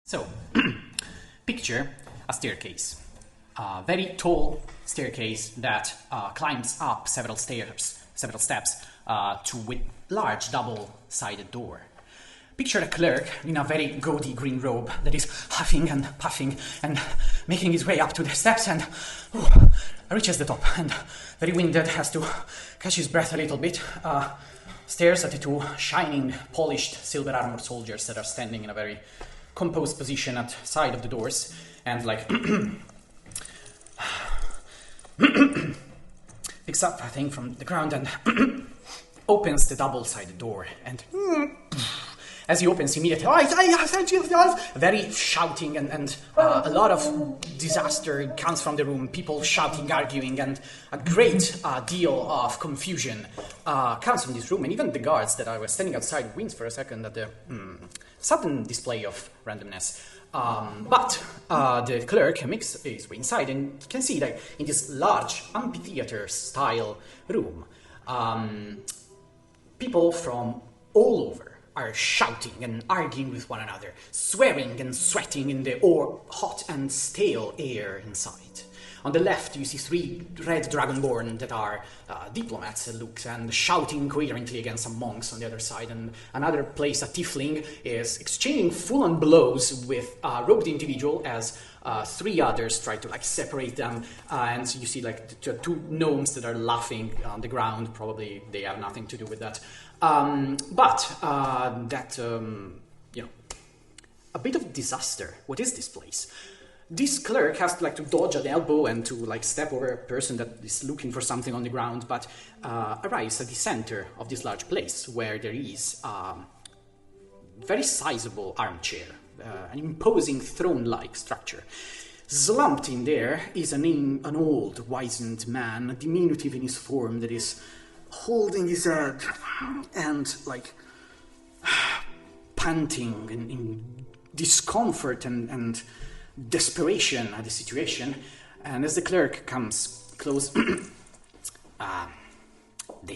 So, picture a staircase. A very tall staircase that climbs up several steps to a large double-sided door. Picture a clerk in a very gaudy green robe that is huffing and puffing and making his way up to the steps and reaches the top and very winded, has to catch his breath a little bit, stares at the two shining, polished, silver-armored soldiers that are standing in a very composed position at the side of the doors and like picks up a thing from the ground and opens the double-sided door and as he opens immediately, very shouting and a lot of disaster comes from the room, people shouting, arguing, and a great deal of confusion comes from this room, and even the guards that I was standing outside winced for a second at the sudden display of randomness. But the clerk makes his way inside, and you can see that in this large amphitheater-style room, people from all over are shouting and arguing with one another, swearing and sweating in the hot and stale air inside. On the left, you see three red dragonborn that are diplomats, it looks, and shouting coherently against some monks on the other side. And another place, a tiefling, is exchanging full-on blows with a robed individual as three others try to like separate them. And you see like two gnomes that are laughing on the ground. Probably they have nothing to do with that. A bit of disaster. What is this place? This clerk has to like to dodge an elbow and to like step over a person that is looking for something on the ground, but arrives at the center of this large place where there is a very sizable armchair, an imposing throne-like structure. Slumped in there is an old, wizened man, a diminutive in his form that is holding his head and like panting in discomfort and desperation at the situation. And as the clerk comes close, they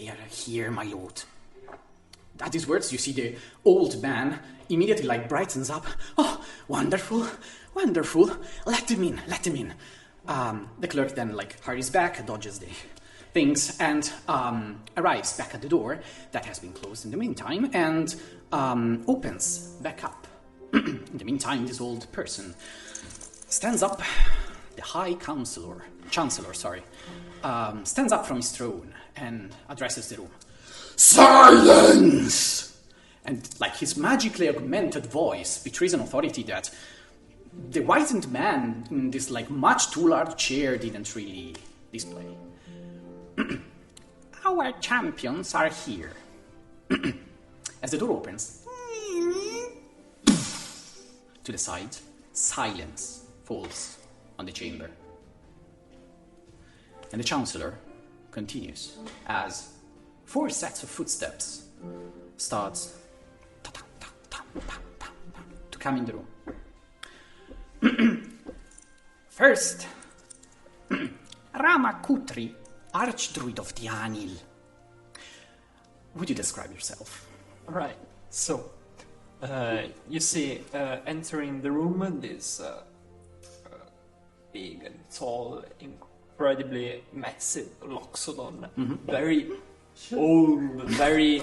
are here, my lord. At these words, you see the old man immediately like brightens up. Oh, wonderful, wonderful. Let them in, let them in. The clerk then like hurries back, dodges the things, and arrives back at the door that has been closed in the meantime, and opens back up. In the meantime, this old person stands up, the High Chancellor, stands up from his throne and addresses the room. Silence! And like his magically augmented voice betrays an authority that the wizened man in this like much too large chair didn't really display. Our champions are here. As the door opens, to the side, silence falls on the chamber. And the Chancellor continues as 4 sets of footsteps starts to come in the room. First, Ramakutri, Archdruid of the Anil. Would you describe yourself? All right. So, you see, entering the room, this big and tall, incredibly massive Loxodon, very old, very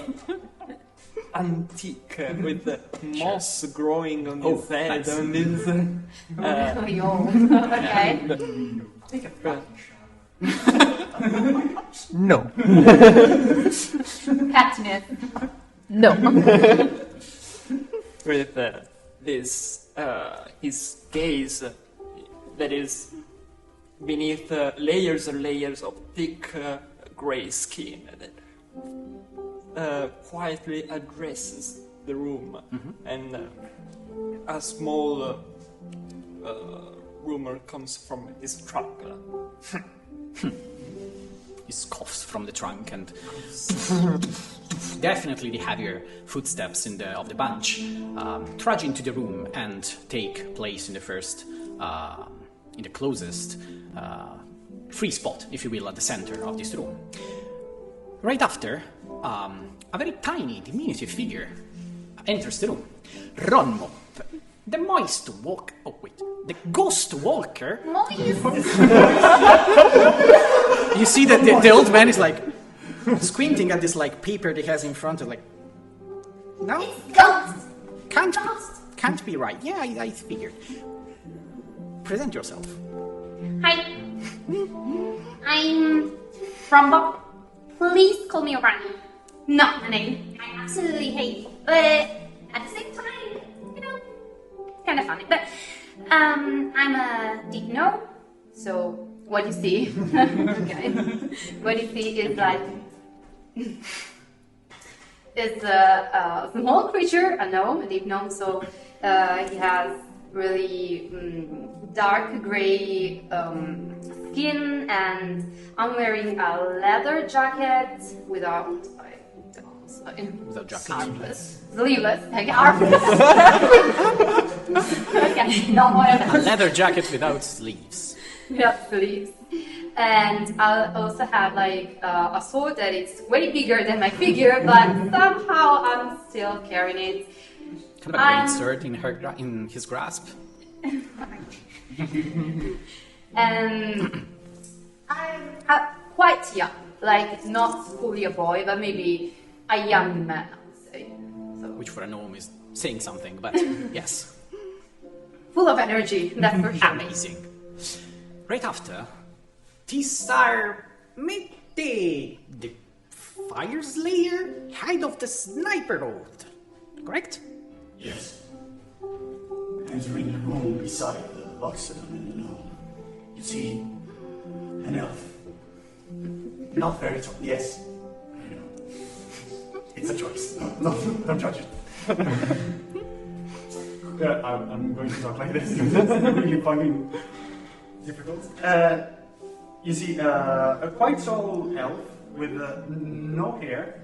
antique, with moss growing on his head. Nice. On his, Really old. Okay. Take a French. No. Catnip. No. With this, his gaze that is beneath layers and layers of thick grey skin that quietly addresses the room, and a small rumor comes from his trunk. He coughs from the trunk and definitely the heavier footsteps of the bunch trudge into the room and take place in the first, in the closest free spot, if you will, at the center of this room. Right after, a very tiny, diminutive figure enters the room. Ronmo, The moist walk. Oh wait, the ghost walker. Moist. You see that the old man is like squinting at this like paper that he has in front of like. No, Ghost. can't be right. Yeah, I figured. Present yourself. Hi. I'm from Bob. Please call me Rani. Not a name I absolutely hate, but at the same time, you know, it's kind of funny. But I'm a deep no. So what you see, okay, what you see is like it's a small creature, a gnome, a deep gnome. So he has really dark gray skin, and I'm wearing a leather jacket without Without jacket. armless, sleeveless, like armless. Okay, not more than A that. leather jacket without sleeves. Without sleeves. And I also have like a sword that is way bigger than my figure, but somehow I'm still carrying it. Kind of a great sword in his grasp. And I'm quite young, like not fully a boy, but maybe a young man, I would say. So, Which for a gnome is saying something, but yes. full of energy, that's for sure. Amazing. Right after, these are maybe the Fire Slayer, Hide of the Sniper Old, correct? Yes. Entering the room beside the oxygen in the gnome, you see an elf. Not very tall, yes. I know. It's a choice. No, don't judge it. I'm going to talk like this. That's really fucking difficult. You see a quite tall elf with no hair,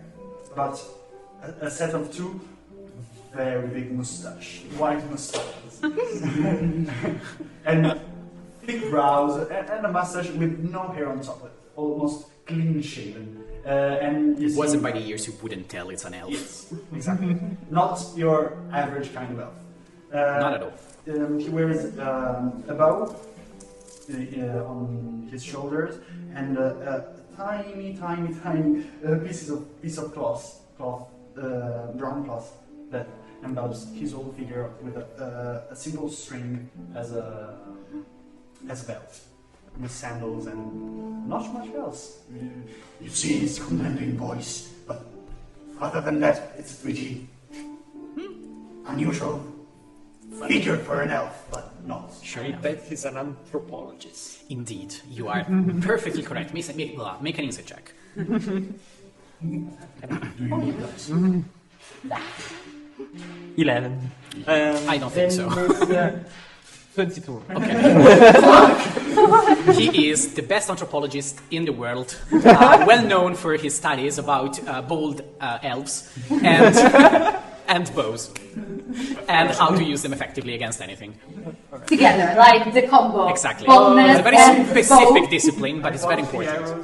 but a set of two very big white mustaches, and thick brows, and a mustache with no hair on top of it, almost clean shaven. And you see, Wasn't by the ears, you wouldn't tell it's an elf. yes, exactly. Not your average kind of elf. Not at all. He wears a bow on his shoulders and tiny piece of cloth, brown cloth that envelops his whole figure with a simple string as a belt, with sandals and not much else. You see his commanding voice, but other than that, it's pretty unusual figure for an elf, but not. Sure I enough. bet he's an anthropologist. Indeed, you are perfectly correct. Make an insight check. Do you need dice? 11. I don't think so. 22. Okay. He is the best anthropologist in the world, well known for his studies about bold elves and bows, and how to use them effectively against anything. Together, like the combo. Exactly. Boldness It's a very and specific bow. discipline, but it's very important.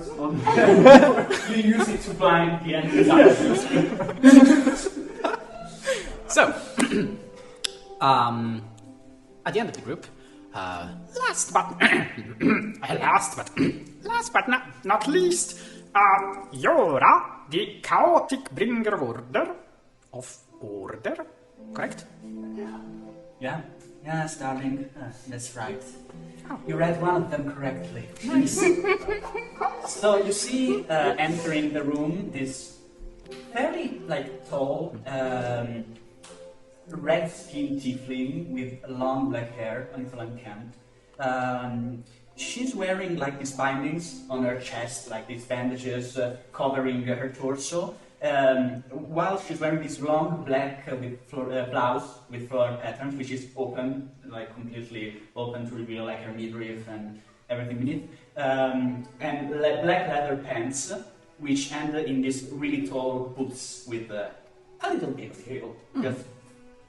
You use it to blind the enemy. So, at the end of the group, last but not least, Yora, the chaotic bringer of order, correct? Yeah, yes, darling, that's right. You read one of them correctly. So you see, entering the room, this fairly tall, red-skinned tiefling with long black hair, a little unkempt. She's wearing these bindings on her chest, these bandages covering her torso. While she's wearing this long black blouse with floral patterns, which is open, completely open to reveal her midriff and everything beneath, and black leather pants, which end in these really tall boots with a little bit of heel, just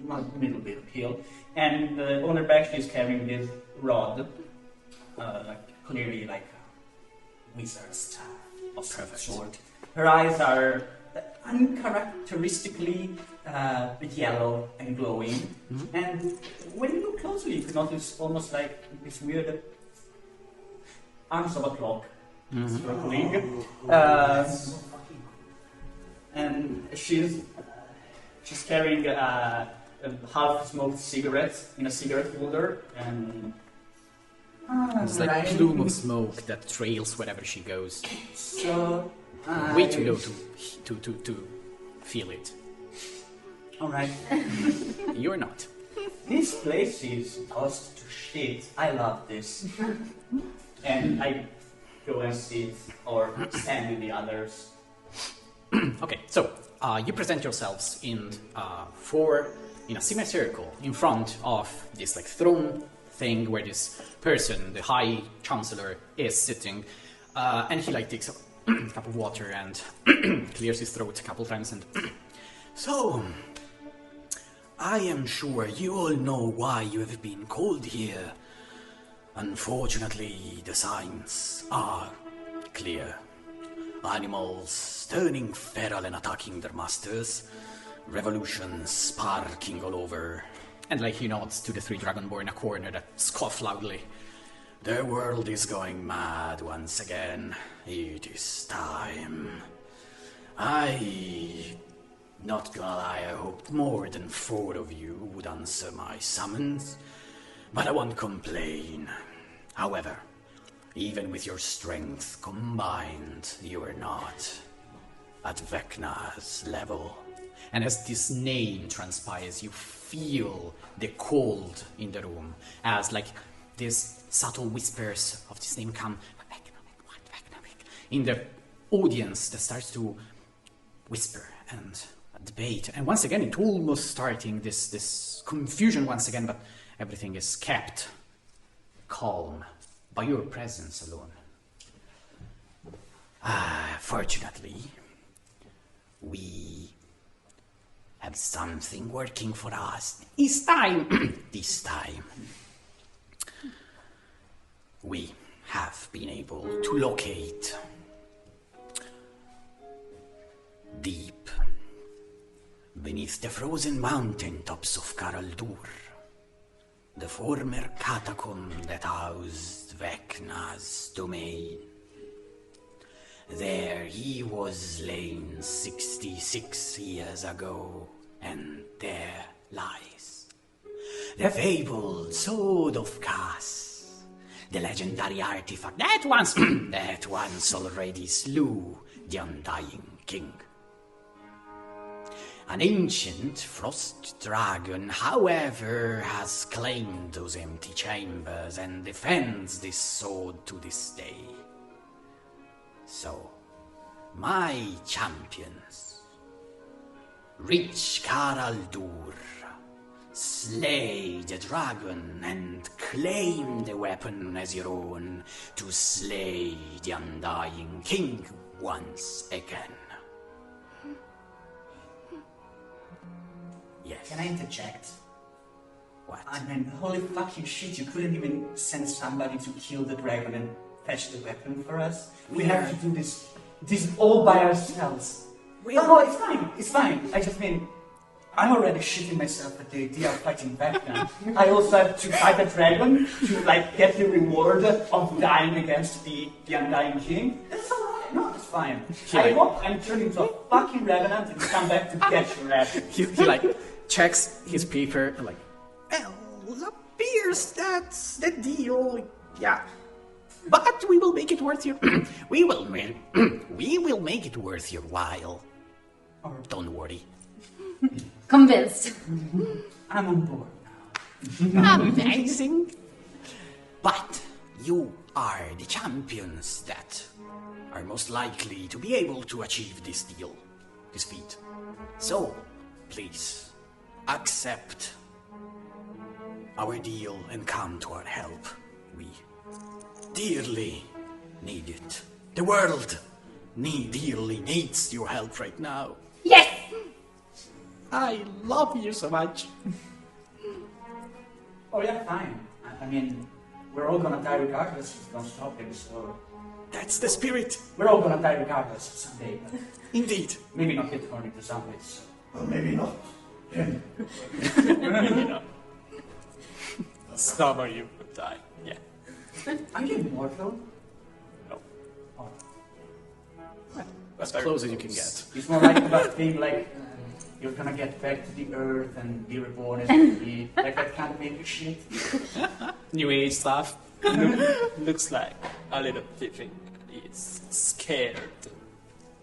a little bit of heel. And on her back, she's carrying this rod, clearly a wizard's staff of some sort. Her eyes are uncharacteristically bit yellow and glowing. And when you look closely, you can notice almost like this weird arms of a clock circling. And she's carrying a half-smoked cigarette in a cigarette holder, and It's like a plume of smoke that trails wherever she goes. so Way too low to feel it. all right. You're not. This place is tossed to shit. I love this. And I go and sit or stand with the others. Okay, so you present yourselves in a semicircle in front of this like throne thing where this person, the High Chancellor, is sitting, and he like takes a cup of water and clears his throat a couple times and. So, I am sure you all know why you have been called here. Unfortunately, the signs are clear. Animals turning feral and attacking their masters. Revolutions sparking all over. And like he nods to the three dragonborn in a corner that scoff loudly. The world is going mad once again. It is time. Not gonna lie, I hoped more than 4 of you would answer my summons, but I won't complain. However, even with your strength combined, you are not at VECNA's level. And as this name transpires, you feel the cold in the room as like these subtle whispers of this name come in the audience that starts to whisper and debate. And once again, it almost starting this confusion once again, but everything is kept calm by your presence alone. Fortunately, we have something working for us. It's time! This time, we have been able to locate deep beneath the frozen mountaintops of Kharaldûr, the former catacomb that housed VECNA's domain. There he was slain 66 years ago, and there lies the fabled Sword of Cass, the legendary artifact that once already slew the Undying King. An ancient frost dragon, however, has claimed those empty chambers and defends this sword to this day. So, my champions, reach Kharaldûr, slay the dragon, and claim the weapon as your own to slay the Undying King once again. Yes. Can I interject? What? I mean, holy fucking shit, you couldn't even send somebody to kill the dragon and fetch the weapon for us? We have to do this all by ourselves. No, it's fine. I just mean, I'm already shitting myself at the idea of fighting VECNA. I also have to fight a dragon to, like, get the reward of dying against the Undying King. That's alright, no, it's fine. I hope I'm turning into a fucking revenant and come back to get your ass. He like checks his paper and like, well, appears that's the deal. Yeah. But we will make it worth your we will make it worth your while. Don't worry. Convinced. I'm on board now. amazing. But you are the champions that are most likely to be able to achieve this feat. So, please, accept our deal and come to our help. We dearly need it. The world dearly needs your help right now. Yes! I love you so much. Oh yeah, fine. I mean, we're all gonna die regardless if we don't stop him, so That's the spirit. We're all gonna die regardless someday. Indeed. Maybe not get turned into zombies. Well, maybe not. Him. You know. Some of you would die. Yeah. Are you immortal? No. Oh. As close as you can get. It's more like about being like you're gonna get back to the earth and be reborn as a be like that kind of baby shit. New age stuff. Looks like a little Pippin is scared.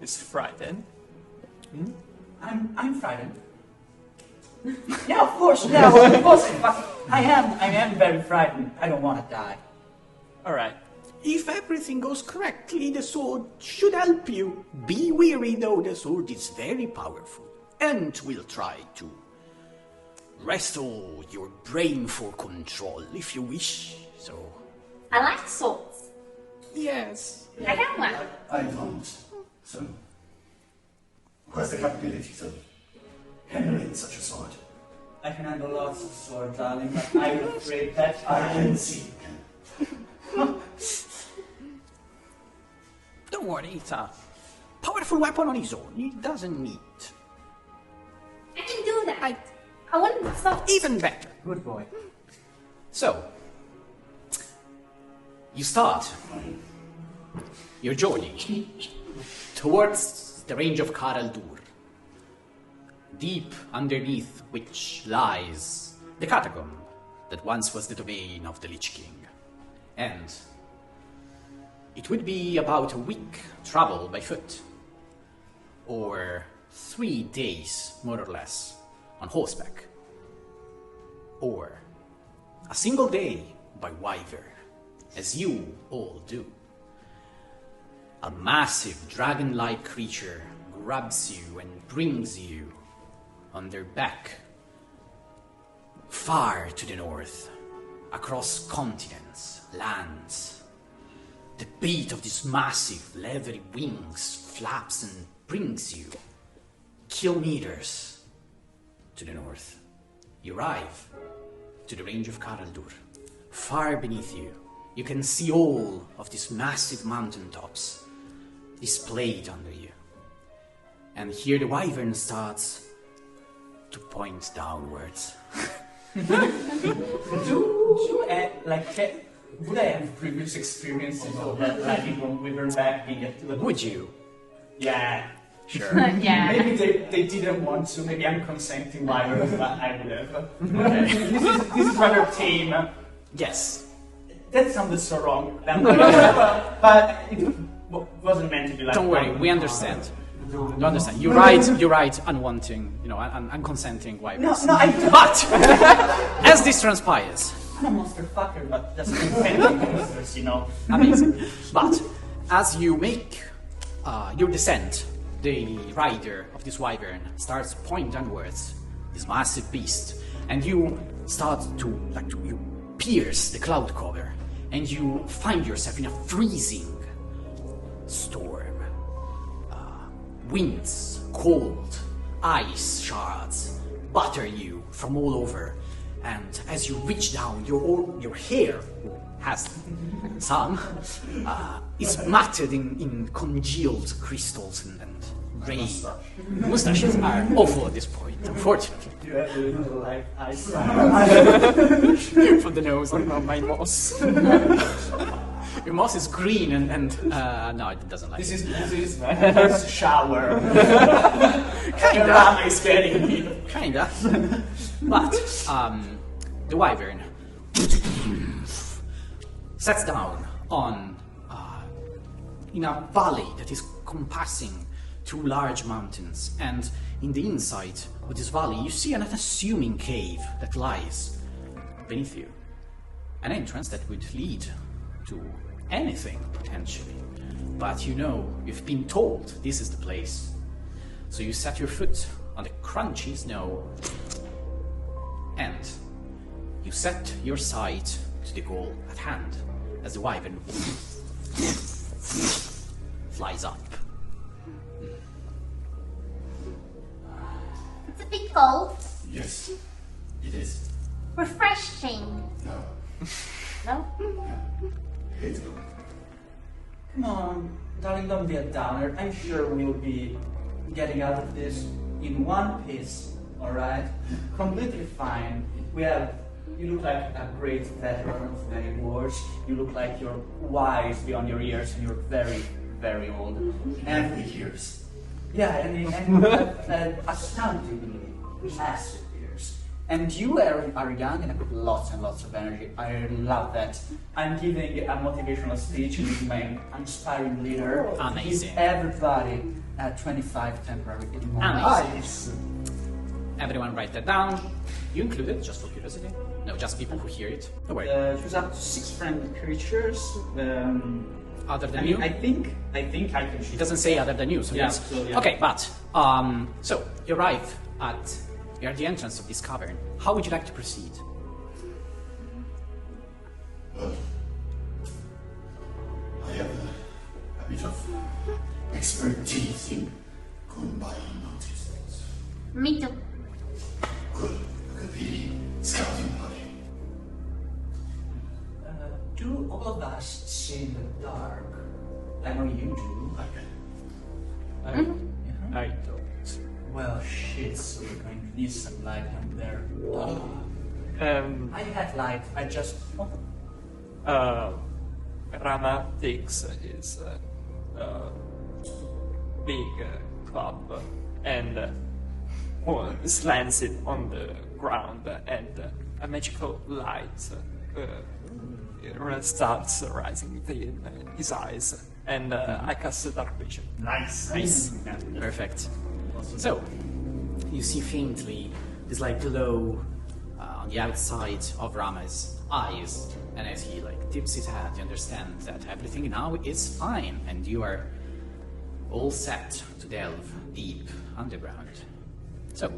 Is frightened. I'm frightened. Yeah, of course. Yeah, well, of course. But I am very frightened. I don't want to die. Alright. If everything goes correctly, the sword should help you. Be wary though, the sword is very powerful. And will try to wrestle your brain for control if you wish. So, I like swords. yes. I have one. I don't. So, who has the capabilities of handling such a sword? I can handle lots of swords, darling, but I'm afraid that I can see you can. Don't worry, it's a powerful weapon on his own. He doesn't need. I can do that. I want to stop. Even better. Good boy. So, you start your journey towards the range of Kharaldûr, deep underneath which lies the catacomb that once was the domain of the Lich King. And it would be about a week travel by foot, or 3 days, more or less, on horseback, or a single day by wyvern, as you all do. A massive dragon-like creature grabs you and brings you on their back, far to the north, across continents, lands. The beat of these massive leathery wings flaps and brings you kilometers to the north. You arrive to the range of Kharaldûr. Far beneath you, you can see all of these massive mountaintops displayed under you. And here the wyvern starts to point downwards. Would I have previous experiences of that riding on wyvern back being at the Would you? Yeah. Sure. Yeah. Maybe they didn't want to. Maybe I'm consenting wyvern, but I would have. Okay. This is rather tame. Yes. That sounded so wrong. But it wasn't meant to be like Don't worry, that. we understand. You understand. You write unwanting, unconsenting wyverns. No, I don't. But as this transpires, I'm a monster fucker, but just inventing monsters, amazing. But as you make your descent, the rider of this wyvern starts to point downwards, this massive beast, and you start to you pierce the cloud cover, and you find yourself in a freezing storm. Winds, cold, ice shards butter you from all over, and as you reach down, your hair has sun is matted in congealed crystals and rain. Mustaches are awful at this point, unfortunately. You have a little like ice. For the nose on my moss. Your moss is green and no, it doesn't like This it. is my first shower. Kinda. Rama is getting me. Kinda. But the wyvern sets down on in a valley that is compassing 2 large mountains, and in the inside of this valley you see an unassuming cave that lies beneath you. An entrance that would lead to anything, potentially. But you've been told this is the place. So you set your foot on the crunchy snow and you set your sight to the goal at hand as the wyvern flies up. It's a bit cold. Yes, it is. Refreshing. No, No? it's good. Come on, darling, don't be a downer. I'm sure we'll be getting out of this in one piece, alright? Completely fine. You look like a great veteran of many wars. You look like you're wise beyond your years, and you're very, very old. And Years. yeah, and you have astoundingly massive ears. And you are young and have lots and lots of energy. I love that. I'm giving a motivational speech with my inspiring leader. Amazing. Give everybody 25 temporary Amazing. Nice. Everyone write that down. You included, just for curiosity? No, just people who hear it. Don't worry. Choose up to 6 friendly creatures. Other than I you? mean, I think I can choose. It doesn't say other than you, so Yeah, yes. so, yeah. Okay, but, so, you arrive you're at the entrance of this cavern. How would you like to proceed? Well, I have a bit of expertise in going by unnoticed things. Me too. Good. I could be scouting party. Do all of us see in the dark? I know you do. Okay. I don't. Well, shit, so we're going to need some light up there. I had light, I just... Rama takes his big club and slants it on the ground, and a magical light starts rising within his eyes, and I cast a dark vision. Nice. Nice. Perfect. So, you see faintly this like glow on the outside of Rama's eyes, and as he like tips his head, you understand that everything now is fine, and you are all set to delve deep underground. So,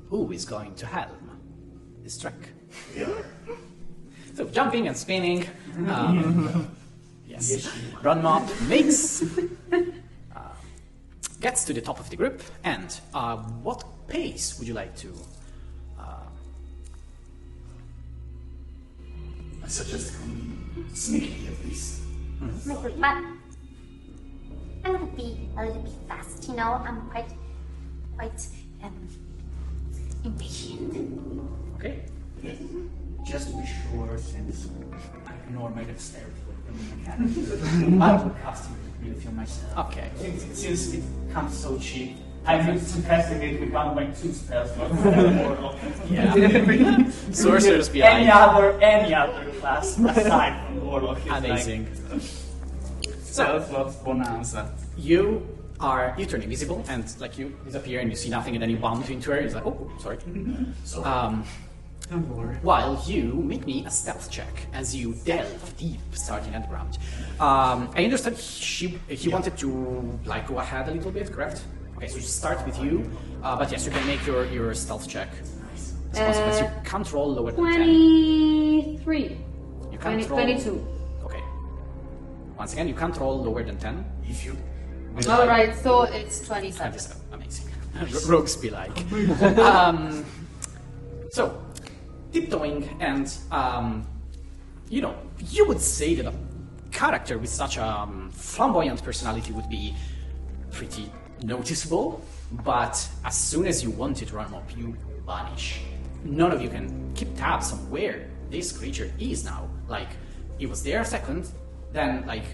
who is going to helm this trek? So, jumping and spinning. Yes. Runmop makes. Gets to the top of the group, and what pace would you like to? I suggest going sneaky at least. But I'm gonna be a little bit fast, you know. I'm quite impatient. Okay. Just to be sure, since I ignore my dexterity with the mechanics, I will cast invisibility on myself. Okay. Since it comes so cheap, I'm going to castigate with one of my 2 spells, not Warlock. Yeah. Sorcerers be like any other class aside from Warlock is amazing. Spell slots bonanza. You turn invisible, and like you disappear, and you see nothing, and then you bump into her. It's like, oh, sorry. Don't worry. While you make me a stealth check as you delve deep, starting at the ground. I understand he wanted to like go ahead a little bit, correct? Okay, so start with you, but yes, you can make your stealth check. As a consequence, you can't roll lower than 10. 23. You can't roll. 22. Okay. Once again, you can't roll lower than 10 if you. Alright, so it's 27. 27. Amazing. Rogues be like. So, tiptoeing, and you would say that a character with such a flamboyant personality would be pretty noticeable, but as soon as you wanted to run up, you vanish. None of you can keep tabs on where this creature is now. Like, it was there a second, then like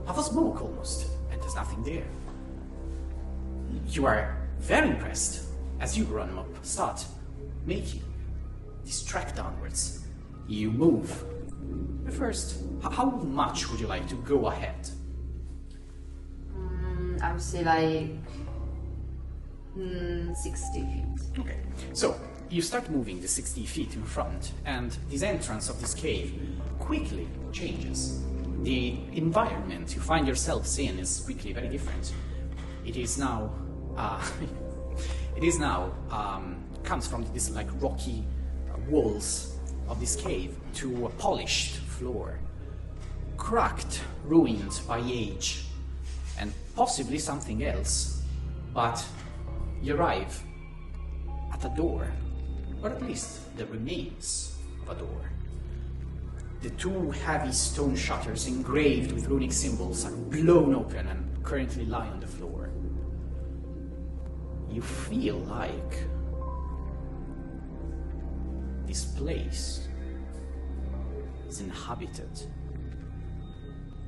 half a smoke almost, and there's nothing there. You are very impressed as you run up, start making this trek downwards. You move. But first, how much would you like to go ahead? I would say like 60 feet. Okay. So, you start moving the 60 feet in front, and this entrance of this cave quickly changes. The environment you find yourselves in is quickly very different. It is now, comes from this like rocky walls of this cave to a polished floor, cracked, ruined by age, and possibly something else. But you arrive at a door, or at least the remains of a door. The two heavy stone shutters engraved with runic symbols are blown open and currently lie on the floor. You feel like this place is inhabited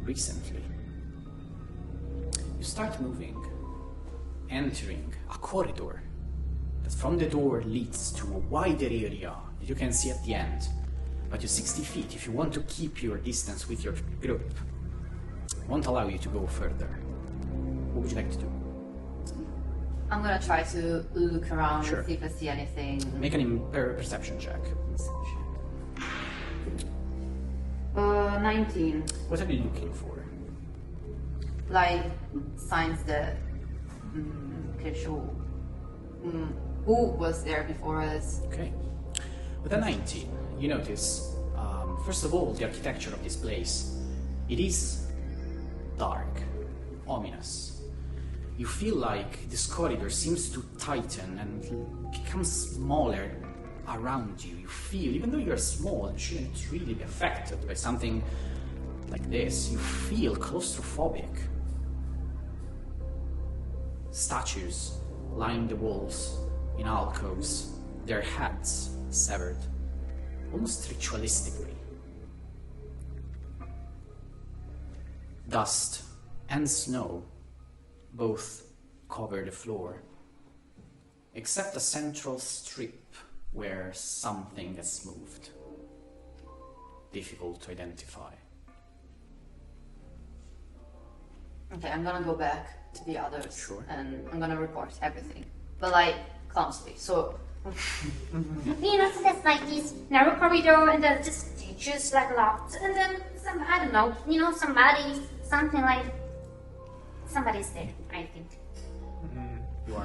recently. You start moving, entering a corridor that from the door leads to a wider area that you can see at the end. But you're 60 feet. If you want to keep your distance with your group, won't allow you to go further. What would you like to do? I'm gonna try to look around Sure. and see if I see anything. Make an perception check. 19. What are you looking for? Like signs that can show who was there before us. Okay. With a 19, you notice, first of all, the architecture of this place. It is dark, ominous. You feel like this corridor seems to tighten and become smaller around you. You feel, even though you're small and shouldn't really be affected by something like this, you feel claustrophobic. Statues line the walls in alcoves, their heads severed, almost ritualistically. Dust and snow both cover the floor, except a central strip where something has moved. Difficult to identify. Okay, I'm gonna go back to the others. Sure. And I'm gonna report everything. But like clumsily. So You know, so there's like this narrow corridor and there's just statues like locked, and then some, I don't know, you know, somebody's there, I think. You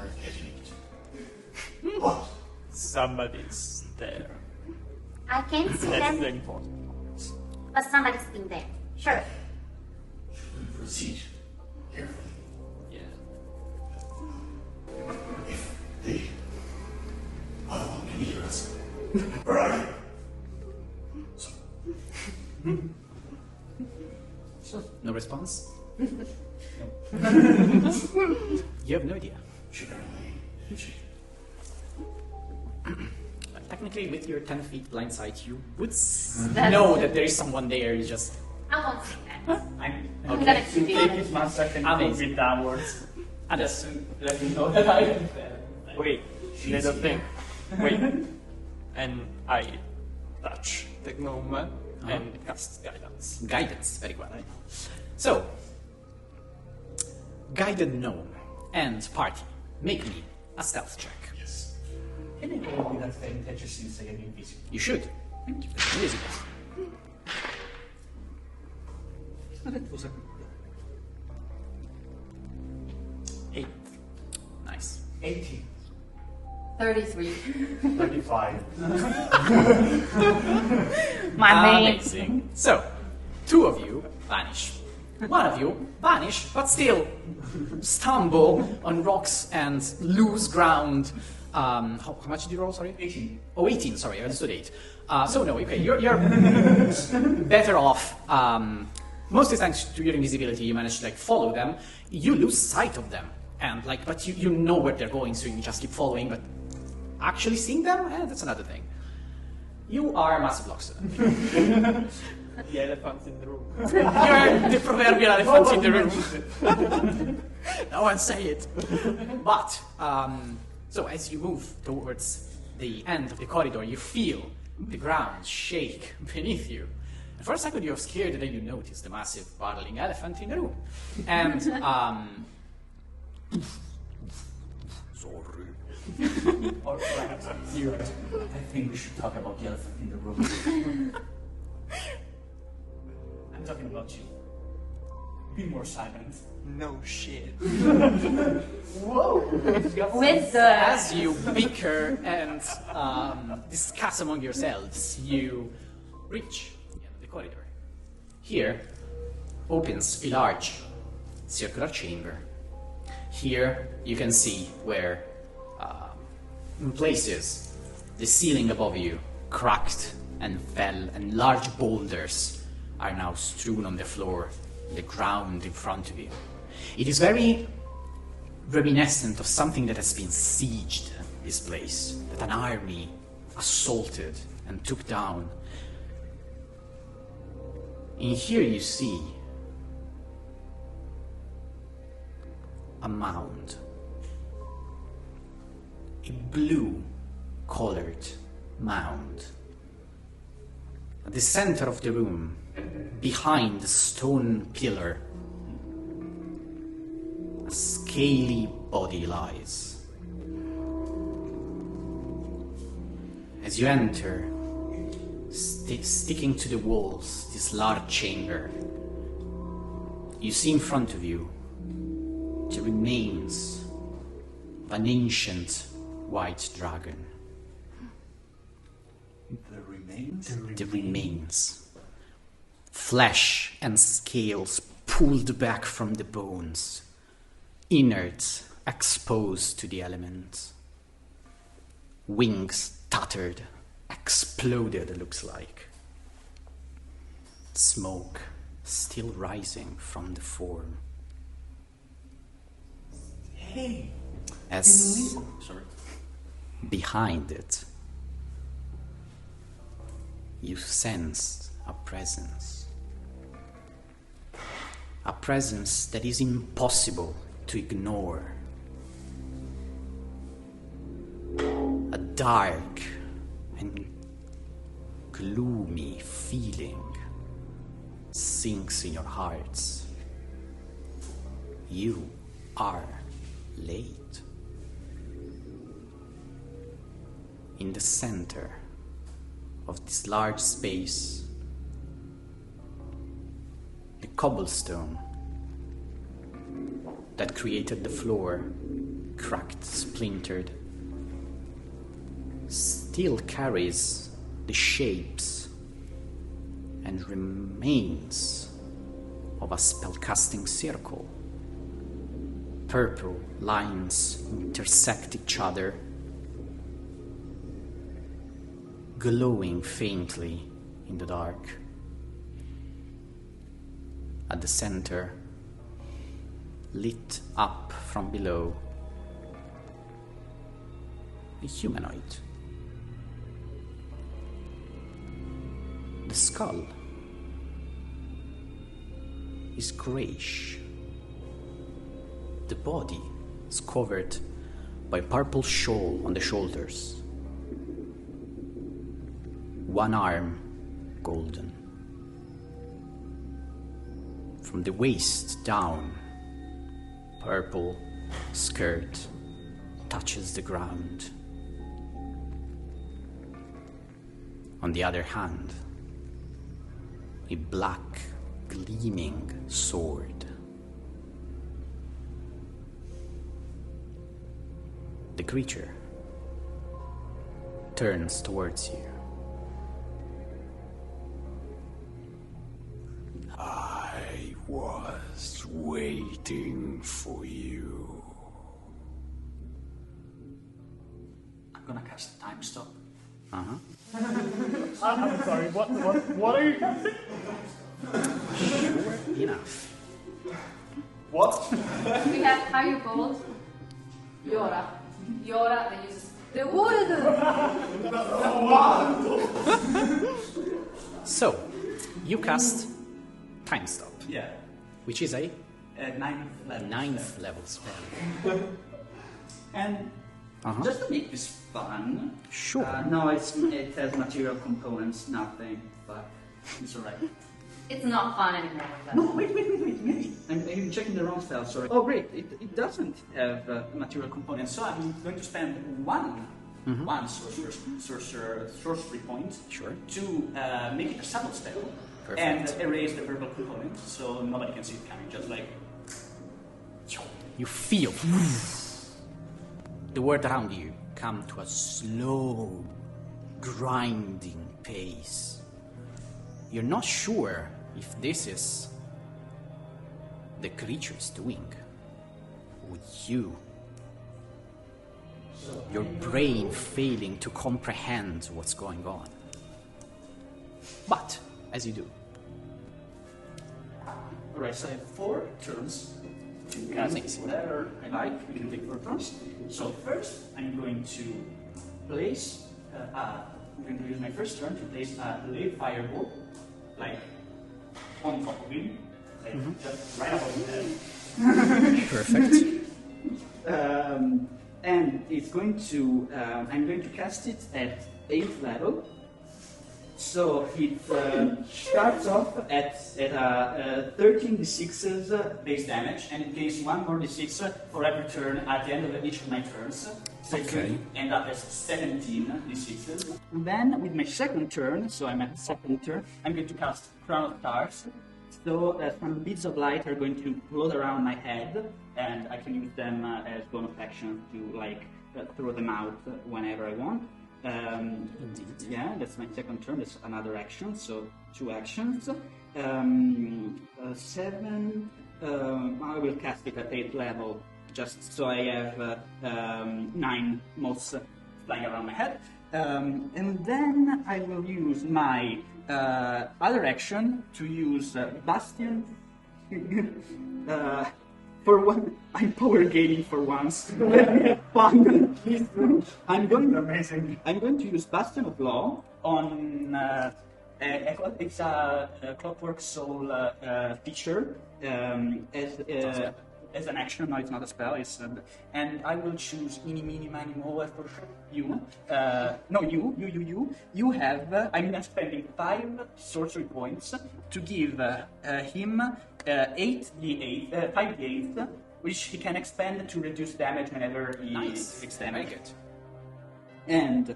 are Somebody's there. I can't see That's the them, important. but somebody's been there. Sure. Proceed. Yeah. They are the one can hear us. Where are you? So, no response? You have no idea. Technically, with your 10 feet blind sight, you would know that there is someone there. You just I won't say that. I'm I'm okay. gonna to keep take it. his mustache and Amazing. move it downwards. And Just to let you know that I am there. Wait, little thing. Wait. And I touch the gnome and cast guidance. guidance, very well. So, guided gnome and party, make me a stealth check. Yes. Can I go with advantage since I am invisible? You should. Invisible. That was a 8. Nice. 18. 33. 35. My man. Amazing. So, two of you vanish. One of you vanish, but still stumble on rocks and lose ground. How much did you roll, sorry? 18. Oh, 18, sorry, I understood 8. So no, okay, you're better off. Most of the thanks to your invisibility, you manage to like follow them. You lose sight of them, and like, but you know where they're going, so you just keep following. But actually seeing them, that's another thing. You are massive blocks to them. The elephant in the room. You're the proverbial elephant in the room. No one say it. But, so as you move towards the end of the corridor, you feel the ground shake beneath you. And for a second you're scared, and then you notice the massive battling elephant in the room. And, sorry. Or perhaps I think we should talk about the elephant in the room. I'm talking about you. Be more silent. No shit. Whoa! With the As you bicker and discuss among yourselves, you reach the end of the corridor. Here opens a large circular chamber. Here you can see where, in places, the ceiling above you cracked and fell, and large boulders are now strewn on the floor, the ground in front of you. It is very reminiscent of something that has been sieged, this place, that an army assaulted and took down. In here you see a mound, a blue-colored mound. At the center of the room, behind the stone pillar, a scaly body lies. As you enter, sticking to the walls, this large chamber, you see in front of you the remains of an ancient white dragon. The remains? The remains. Flesh and scales pulled back from the bones, innards exposed to the elements. Wings tattered, exploded, it looks like. Smoke still rising from the form. Hey! As Sorry. behind it, you sensed a presence. A presence that is impossible to ignore. A dark and gloomy feeling sinks in your hearts. You are late. In the center of this large space, the cobblestone that created the floor, cracked, splintered, still carries the shapes and remains of a spellcasting circle. Purple lines intersect each other, glowing faintly in the dark. At the center, lit up from below, a humanoid. The skull is grayish. The body is covered by purple shawl on the shoulders. One arm golden. From the waist down, purple skirt touches the ground. On the other hand, a black, gleaming sword. The creature turns towards you. I was waiting for you. I'm gonna cast a time stop. I'm sorry, what are you casting? Sure enough. What? We have higher gold. Yora. Yora that uses the water. So, you cast Time Stop, Yeah. which is a 9th level. 9th level spell. And just to make this fun, Sure. no, it has material components, nothing, but it's alright. It's not fun anymore. No, wait. I'm checking the wrong spell, sorry. Oh, great, it doesn't have material components, so I'm going to spend one sorcery point Sure. to make it a subtle spell. Perfect. And erase the purple component, so nobody can see it coming, just like... You feel the world around you come to a slow, grinding pace. You're not sure if this is the creature's doing or you. Your brain failing to comprehend what's going on. But, as you do. Alright, so I have 4 turns to cast whatever I like. We can take 4 turns. So first, I'm going to place, I'm going to use my first turn to place a delayed fireball, like, on top of him, like, just right above his head. Perfect. And it's going to, I'm going to cast it at 8th level. So it starts off at 13 d6s base damage, and it gains 1 more d6 for every turn at the end of each of my turns. So it's going to end up as 17 d6s. And then with my second turn, so I'm at the second turn, I'm going to cast Crown of Stars. So some beads of light are going to float around my head, and I can use them as bonus action to like throw them out whenever I want. Indeed. Yeah, that's my second turn. That's another action, so 2 actions. 7. I will cast it at 8th level, just so I have 9 moths flying around my head. And then I will use my other action to use Bastion. For one, I'm power gaining for once. Let me have fun. I'm going to use Bastion of Law on it's a Clockwork Soul feature as an action. No, it's not a spell. It's and I will choose Eeny, Meeny, Miny, Moe for sure. You. No, you. You have. I'm spending 5 sorcery points to give him 8d8, 5d8, which he can expend to reduce damage whenever he takes damage. Very good. And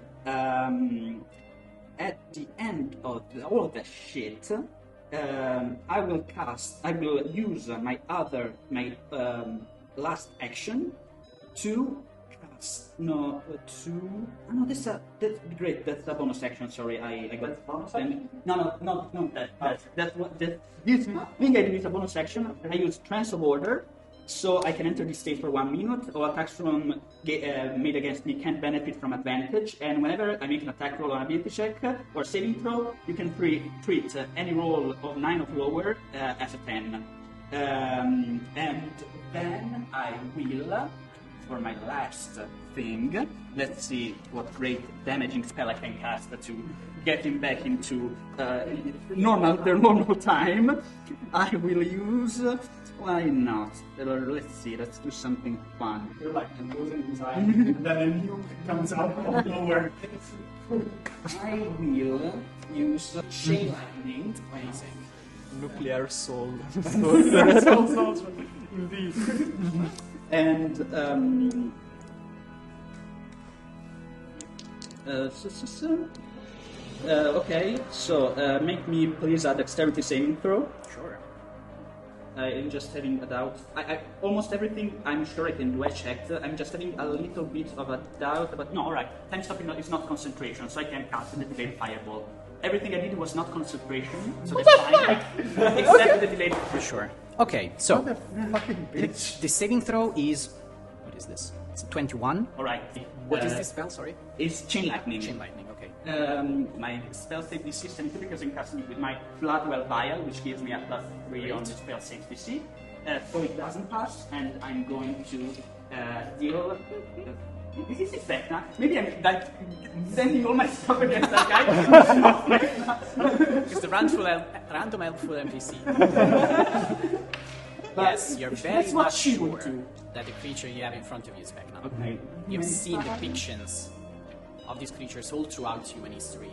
at the end of all of that shit, I will use my last action to cast. That's great. That's a bonus action. Sorry, I got bonus action. No. That's what this thing I do is a bonus action. I use Trance of Order, so I can enter this state for 1 minute. All attacks from made against me can't benefit from advantage, and whenever I make an attack roll or an ability check or saving throw, you can treat any roll of 9 or lower as a 10. And then I will, for my last thing, let's see what great damaging spell I can cast to get him back into their normal time. I will use. Why not? Let's see. Let's do something fun. You're like losing inside, and then a new comes out of nowhere. I will use Chain Lightning. Amazing. Nuclear soul. Indeed. And okay, so make me please a dexterity saving throw. Sure. I'm just having a doubt. I almost everything I'm sure I can do. I checked. I'm just having a little bit of a doubt, but no, alright. Time stopping is not concentration, so I can cast the delayed fireball. Everything I did was not concentration, so that's fine. Except the delayed. For sure. Okay, so What a fucking bitch. the saving throw is. What is this? It's 21. Alright. What is this spell? Sorry. It's Chain Lightning. Chain lightning. Okay. My spell save DC is 72 because I'm casting it with my Bloodwell Vial, which gives me a +3 on the spell save DC. So it doesn't pass, and I'm going to deal. This is VECNA. Maybe I'm like sending all my stuff against that guy. It's the random helpful NPC. Yes, you're very that's what much she sure would do. that the creature you have in front of you is VECNA. Okay. You've seen depictions of these creatures all throughout human history.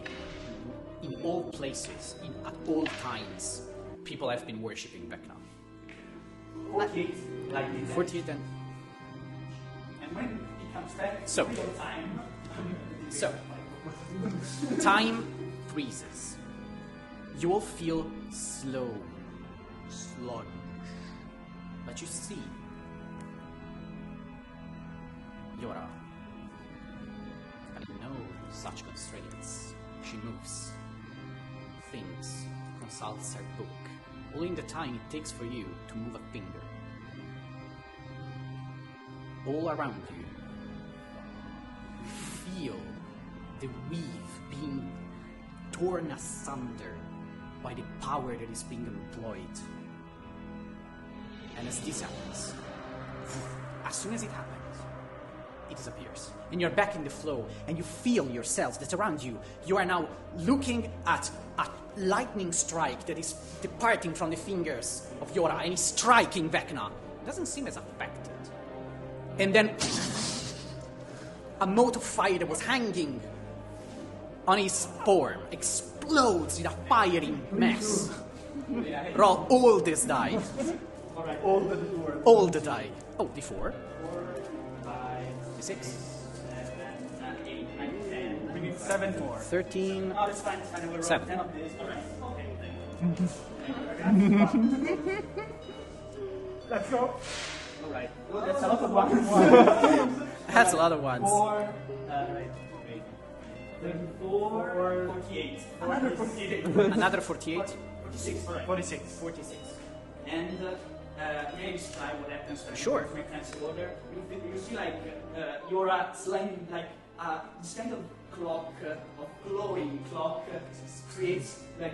In all places, at all times, people have been worshipping VECNA. 48 like this. 48 and... And when he comes back, So. real time. So, time freezes. You all feel slow, sluggish. But you see Yora. And no such constraints. She moves, thinks, consults her book, all in the time it takes for you to move a finger. All around you, feel the weave being torn asunder by the power that is being employed. And as this happens, as soon as it happens, it disappears. And you're back in the flow, and you feel yourselves that around you. You are now looking at a lightning strike that is departing from the fingers of Yora, and is striking VECNA. It doesn't seem as affected. And then a mote of fire that was hanging on his form explodes in a fiery mess. Roll all this die. Alright, all the doors. All the die. Oh, D4. 4, 5, D6. 7, 8, 9, 10. We need 7 more. 13. Oh, that's fine, it's fine. We'll roll 7. 10 of this. Alright, okay. Let's go. Alright. Oh, that's a lot of ones. That's a lot of ones. 4, right, okay. 34, 48. Another 48. Another 48. 46, alright. 46. 46. And may I describe what happens when Sure. you cancel order? You see like Yora slamming like this kind of clock, of glowing clock, creates like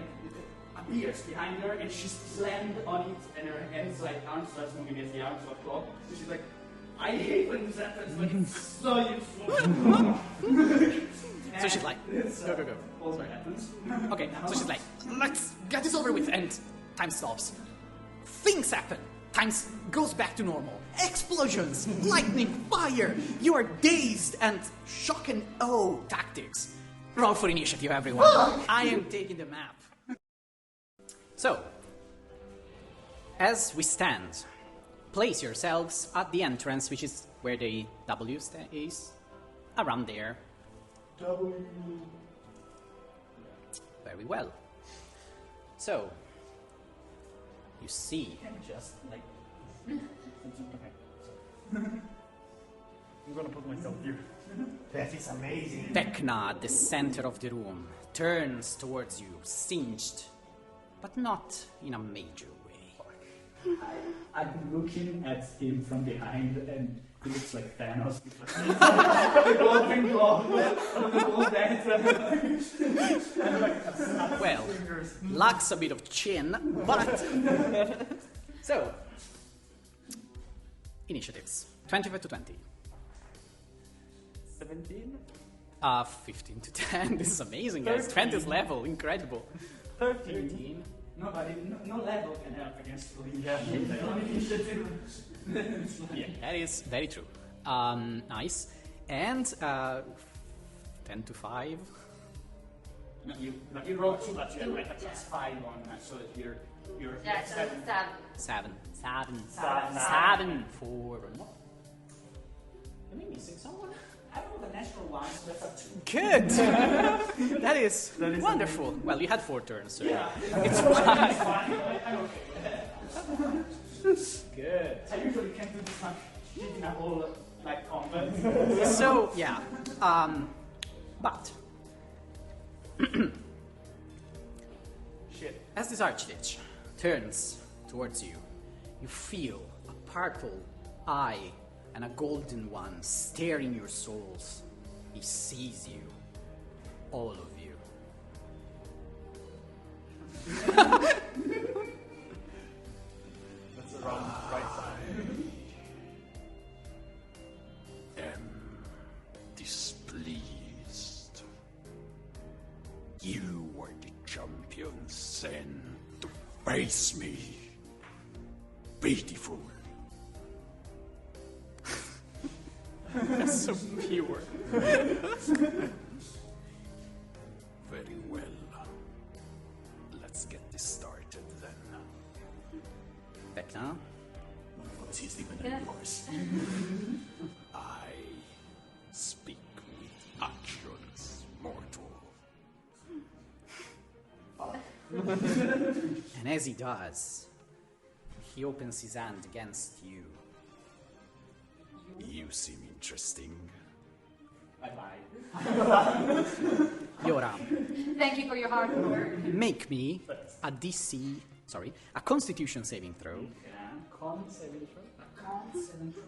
appears behind her, and she's slammed on it, and her hands like arms starts moving as the arms of the clock. So she's like, I hate when this happens, but it's so useful. So she's like, go. Also happens. Okay, so she's like, let's get this over with, and time stops. Things happen. Time goes back to normal. Explosions, lightning, fire. You are dazed, and shock and awe tactics. Roll for initiative, everyone. I am taking the map. So, as we stand, place yourselves at the entrance, which is where the W is, around there. W. Very well. So, you see. Just like. I'm gonna put myself here. That is amazing. VECNA at the center of the room turns towards you, singed, but not in a major way. I'm looking at him from behind, and he looks like Thanos. The golden glove, all that. Well, lacks a bit of chin, but... So, initiatives. 25 to 20. 17. 15 to 10. This is amazing, guys. 20th level, incredible. 13. Nobody, no level can help against Lee. Yeah. Yeah, that is very true. Nice. And 10 to 5. No, you roll too much. You have like a +5 on that, so that you're Yeah, so 7. 7 for... Am I missing someone? I rolled a natural one, so that's a 2. Good! that is wonderful. amazing. Well, you had 4 turns, so Yeah. it's fine. I'm okay with that. Good. I usually can't do this much shit in a whole like combat. So, yeah. But... Shit. As this Archlich turns towards you, you feel a purple eye and a golden one staring your souls. He sees you. All of you. That's around right side. Am displeased. You were the champion sent to face me. Beautiful. That's so pure. Very well. Let's get this started then. VECNA. What is even yours? I speak with actions, mortal. And as he does, he opens his hand against you. You seem interesting. Bye-bye. Yora, Thank you for your hard work. make me a Constitution saving throw. Con 7 throw. Con 7 throw.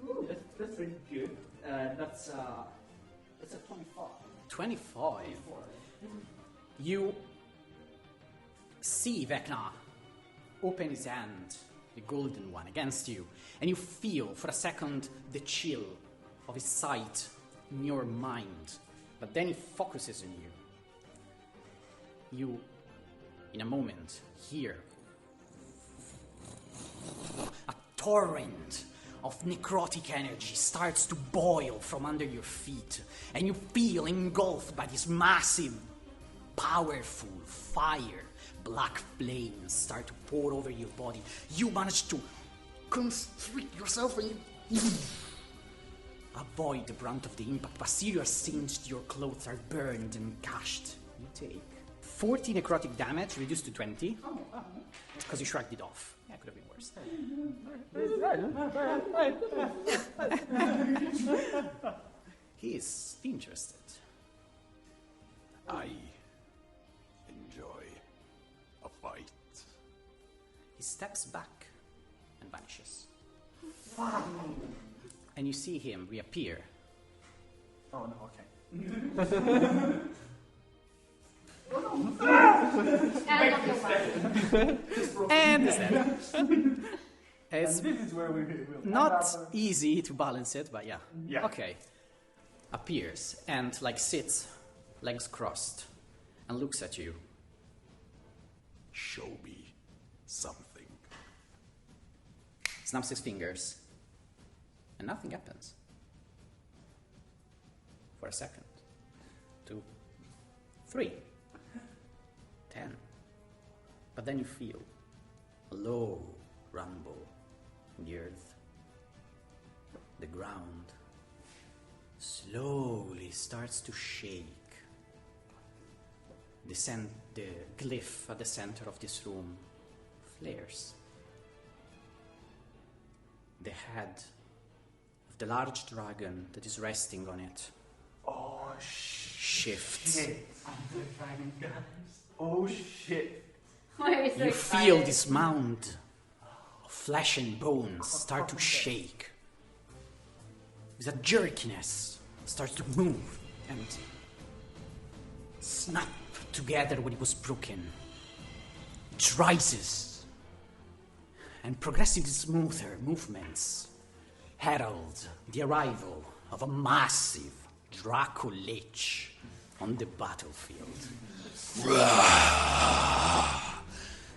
Ooh, that's pretty good. That's a 25. 25. You see Vecna open his hand, the golden one, against you, and you feel for a second the chill of his sight in your mind, but then he focuses on you. You, in a moment, hear a torrent of necrotic energy starts to boil from under your feet, and you feel engulfed by this massive, powerful fire. Black flames start to pour over your body. You manage to constrict yourself and you avoid the brunt of the impact, but see you are singed, your clothes are burned and gashed. You take 40 necrotic damage, reduced to 20. Oh, because you shrugged it off. Yeah, it could have been worse. He is interested. I enjoy a fight. He steps back and vanishes. And you see him reappear. Oh no, okay. And is dead. It's This is where we will not easy to balance it, but yeah. Yeah. Okay. Appears and like sits, legs crossed, and looks at you. Show me something. Snaps his fingers, and nothing happens. For a second. 2, 3, 10. But then you feel a low rumble in the earth. The ground slowly starts to shake. The glyph at the center of this room flares. The head of the large dragon that is resting on it shifts. Shit. I'm the dragon, guys. Oh shit. Why are you so You excited? feel this mound of flesh and bones start to shake. With a jerkiness, starts to move and snap together what it was broken. It rises, and progressively smoother movements herald the arrival of a massive Draco Lich on the battlefield.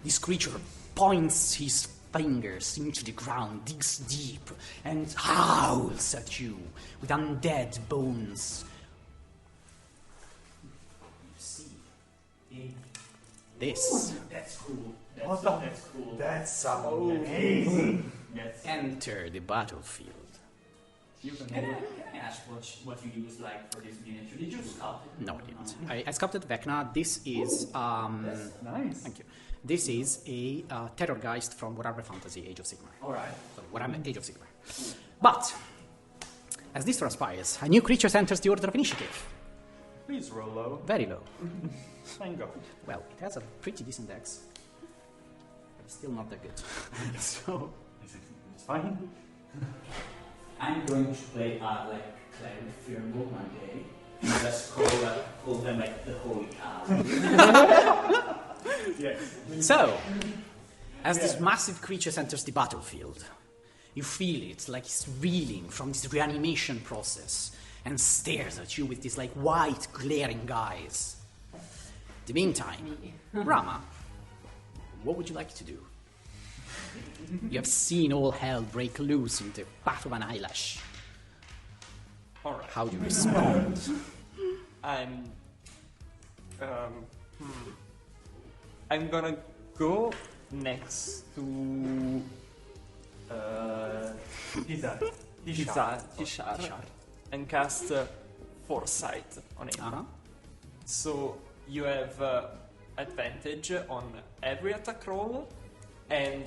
This creature points his fingers into the ground, digs deep, and howls at you with undead bones. You see this. That's cool. What the- That's cool. That's amazing. That's Enter the battlefield. Can I ask what you use like for this miniature? Did you sculpt it? No, I didn't. I sculpted Vecna. This is Nice. thank you. This is a Terrorgeist from Warhammer Fantasy Age of Sigmar. Alright. Sorry, Warhammer Age of Sigmar. But as this transpires, a new creature enters the order of initiative. Please roll low. Very low. Thank God. Well, it has a pretty decent dex. But still not that good. So It's fine. I'm going to play like Cleric Firbolg one day. And just call them like the Holy Cow. Yes. So, as this massive creature enters the battlefield, you feel it like it's reeling from this reanimation process and stares at you with these like white glaring eyes. In the meantime, Rama, what would you like to do? You have seen all hell break loose in the path of an eyelash. Alright. How do you respond? I'm gonna go next to Tishar and cast Foresight on him. Uh-huh. So you have advantage on every attack roll, and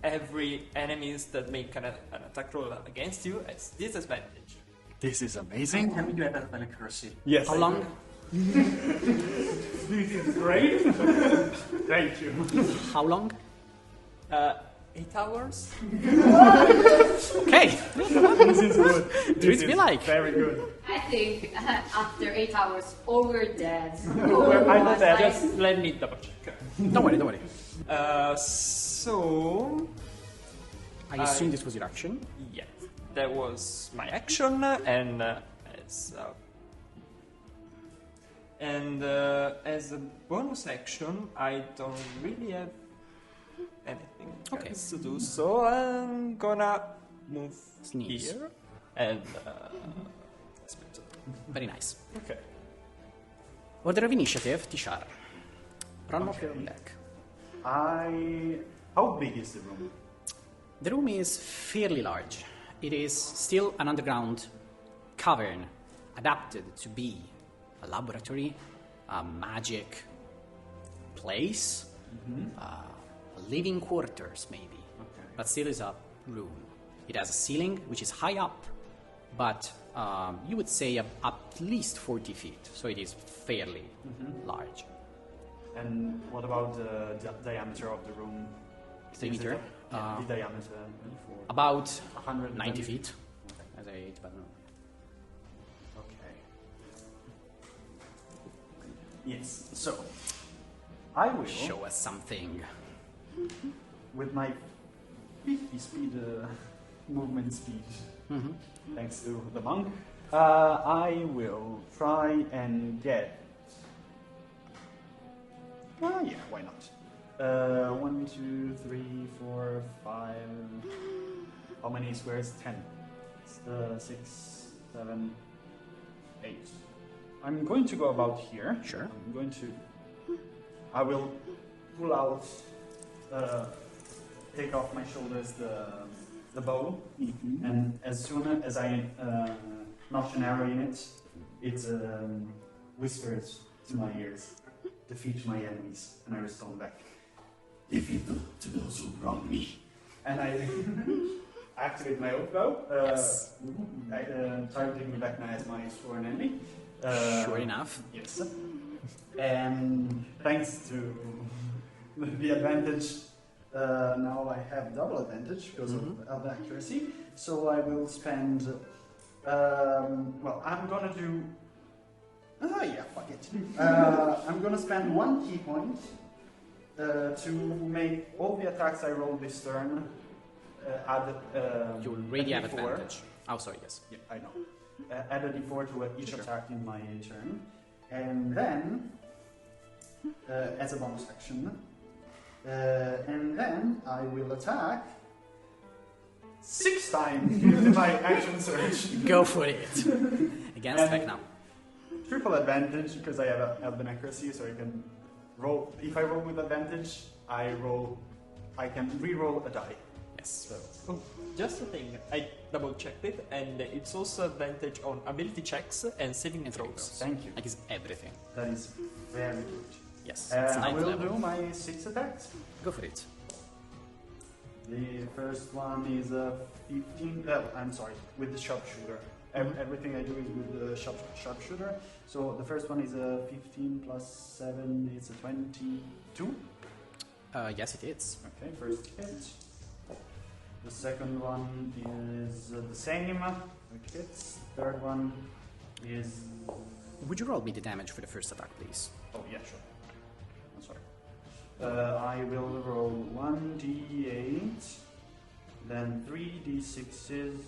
every enemies that make an attack roll against you has disadvantage. This is amazing. Can we do a spell accuracy? Yes. How long? This is great. Thank you. How long? 8 hours? Okay. This is good. Druids be like. Very good. I think after 8 hours, all we're dead. We're either dead. Just let me double check. Don't worry, don't worry. So I assume this was your action. yeah, that was my action, and as a bonus action, I don't really have anything else to do. So I'm gonna move Sneeze. here and. Very nice. Okay. Order of initiative, Tishar. Run off your deck. How big is the room? The room is fairly large. It is still an underground cavern adapted to be a laboratory, a magic place, living quarters maybe, but still is a room. It has a ceiling which is high up, but you would say at least 40 feet, so it is fairly large. And what about the diameter of the room? Diameter? The diameter. About 190 90 feet, as I age, but no. Okay. Yes. So, I will Show us something. with my 50 speed movement speed, thanks to the monk. I will try and get. Yeah, why not? 1, 2, 3, 4, 5. How many squares? 10. 6, 7, 8. I'm going to go about here. Sure. I will pull out, take off my shoulders the bow, and as soon as I notch an arrow in it, it whispers to my ears, defeat my enemies, and I respond back, defeat them to those who wrong me. And I activate my oath bow, targeting VECNA as my sworn enemy. Sure enough. Yes. And thanks to the advantage, now I have double advantage because of the accuracy. So I will spend. Well, I'm gonna do. Fuck it. I'm gonna spend 1 key point to make all the attacks I roll this turn add. You already have D4. advantage. Oh, sorry, yes. Yeah, I know. Add a d4 to each attack in my turn. And then, as a bonus action, and then I will attack 6 times using my action surge. Go for it. Against And- VECNA. Triple advantage because I have an accuracy, so I can roll. If I roll with advantage, I can re-roll a die. Yes. So, Just a thing, I double checked it, and it's also advantage on ability checks and saving throws. thank you. Like it's everything. That is very good. Yes. It's I 9th will level. do my 6 attacks. Go for it. The first one is a 15. I'm sorry, with the sharpshooter. Everything I do is with the sharpshooter. So the first one is a 15 plus 7. It's a 22. Yes, it is. Okay, first hit. The second one is the same. It hits. Third one is. Would you roll me the damage for the first attack, please? Oh yeah, sure. I'm sorry. I will roll 1d8, then 3d6s,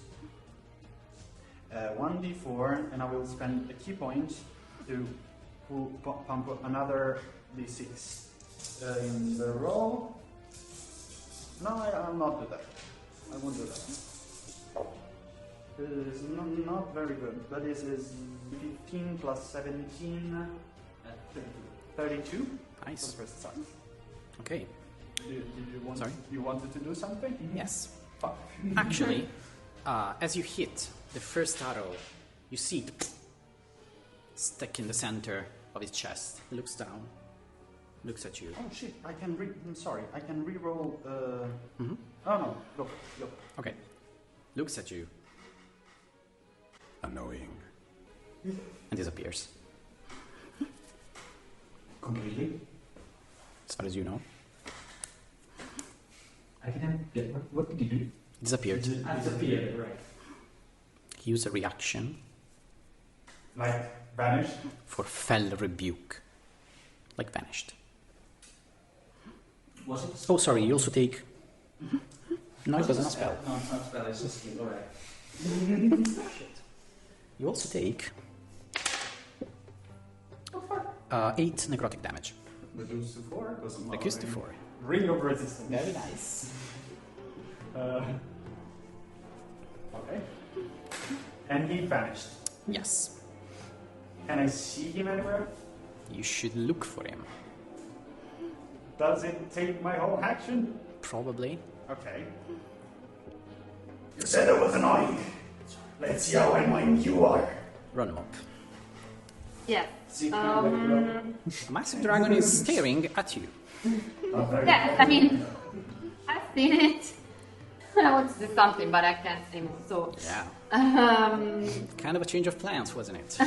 1d4, and I will spend a key point to pump another d6 in the roll. No, I'll not do that. I won't do that. This is not very good, but this is 15 plus 17, 32. Nice. For the first attack. Okay. Did you want? Sorry? You wanted to do something? Yes. Fuck. Actually, as you hit the first arrow, you see it stuck in the center of his chest. He looks down, looks at you. Oh shit! I'm sorry. I can re-roll. Mhm. Oh no! Go. Okay. Looks at you. Annoying. And disappears. Completely? As far as you know. I didn't get what did you do? Disappeared. Disappeared, right. He used a reaction Like, vanished? For fell rebuke. Like vanished. Was it? Oh, sorry, you also take... No, it wasn't a spell. No, it's not a spell, it's a skill, alright. Shit. You also take... 8 necrotic damage. Reduced to 4? Reduced to 4. Ring of resistance. Very nice. Okay. And he vanished. Yes. Can I see him anywhere? You should look for him. Does it take my whole action? Probably. Okay. You said I was annoying. Let's see how annoying you are. Run him up. Yeah. A massive dragon is staring at you. Yeah, I mean, I've seen it. I want to do something, but I can't anymore. So, Yeah. Kind of a change of plans, wasn't it?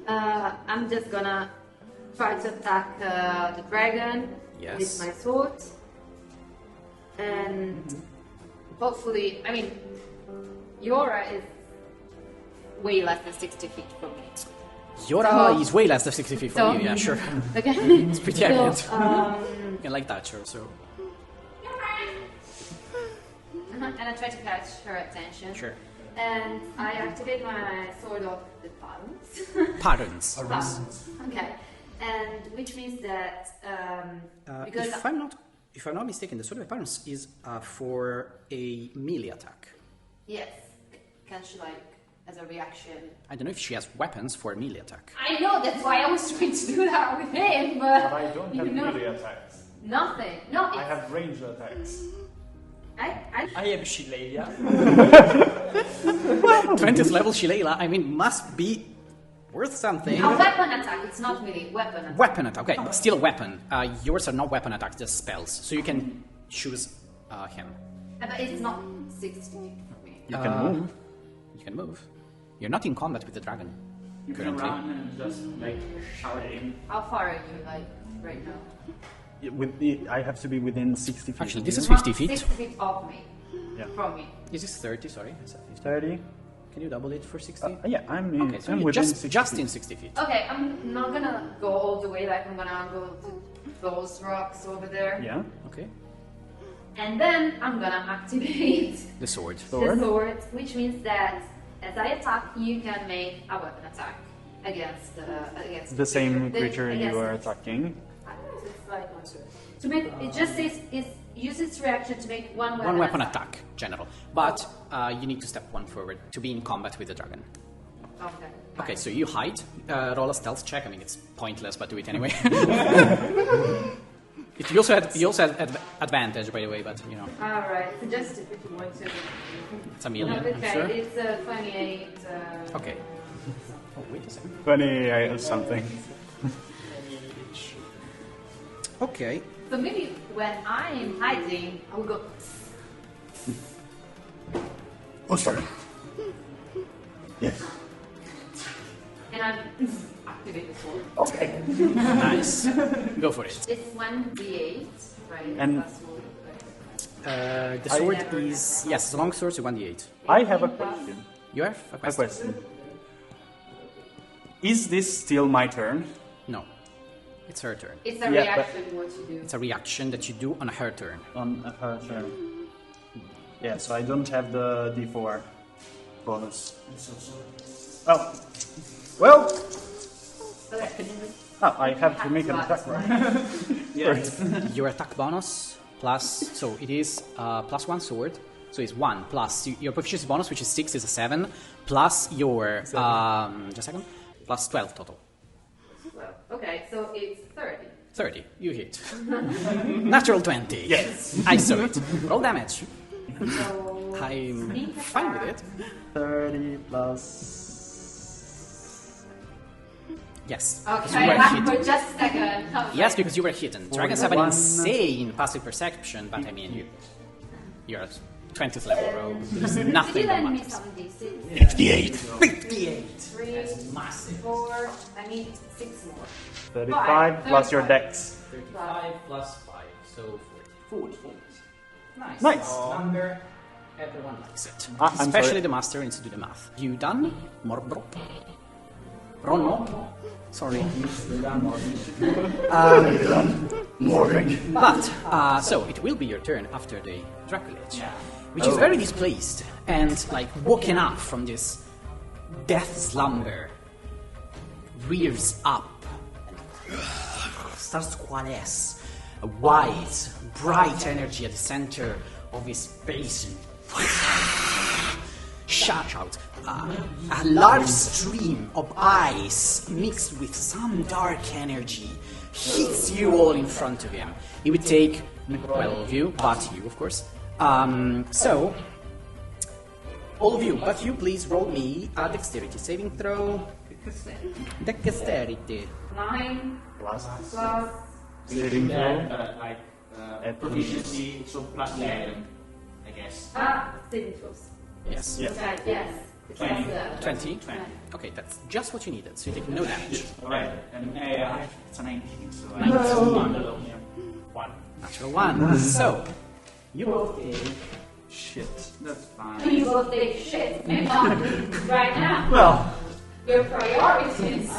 I'm just gonna try to attack the dragon Yes. with my sword. And hopefully, I mean, Yora is way less than 60 feet from me. Yora is way less than 60 feet from you, yeah, sure. Okay. It's pretty evident. So, You can like touch her, so... and I try to catch her attention. Sure. And I activate my sword of the patterns. Patterns. Okay. And which means that because If I'm not mistaken, the sword of patterns is for a melee attack. yes, can she like as a reaction? I don't know if she has weapons for a melee attack. I know that's why I was trying to do that with him, but But I don't have melee attacks. nothing. No, I it's, have ranged attacks. I have Shillelagh. 20th level Shillelagh, I mean, must be worth something. a weapon attack. It's not really weapon attack. Weapon attack, okay, but still a weapon. Yours are not weapon attacks, just spells. So you can choose him. But it's not 60 feet from me. You can move. You can move. You're not in combat with the dragon. You can Currently. run and just like shout at him. How far are you like right now? I have to be within 60 feet. Actually, this is Not 50 feet. 60 feet off me. Yeah. From me. Is this 30? Sorry, I said 50. 30. Can you double it for 60? Yeah, I'm in. Okay, so I'm you're within just 60 just feet. in 60 feet. Okay, I'm not gonna go all the way, like I'm gonna go to those rocks over there. Yeah. Okay. And then I'm gonna activate The sword. Sword. the sword, which means that as I attack, you can make a weapon attack against The same the- creature you against are it. attacking. It's like one sword. To make it just says is use its reaction to make one weapon. One weapon attack, general. But you need to step one forward to be in combat with the dragon. Okay. Okay, so you hide. Roll a stealth check. I mean, it's pointless, but do it anyway. You also had advantage, by the way, but you know, All right. So just if you want to. it's a million. I'm Okay, sure. it's 28. Okay. Oh, wait a second. 28 or something. Okay. So maybe when I'm hiding, I will go. Oh, sorry. Yes. And I'm activate the sword. Okay. Nice. Go for it. It's 1d8, right? And- Plus one, right? The sword is yes, it's a long sword, so 1d8. I have a question. You have a A question? question. Is this still my turn? No. It's her turn. It's a Yeah, reaction what you do. It's a reaction that you do on her turn. On her turn. Yeah, so I don't have the D4 bonus. Oh. Well. Oh, I have to make an attack, right? Your attack bonus plus, so it is plus one sword, so it's 1 plus your proficiency bonus, which is 6, is a 7, plus your just a second, plus 12 total. Well, okay, so it's 30. 30, you hit. Natural 20. Yes. I saw it. Roll damage. So I'm fine with it. 30 plus. Yes. Okay, You were hit. for just a second. Yes, because you were hidden. Dragons have an 41. insane passive perception, but I mean, you're a 20th level rogue. There's Could nothing you that lend me matters. some d6? 58. 58. 3, Massive. 4, I need 6 more. 35 plus your dex. 35 plus 5, so 40. 40. Nice. Nice. Number Everyone likes it. I'm Especially sorry. the master needs to do the math. You done? Morbro? Ronno? Sorry. But, so it will be your turn after the Draculage, which is very displaced and like woken up from this death slumber, rears up and starts to coalesce a white, bright energy at the center of his basin. Shout out a large stream of ice mixed with some dark energy hits you all in front of him. It would take 12 of you, but you, of course. So, all of you, but you, please roll me a dexterity saving throw. Dexterity. 9 Plus plus saving throw. Proficiency, so plus 11, I guess. saving throws. Yes. Okay, yes. 20. 20? Okay, that's just what you needed, so you take no damage. Alright, and it's a 19, so I 19. one below. One. Natural 1. So, you both take Shit. That's fine. You both take shit. Maybe not right now. Well, Your priorities.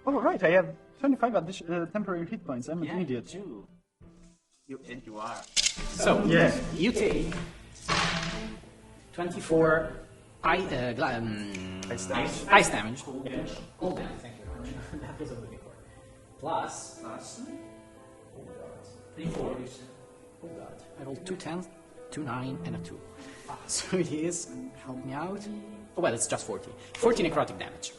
Oh, right, I have 25 temporary hit points. I'm an idiot. Too. You are. So, Yeah. you take 24 ice damage. Cold damage, thank you very much. That was a little bit more. Plus, Plus. oh god, 3-4. oh god. I rolled 2 10s, 2 9, and a 2. So it is, help me out. Oh well, it's just 40. 40 necrotic damage.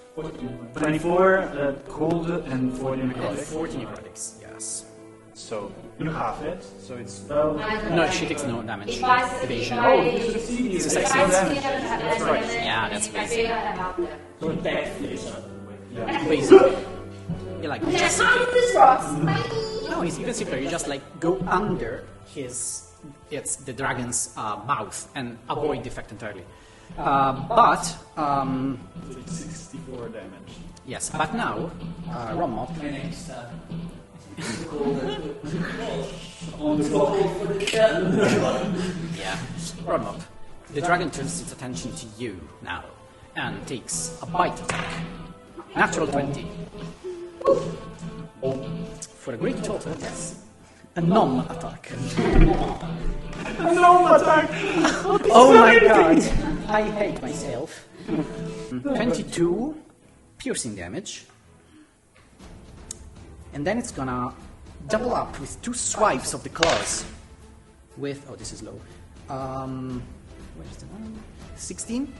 24 cold and 40 And necrotic. 40 necrotics, yes. So you half it. So it's No, she takes no damage. If I Evasion. It's a sexy damage. That's right. Yeah, that's basic. So death is Basically. You're like, just How did this rocks? no, it's even simpler. You just like go under the dragon's mouth and avoid the effect entirely. But 64 damage. yes, but now Romop. Yeah, Romop. The dragon turns its attention to you now and takes a bite attack. Natural 20. For a great total, yes. A nom attack. Oh my god! I hate myself. 22 piercing damage. And then it's gonna double up with 2 swipes of the claws. With, oh, this is low. Where's the one? 16?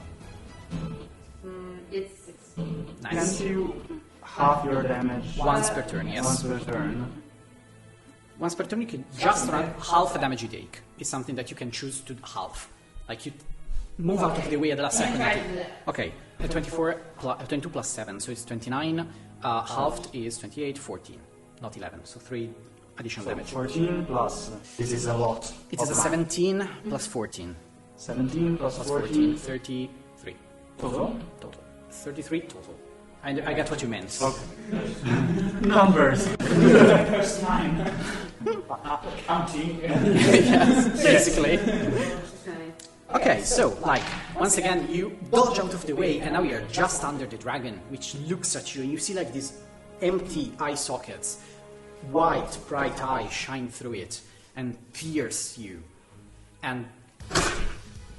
It's 16. Nice. Can you half your damage Once per turn, yes. once per turn? Once per turn, you can just run half the damage you take. It's something that you can choose to half. Like you move out of the way at the last second. Okay, 22 plus 7, so it's 29. Halved is 28, 14, not 11. So 3 additional damage. 14 plus. This is a lot. It is a 17 plus 14. 17 plus Plus 14. 33 Total? total. 33 total. I get what you meant. Okay. Numbers. first time. Counting. Yes, basically. Okay. Okay, so, like, once again, you dodge out of the way, and now you're just under the dragon, which looks at you, and you see, like, these empty eye sockets, white, bright eyes shine through it, and pierce you, and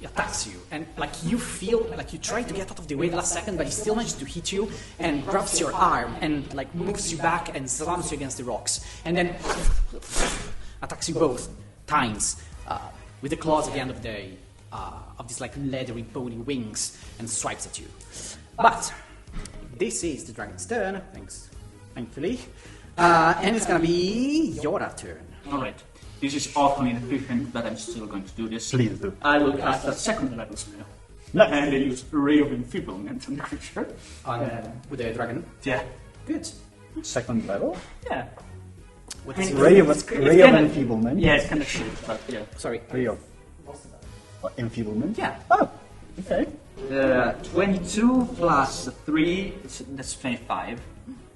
attacks you. And, like, you feel, like, you try to get out of the way the last second, but he still manages to hit you, and grabs your arm, and, like, moves you back, and slams you against the rocks, and then attacks you both times, with the claws at the end of the day. Of these like leathery bony wings and swipes at you. But this is the dragon's turn, thankfully. And it's gonna be your turn. Alright. This is awfully inefficient, but I'm still going to do this. Please do. I will cast a second level spell. And I use Ray of Enfeeblement on the creature. With the dragon. Yeah. Good. Second level. Yeah. What is it? Ray of kinda- enfeeblement. Yeah, it's kind of shit, but yeah. Sorry. Ray of enfeeblement. Yeah. Oh, Okay. 22 plus 3, that's 25.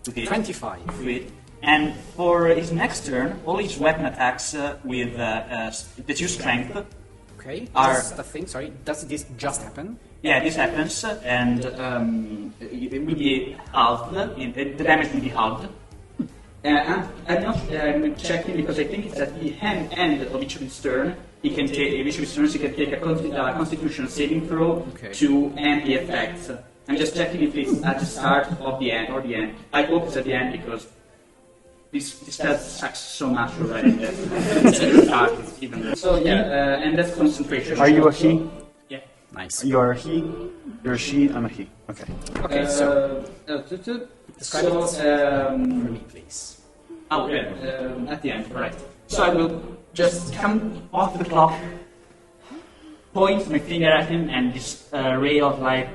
To hit. 25. To hit. And for his next turn, all his weapon attacks with that use strength. Okay. Are- Just a thing. Sorry. Does this just happen? Yeah, this happens, and it will be halved. The damage will be halved. I'm not checking because I think it's at the end of each of his turn. Each of his turns he can take a Constitution saving throw to end the effects. I'm just checking if it's at the start of the end or the end. I hope it's at the end because this spell sucks so much already that it's at the start. It's even. So yeah, and that's concentration. Are you a he? Yeah. Nice. You are a he. You're a she. I'm a he. Okay. Okay. So Describe it for me, please. Oh, yeah, at the end, correct. So I will just come off the clock, point my finger at him, and this ray of like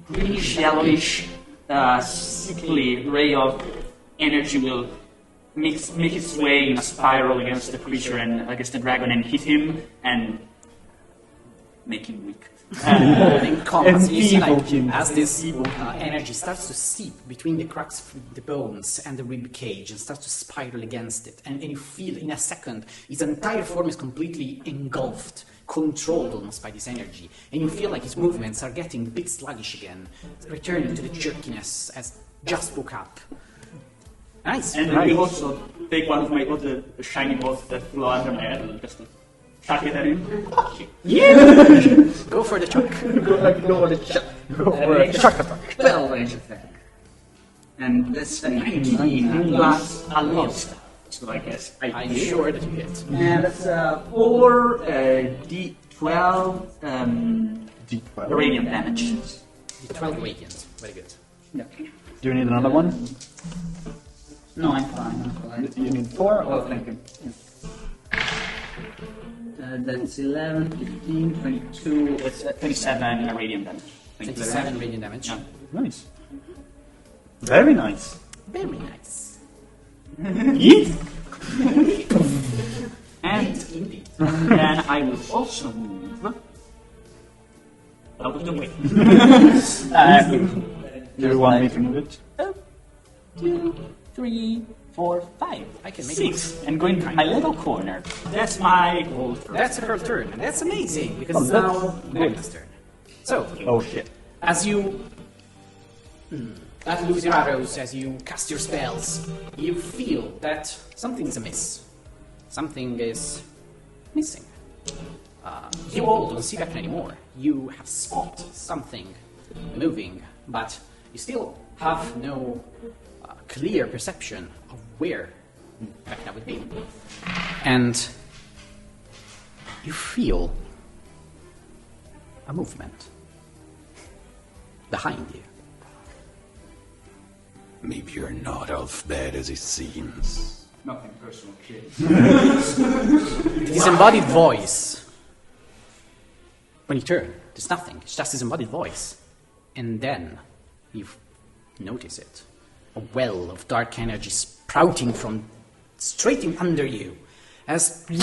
greenish, yellowish, sickly ray of energy will make its way in a spiral against the creature and against the dragon and hit him and make him weak. In combat, you see, like, Enfeeble him. as this energy starts to seep between the cracks of the bones and the rib cage and starts to spiral against it, and you feel in a second his entire form is completely engulfed, controlled almost by this energy, and you feel like his movements are getting a bit sluggish again, returning to the jerkiness as just woke up. Nice. And I will also take one of my other shiny balls that flew under my head and just chuck it at him. Go for the chuck. Go for the chuck. Go for a chuck attack. 12 range attack. And that's a 19 plus a lost. So I guess I'm sure that you hit. And that's 4 D12 D12. radiant damage. The 12 awakens. Very good. Yeah. Do you need another one? No, I'm fine. You need 4? Oh, thank you. That's 11, 15, 22, that's 27 radiant damage. Thank you very 27 much. radiant damage. Yeah. Nice. Very nice. Very nice. Yeet! And Indeed. then I will also move out of the way. Do you want me to move it? 2, 3, 4, 5. I can make 6. And go into my little corner. That's my goal. That's a Kharaldûr turn, and that's amazing because it's that's now Magna's turn. So, Oh shit. as you lose your arrows, as you cast your spells, you feel that something's amiss. Something is missing. You all don't see VECNA anymore. You have spotted something moving, but you still have no clear perception of where VECNA would be. And you feel a movement behind you. Maybe you're not as bad as it seems. Nothing personal, kid. Disembodied voice. When you turn, there's nothing. It's just disembodied voice. And then you notice it. A well of dark energy sprouting from straight in under you. As the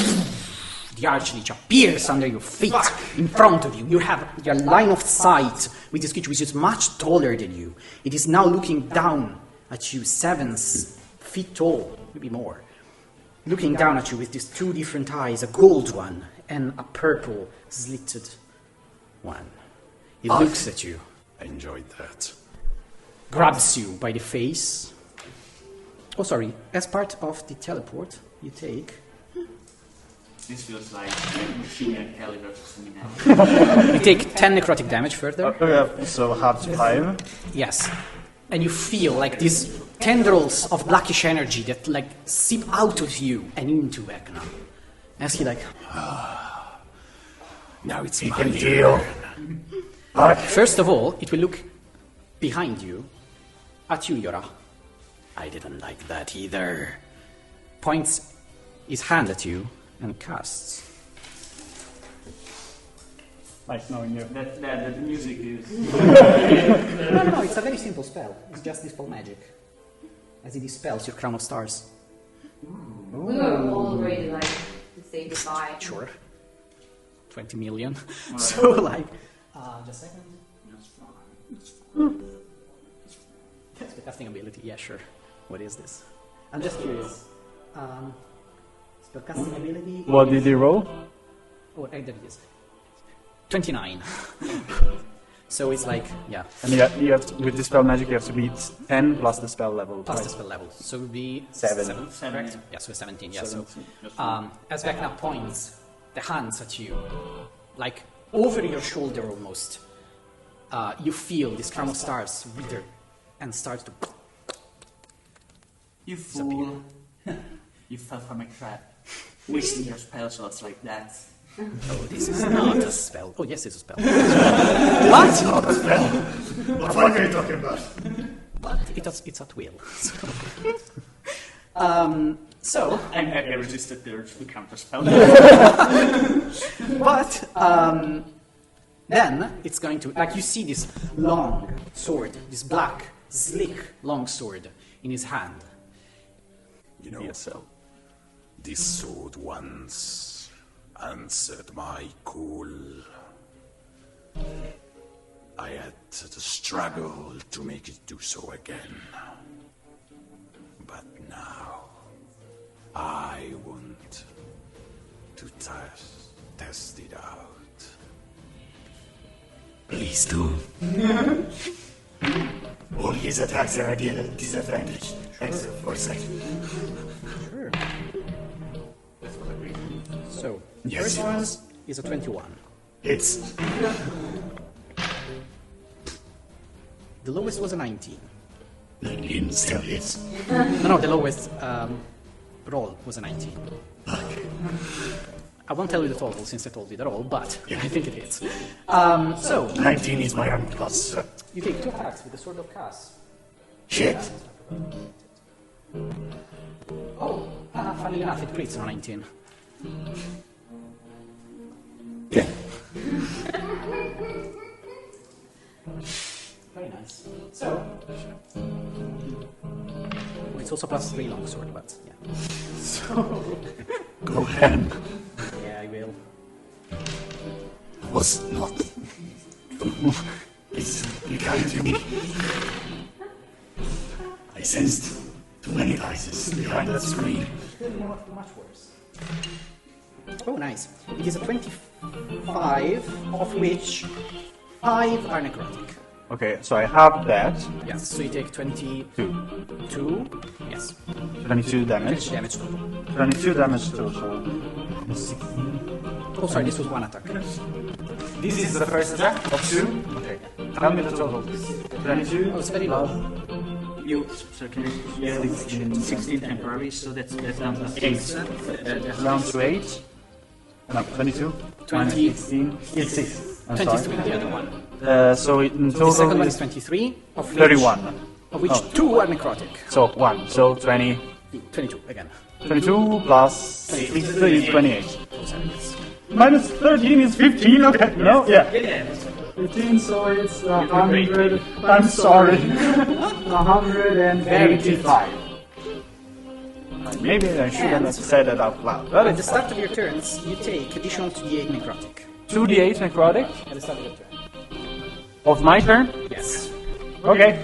Archlich appears under your feet, in front of you. You have your line of sight with this creature, which is much taller than you. It is now looking down at you, 7 feet tall, maybe more. Looking down at you with these 2 different eyes, a gold one and a purple slitted one. It looks at you, I enjoyed that. grabs you by the face. Oh, sorry, as part of the teleport you take, This feels like machine and Kelly versus Minette. you take 10 necrotic damage further. Okay, so half to 5. Yes. And you feel like these tendrils of blackish energy that like seep out of you and into VECNA. As he like, Now it's my turn. first of all, it will look behind you, at you, Yora. I didn't like that either. Points his hand at you and casts. Nice knowing you. The music is... No, it's a very simple spell. It's just dispel magic. As it dispels your crown of stars. We are already like to say goodbye. Sure. 20 million. So like, Just a second. Spellcasting ability, yeah, sure. What is this? I'm just curious. Spellcasting ability. What did he roll? Oh, there it is. 29. So it's like, yeah. And you have to, with the spell magic, you have to beat 10 plus the spell level. Plus right? the spell level. So it would be 7. correct? Yeah, so 17, yeah. 17. So, as VECNA points the hands at you, like over your shoulder almost, you feel this crown of stars wither and start to. You fool. You fell from a trap. Wasting your spell slots like that. Oh, this is not a spell. Oh, yes, it's a spell. What? Not a spell. What are you talking about? But it's at will. So, I resisted the urge to counter spell. but then it's going to, like, you see this long sword, this black, slick, long sword in his hand. You know, this sword once answered my call. I had to struggle to make it do so again. But now, I want to test it out. Please do. All his attacks are at a disadvantage, except for second. Sure. So, Yes, first it one was. is a 21. It's The lowest was a 19. 19 still hits. No, the lowest roll was a 19. Okay. I won't tell you the total since I told you the roll, but I think it hits. So, 19 is my arm plus. you take 2 attacks with the Sword of Chaos. Shit. Oh, funnily enough, it crits on 19. Yeah. Very nice. So, it's also plus 3 longsword, but yeah. So, Go ham. yeah, I will. Was not. It's you can't do me. I sensed too many vices behind that screen. Much worse. Oh, nice. It is a 25, of which 5 are necrotic. Okay, so I have that. Yes, so you take 22. 2. Yes. 22 damage. Damage total. 22 damage total. Oh, sorry, this was 1 attack. This is the first attack of 2. Okay. Tell me the total. 22. Oh, it's very low. You, so can you, 16 temporary, so that's down to 8. Round to 8. No, 22. 20. 16. It's 6. I'm 23, sorry. the other one. So in The total second one is is 23, of which, 31. Of which Oh. 2 are necrotic. So 1. So 20. 22, again. 22 plus 6 is 28. Oh, sorry, yes. Minus 13 is 15, okay. No? Yeah. 15, so it's 100. I'm sorry. 185. Maybe I shouldn't have said it out loud. But At the it's start of your turns, you take additional 2d8 necrotic. 2d8 necrotic At the start of your turn. of my turn. Yes. Okay.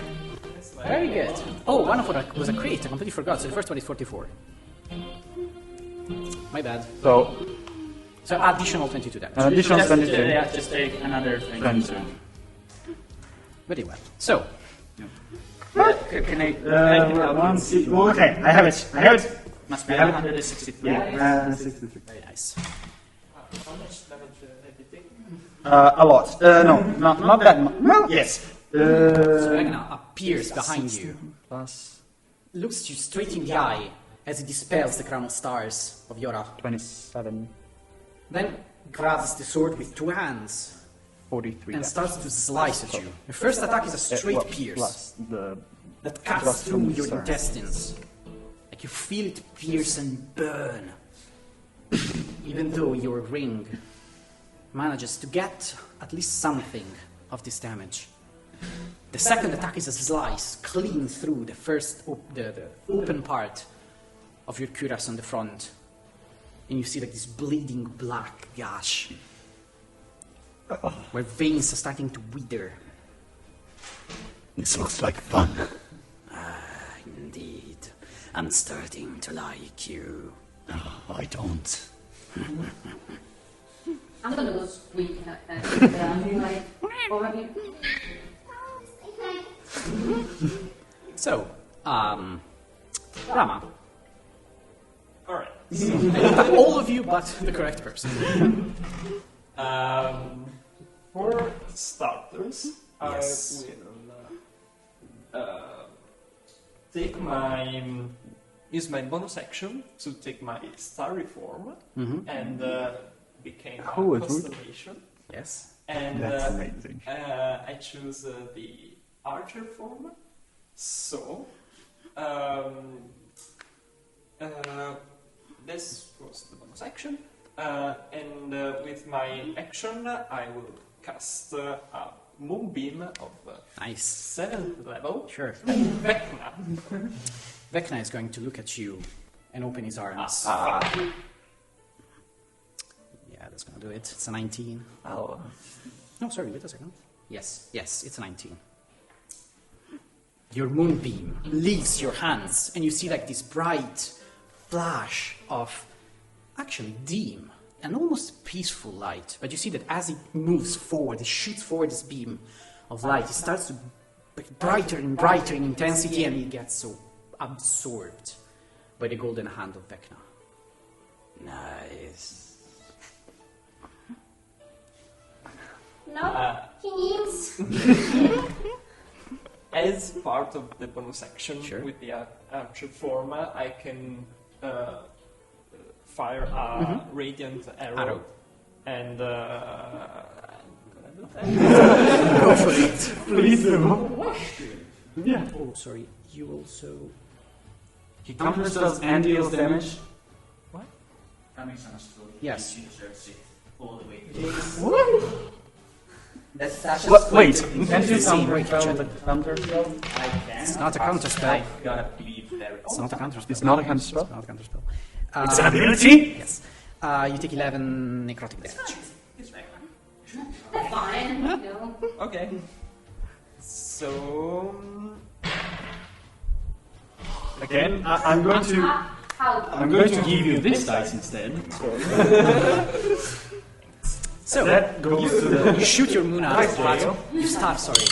Very good. Oh, one of them was a crit. I completely forgot. So the first one is 44. My bad. So So additional 22 damage. an additional 22. Yeah, just take another thing. 22. Very well. So, Can I? Okay, I have it. I have it. Must be 163. 63. very nice. How much damage have you taken? A lot. No, not that much. Well, yes. So Ragnar appears behind you, Plus looks you straight in the eye as he dispels the crown of stars of Yora. 27, Then grabs the sword with 2 hands 43. and starts to slice at you. The first attack is a straight pierce Plus the that cuts plus through from your stars. intestines. Like you feel it pierce and burn. Even though your ring manages to get at least something of this damage. The second attack is a slice clean through the first the open part of your cuirass on the front. And you see like this bleeding black gash. where veins are starting to wither. This looks like fun. Indeed. I'm starting to like you. No, I don't. I'm gonna go squeak and be like, over here. So, Rama. Alright. All of you but the correct person. For starters, Yes. I will take use my bonus action to take my starry form and became a constellation. Yes. And That's amazing. I choose the archer form. So, this was the bonus action. And with my action, I will cast a moonbeam of Nice. 7th level. Sure. VECNA. Vecna is going to look at you and open his arms. Yeah, that's gonna do it. It's a 19. Oh. No, sorry, wait a second. Yes, it's a 19. Your moonbeam leaves your hands, and you see like this bright flash of actually dim and almost peaceful light. But you see that as it moves forward, it shoots forward this beam of light. It starts to get brighter and brighter in intensity, and it gets so absorbed by the golden hand of Vecna. Nice. No, please. As part of the bonus action Sure. with the archer form, I can fire a radiant arrow. And I'm gonna do that. Go for it. Please do. Yeah. Oh, sorry. You also. He counters does and deals damage. That makes sense. Yes. She deserves it all the way. That's such Wait, Can you see? spell the counter spell? I can. It's not a counter spell. I gotta believe there. It's not a counter spell. It's not a counter spell? It's not a counter spell. It's an ability? Yes. You take 11 necrotic damage. It's right. Fine, you know. Okay. So Again, I'm going to give you this dice instead. So, That goes to the you shoot your moon out, Nice but jail. you start, sorry.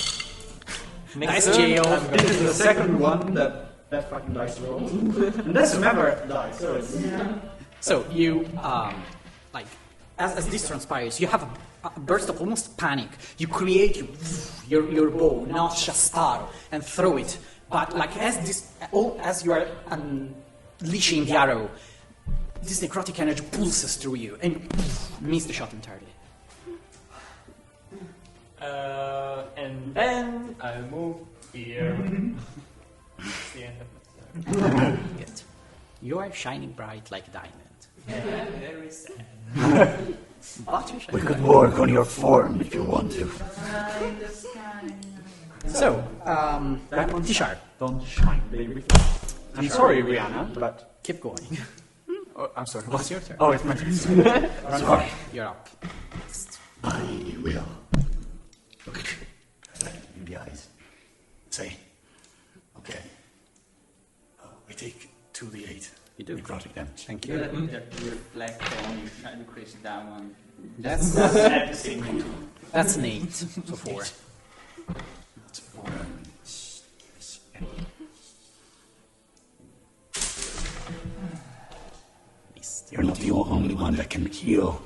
next Nice turn, jail. I'm gonna This is the second one that fucking dice rolls. And that's a member dice, so it's... So, you, like, as this transpires, you have a burst of almost panic. You create your bow, notch a star, and throw it. But, like, as you are unleashing the arrow, this necrotic energy pulses through you and miss the shot entirely. and then I'll move here. It's the end of my turn. Good. You are shining bright like a diamond. Yeah, very sad. But you're We shining could work on your form if you want to. So, T-Sharp, Don't shine, baby. I'm sorry, Rihanna, but... keep going. Oh, I'm sorry. What's your turn? Oh, it's my turn. Sorry, You're up. I will look at you in the eyes. Say, okay. We take 2d8. You do. Necrotic damage. Thank You you. gotta reflect on you try to increase it down one. That's At the same time. that's an 8, so 4. It's 4. Missed. You're not the only one that can heal.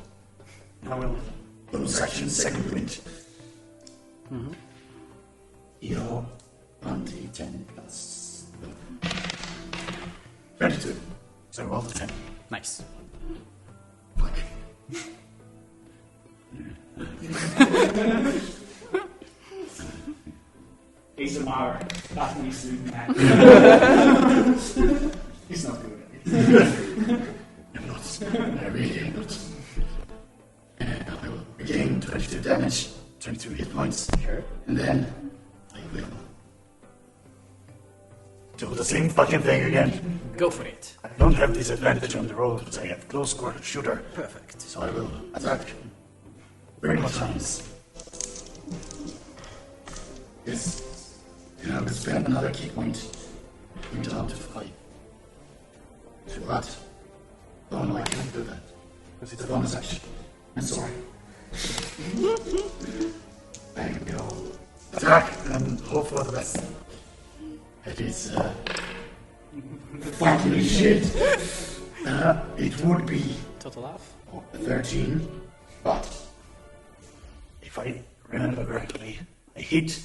I will. Bonus action, second wind. Heal 1d10 plus 22. So roll the 10. Nice. Fuck. ASMR. That needs to be mad. He's not good at it. I'm not. I really am not. And I will regain 22 damage, 22 hit points. Sure. And then I will do the same fucking thing again. Go for it. I don't have disadvantage on the roll because I have close quarter shooter. Perfect. So I will attack Bring more times. Yes. And I will spend another key point. Bring it up to 5. To what? Oh no, I can't do that. Because it's a bonus action. I'm sorry. There you go. Attack and hope for the best. It is, fucking shit. It would be Total off. 13, but if I remember correctly, I hit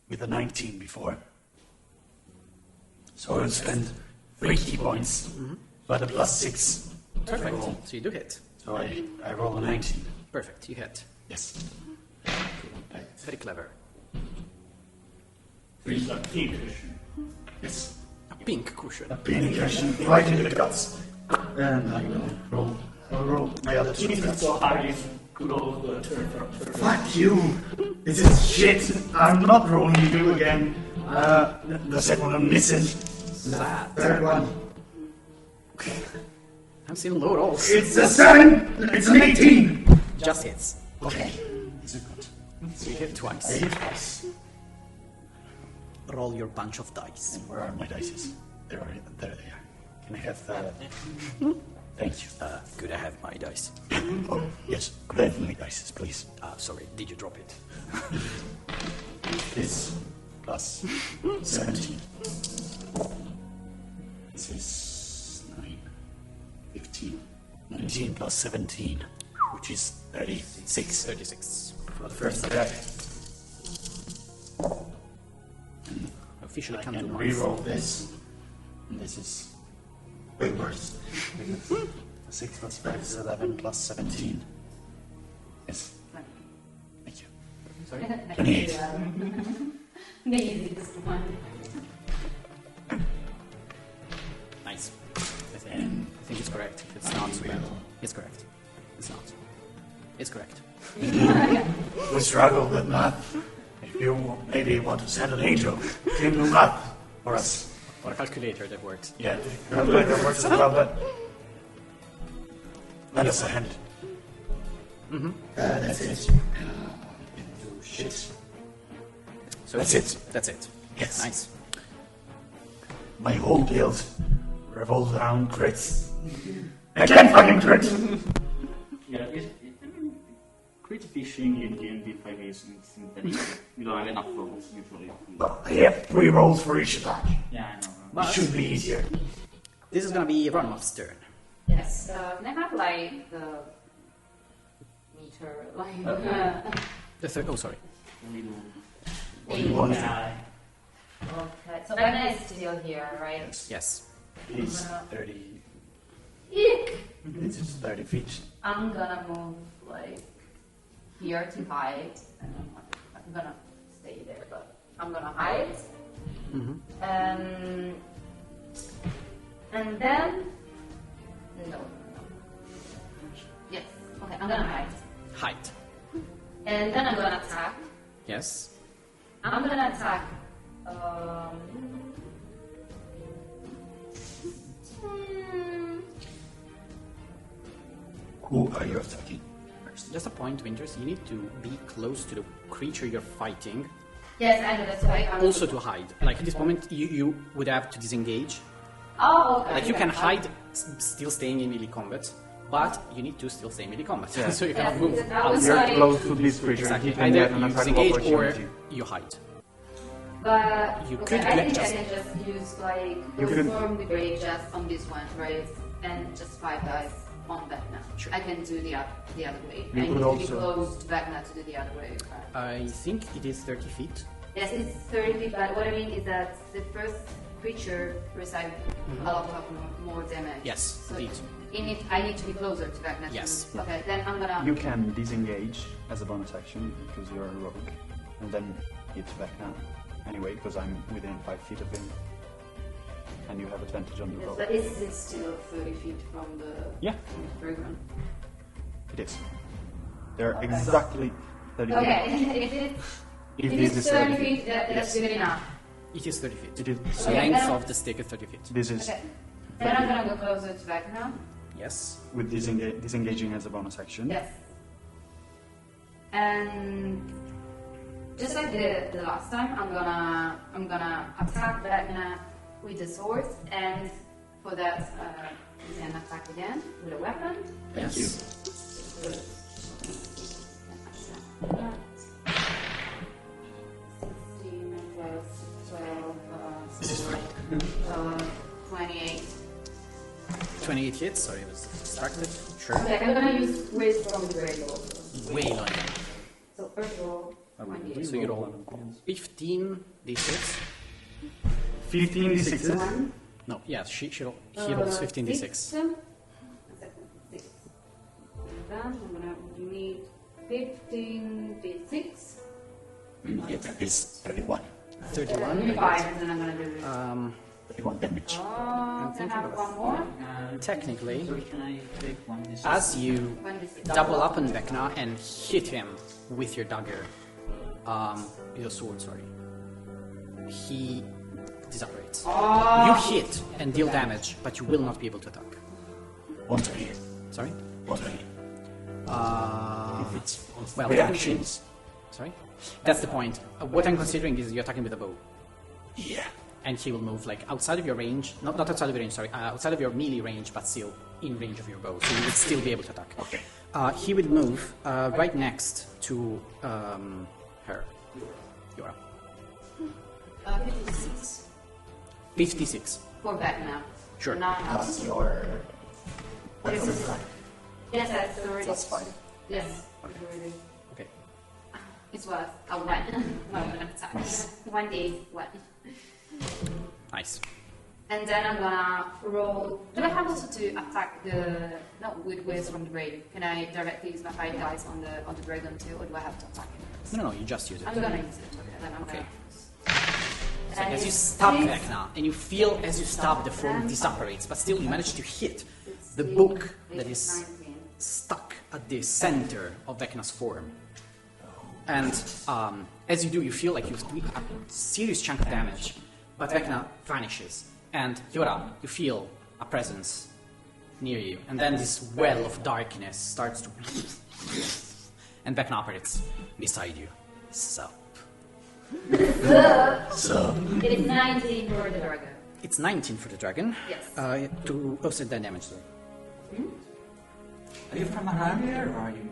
with a 19 before. So I'll spend 3 key points, but a +6. Perfect. So you do hit. So I roll a 19. Perfect. You hit. Yes. Very clever. 3 pink cushion. Yes. A pink cushion. A pink cushion right into the guts. And I will roll. I'll roll my other 2. So hard you could roll the turn. Fuck you! This is shit! I'm not rolling you again. The second one misses. That. Third one. I'm seeing low rolls. It's a 7! It's an 18! Just hits. Okay. This is good. So you hit I twice. hit twice. Roll your bunch of dice. Where are my dices? There they are. Can I have thank you. Could I have my dice? Oh, yes. Could I have my dices, please? Sorry, did you drop it? This plus 17. This is 9, 15, 19 plus 17, which is 36. 36. For the first attack. Officially I can't do can much. re-roll this. And this is way worse. 6 plus 5 is 11 plus 17. Yes. Thank you. Sorry? 28. The easiest one. Nice. I think it's correct. If it's not, well, it's correct. It's not. It's correct. We struggle with math. If you maybe want to send an angel, can do math for us. Or a calculator that works. Yeah, calculator works as well, but let us a hand. That's it. Shit. So That's it. That's it. Yes. Nice. My whole build revolves around crits. I can't fucking crit! Yeah, crit fishing in D&D 5e is synthetic. You don't have enough rolls usually. But I have 3 rolls for each attack. Yeah, I know. But It should be easier. this is gonna be Ronmoth's turn. Yes. Can I have like the meter, like The third. Oh, sorry. What do you want? Yeah. Okay. So Vecna is still here, right? Yes. It's 30. Eek. This is 30 feet. I'm gonna move like here to hide, and I'm gonna stay there, but I'm gonna hide. And then no. Yes. Okay, I'm gonna hide, Hide. and then I'm gonna attack. Yes. I'm gonna attack. Who are you attacking? Just a point of interest. You need to be close to the creature you're fighting. Yes, I know that's why I'm Also to hide. Like at this moment, you would have to disengage. Oh, okay. Like you can hide, still staying in melee combat, but you need to still stay in melee combat. so you cannot move. That was You're like, close to this creature. Exactly. He can Either get an you attack of disengage or opportunity. you hide. but You okay, could I think just- I can just use like You could- transform the grave just on this one, right? And just 5 dice on Vecna. Sure. I can do the other way. You I could need to be also- close to Vecna to do the other way. I think it is 30 feet. Yes, it's 30 feet, but what I mean is that the first creature receives a lot of more damage. Yes, So indeed. I need to be closer to Vecna. Yes. Okay, then I'm gonna. You can disengage as a bonus action because you're a rogue, and then hit Vecna anyway because I'm within 5 feet of him, and you have advantage on the Yes, roll. but is it still 30 feet from the Yeah, program? it is. They're exactly 30 Okay, feet. if this it's is 30 feet, that's Yes. good enough. It is 30 feet. It is. The Okay, length then- of the stick is 30 feet. This is Okay. Then I'm gonna go closer to Vecna. Yes. with disengaging as a bonus action. Yes. And just like the last time, I'm gonna attack Vecna with the sword, and for that, you can attack again with a weapon. Yes. 16 plus 12. This is fine. 28. 28 hits. Sorry, I was distracted. Sure. Okay, I'm gonna use Waste from the Grave also. Wail on you. So first of all, 28. So you roll 15 d6. 15 d6s. One. No, yeah, he rolls 15 d6. 6. Then I'm gonna need 15 d6. Yeah, that is 31. 31. very 5, and then I'm gonna do good. it. 31 damage. Can I have one more? Technically, So can I take one this? as you One d6. double up on Vecna and hit him with your dagger, your sword, sorry, he disapparates. You hit and deal damage, but you will not be able to attack. 120. Sorry? 120. If it's Well, reactions. Sorry? That's the point. What I'm considering is you're attacking with a bow. Yeah. And he will move like outside of your range, not outside of your range, sorry, outside of your melee range, but still in range of your bow, so you would still be able to attack. Okay. He would move right next to her, Yora. 56. 56. For Vecna. Sure. Not That's your... This is fine. Yes, that's already. That's fine. Yes, it's already. Okay. It's worth a one. One attack. 1d1. Nice. And then I'm gonna roll. Do I have also to attack the with Waves from the Grave? Can I directly use my 5 dice on the dragon too, or do I have to attack it first? No, you just use it. I'm gonna use it. Okay, then I'm Okay. gonna. So as you stab Vecna, and you feel as you stab the foam disapparates, but still you manage to hit the book that is 19. stuck at the center of Vecna's form. And as you do, you feel like you've doing a serious chunk of damage, but Vecna vanishes. And Yora, you feel a presence near you, and then this well of darkness starts to... and Vecna operates beside you. Sup. So, It is 19 for the dragon. It's 19 for the dragon. Yes. To offset that damage, though. Are you from around here or are you?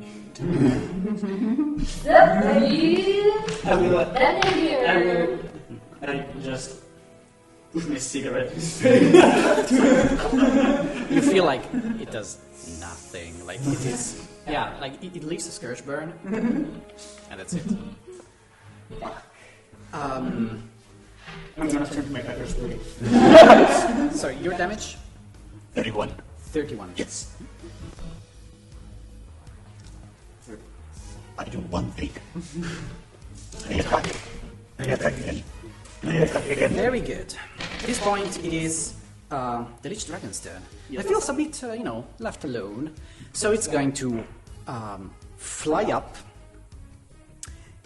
I just push my cigarette. You feel like it does nothing. Like it is... Yeah, like it leaves a scourge burn, and that's it. I'm gonna turn to my pepper spray. Sorry, your damage? 31. 31. Yes. I do one thing. I attack. I attack again. I attack again. Very good. At this point, it is the Lich Dragon's turn. It feels a bit, left alone. So it's going to fly up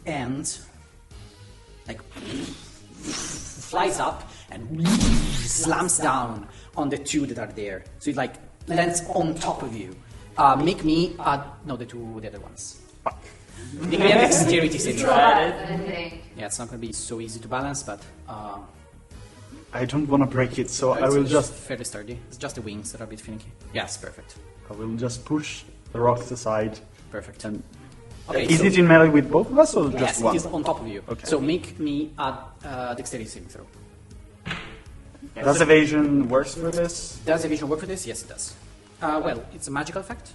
and like flies up and slams down on the two that are there. So it like lands on top of you. Make me no, the other ones. Make me a dexterity saving throw. Yeah, it's not going to be so easy to balance, but I don't want to break it, so I will it's just fairly sturdy. It's just the wings that are a bit finicky. Yes, perfect. I will just push the rocks aside. Perfect. And Okay, is so- it in melee with both of us or just Yes, one? it is on top of you. Okay. So make me a dexterity saving throw. Does evasion work for this? Does evasion work for this? Yes, it does. Well, it's a magical effect.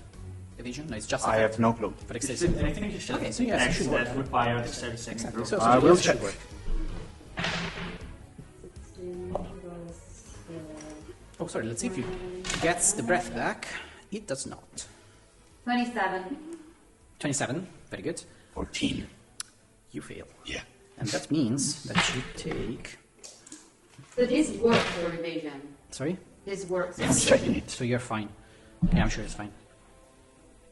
Evasion? No, it's just I have no clue. for dexterity saving. I think you should. Okay, so yes, it should work. That require dexterity saving Exactly. throw. So, I will yes, it should check. work. 16 plus, Oh, sorry, let's see if it gets the breath back. It does not. 27. 27, very good. 14. You fail. Yeah. And that means that you take... So this works for evasion. Sorry? This works. I'm checking it. So you're fine. Yeah, I'm sure it's fine.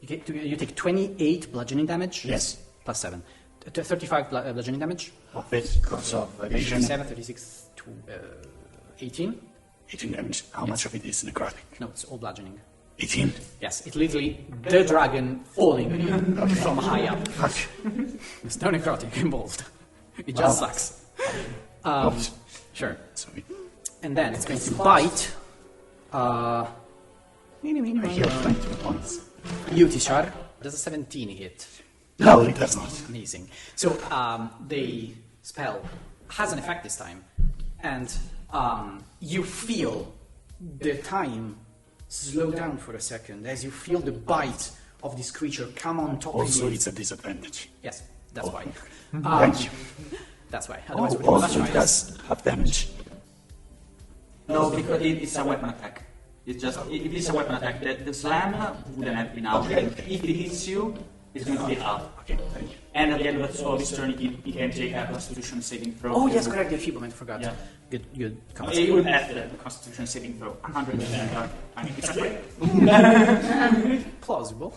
You take 28 bludgeoning damage. Yes. Plus 7. 35 bludgeoning damage. Of it, because of evasion. 7, 36 to 18. 18 damage. How much of it is necrotic? No, it's all bludgeoning. 18. Yes, it's literally the dragon falling from high up. There's no necrotic involved. It just sucks. Sure. Sorry. And then it's going to bite. I heal 20 points. You, Tishar. Does a 17 hit? No, it does not. Amazing. So the spell has an effect this time, and you feel the time slow down for a second as you feel the bite of this creature come on top of Also, you. it's a disadvantage. Yes, that's why. Thank you. That's why. Otherwise, it would be Also, much it higher. does have damage. No, because it's a weapon attack. It's just, if it's a weapon attack, the slam wouldn't have been out. If it hits you, it's going to be out. Okay, thank you. And at the end of his turn, he can take a Constitution saving throw. Oh yes, correct. The enfeeblement, forgot. Yeah. Good comment. He would have the Constitution saving throw. 100%. I mean, it's a Plausible.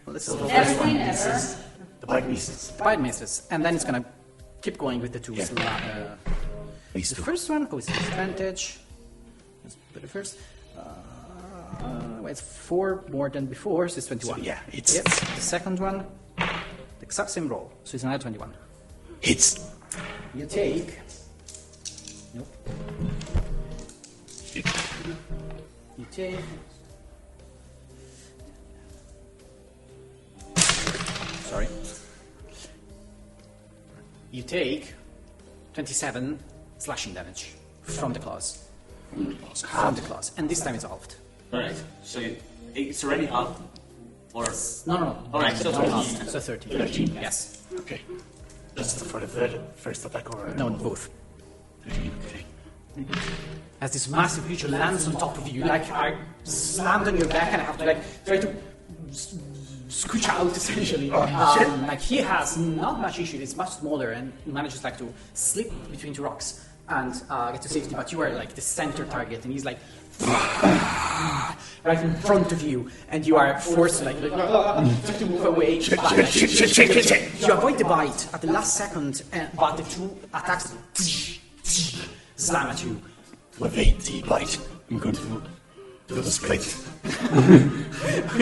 Well, this is Definitely never. The bite misses. bite misses, and then it's gonna keep going with the two. Yeah. These The two. first one, it's disadvantage. Let's put it first. Well, it's 4 more than before, so it's 21. So, yeah, it's- Yes. The second one, the exact same roll, so it's another 21. Hits. You take. Nope. You take. Sorry. You take 27 slashing damage from the claws. From the claws. And this time it's halved. Alright, so it's already out? Or... No. Alright, so It's 13. halved. So 13. 13. Yes. Okay. Just for the first attack or... No, both. 13, okay. As this massive creature lands on top of you, like are slammed on your back, and I have to like try to scooch out essentially. Like he has not much issue; it's much smaller and manages like to slip between two rocks and get to safety. But you are like the center target, and he's like right in front of you, and you are forced to like to move away. But you avoid the bite at the last second, but the two attacks slam at you. To evade the bite, I'm going to do the split.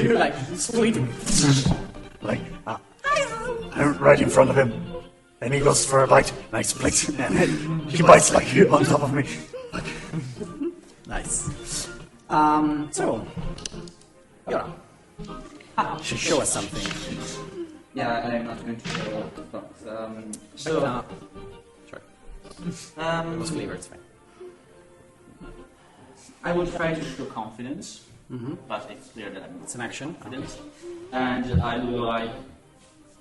You're like splitting. Like, I'm right in front of him. And he goes for a bite, and I split. And then he bites like on top of me. Nice. So, Yora, show us something. Yeah, I'm not going to show what the fuck. Sure. Um, What's flavor? It's fine. I will try to show confidence, but it's clear that I'm It's an action. confident. And I will like,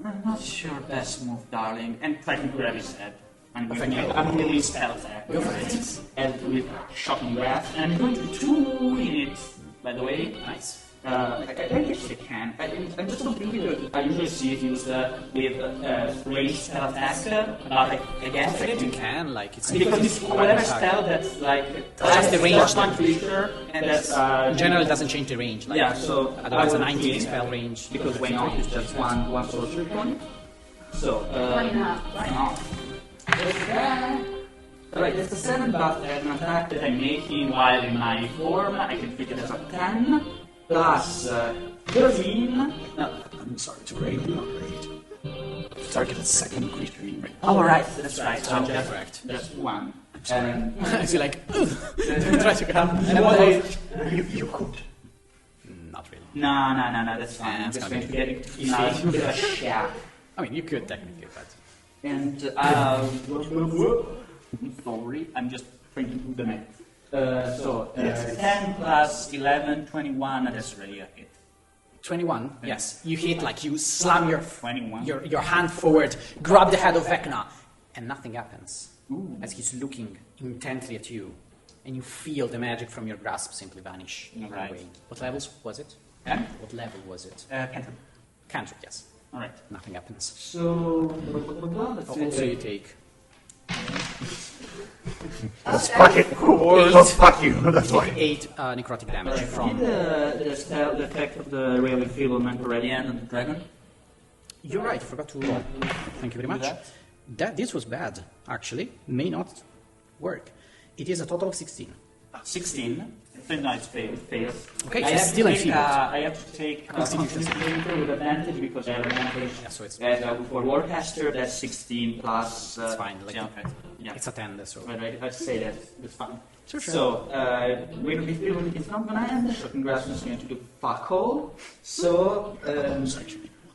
I'm not sure best move, darling, and try to grab his head. I'm going to release spell attack. Go for it. And with shocking breath. And I'm going to be 2 in it, by the way. Nice. I guess I can. I'm just not thinking that I usually see it used with ranged spell attack, but I guess I You can. can, like, it's Because it's whatever spell that's like Just the range. one creature, and that's in general, it doesn't change the range. Like, yeah. So otherwise, a I would 19 do it, spell range. because why not? It's just one sorcery point. So Why not? Why not? Alright, that's a 7, but as an attack that I'm making while in my form, I can treat it as a 10 plus 13. No. I'm sorry, to raid, not raid. Target a second creature in range. Oh, right, that's right. So That's correct. just one. And As you like, try to grab. And what is You could. Not really. no, that's fine. I'm That's just gonna going to get it in a shack. I mean, you could technically, but And sorry, I'm just trying to do the math. So 10 plus 11, 21. That's really a hit. 21. Yes, you hit like you slam 21. your hand forward, grab the head of VECNA, and nothing happens. As he's looking intently at you, and you feel the magic from your grasp simply vanish Right. away. What levels was it? Yeah? What level was it? Cantrip. Cantrip, yes. All right. Nothing happens. So let's Also, you take Let's fuck it. Let's fuck you. That's why. 8 necrotic damage Did from. the effect of the real enfeeblement already end on the dragon? You're right. I forgot to roll. Thank you very much. This was bad, actually. May not work. It is a total of 16. 16. No, it's fails. Okay, I she's have still to take, enfeebled. I have to take Constitution with advantage because I have advantage. Yeah, so it's For Warcaster, that's 16 plus. It's fine. Like, yeah, okay. Yeah. it's a 10, so. But if I say that, it's fine. Sure. So, it's not gonna end. So, congrats, is going to do fuck all. So,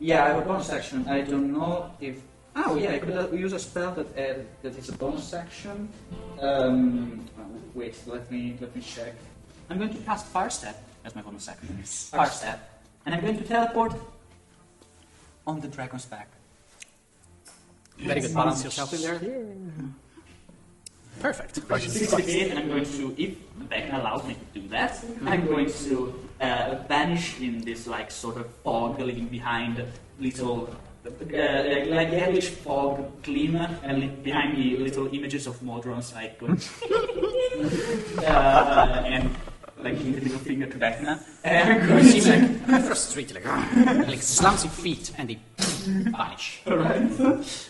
yeah, I have a bonus action. I don't know if. Oh, yeah, I could use a spell that is a bonus action. Wait, let me check. I'm going to cast Fire Step as my bonus action. Fire Step. And I'm going to teleport on the dragon's back. Very good. Balance yourself in there. Perfect. 60 feet, and I'm going to, if VECNA allows me to do that, I'm going to vanish in this like sort of fog, leaving behind little, like yellowish fog gleam, and behind me little images of Modrons like going, and like giving the middle finger to VECNA. And I'm going Seems to like frustrated, like slams your feet and they vanish. Alright.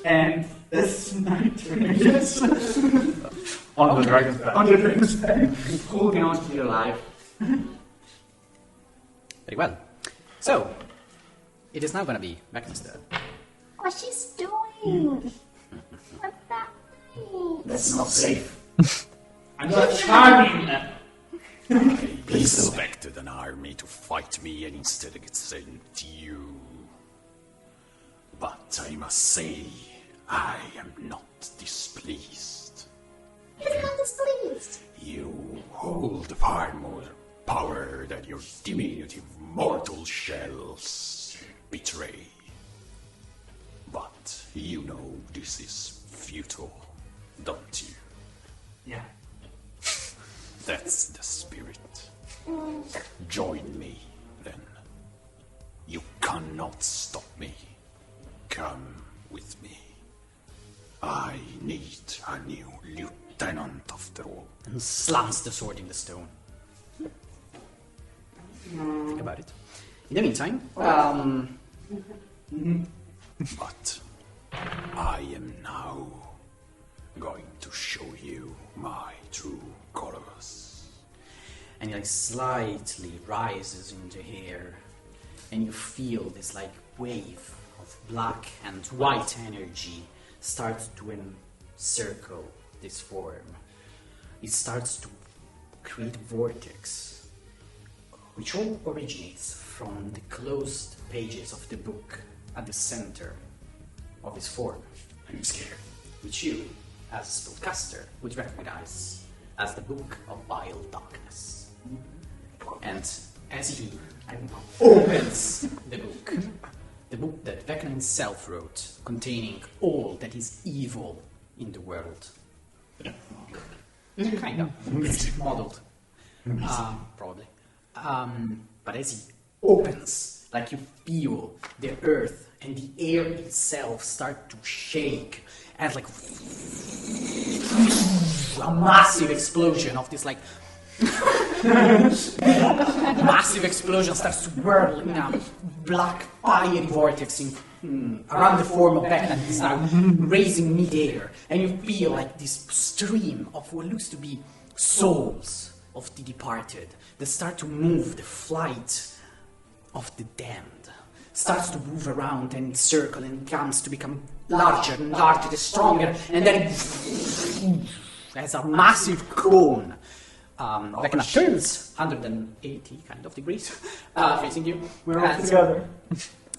And that's my turn, I guess. On the dragon's back. On the dragon's back. Holding on to your life. Very well. So, it is now going to be VECNA's turn. What's she's doing? What's that mean? That's not safe. I'm not charming. Please expected an army to fight me and instead it sent you. But I must say, I am not displeased. He's not displeased. You hold far more power than your diminutive mortal shells betray. But you know this is futile, don't you? Yeah. That's the spirit. Join me, then. You cannot stop me. Come with me. I need a new lieutenant after all. And slams the sword in the stone. Think about it. In the meantime, But I am now going to show you my true colors. and he like slightly rises into air, and you feel this like wave of black and white energy starts to encircle this form. It starts to create vortex, which all originates from the closed pages of the book at the center of his form. I'm scared. Which you, as a spellcaster, would recognize as the Book of Vile Darkness. And as he opens the book that VECNA himself wrote, containing all that is evil in the world. Kind of. Modeled. Probably. But as he opens, like you feel the earth and the air itself start to shake, and like a massive explosion of this like massive explosion starts to whirl in a black fiery vortex around the form of VECNA, and it's now raising mid-air, and you feel like this stream of what looks to be souls of the departed that start to move. The flight of the damned starts to move around and circle and comes to become larger and larger and stronger, and then it has a massive cone. VECNA turns 180 kind of degrees, facing you. We're all together.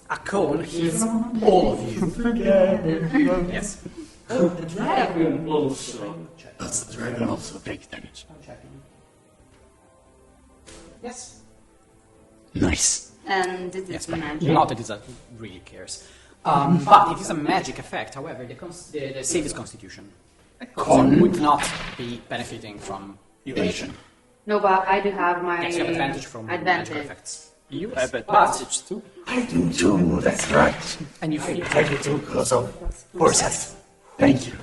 A cone hits all of you. Yes. Oh, the dragon also. Does the dragon also take damage? Yes. Nice. And this Yes, is but magic. not that it really cares. But it is a magic effect. However, the save is Constitution. So it would not be benefiting from evasion. No, but I do have my Yes, you have advantage from magical advantage. effects. You have advantage too. I do too, that's right. And you feel I do too, because of foresight. Thank you.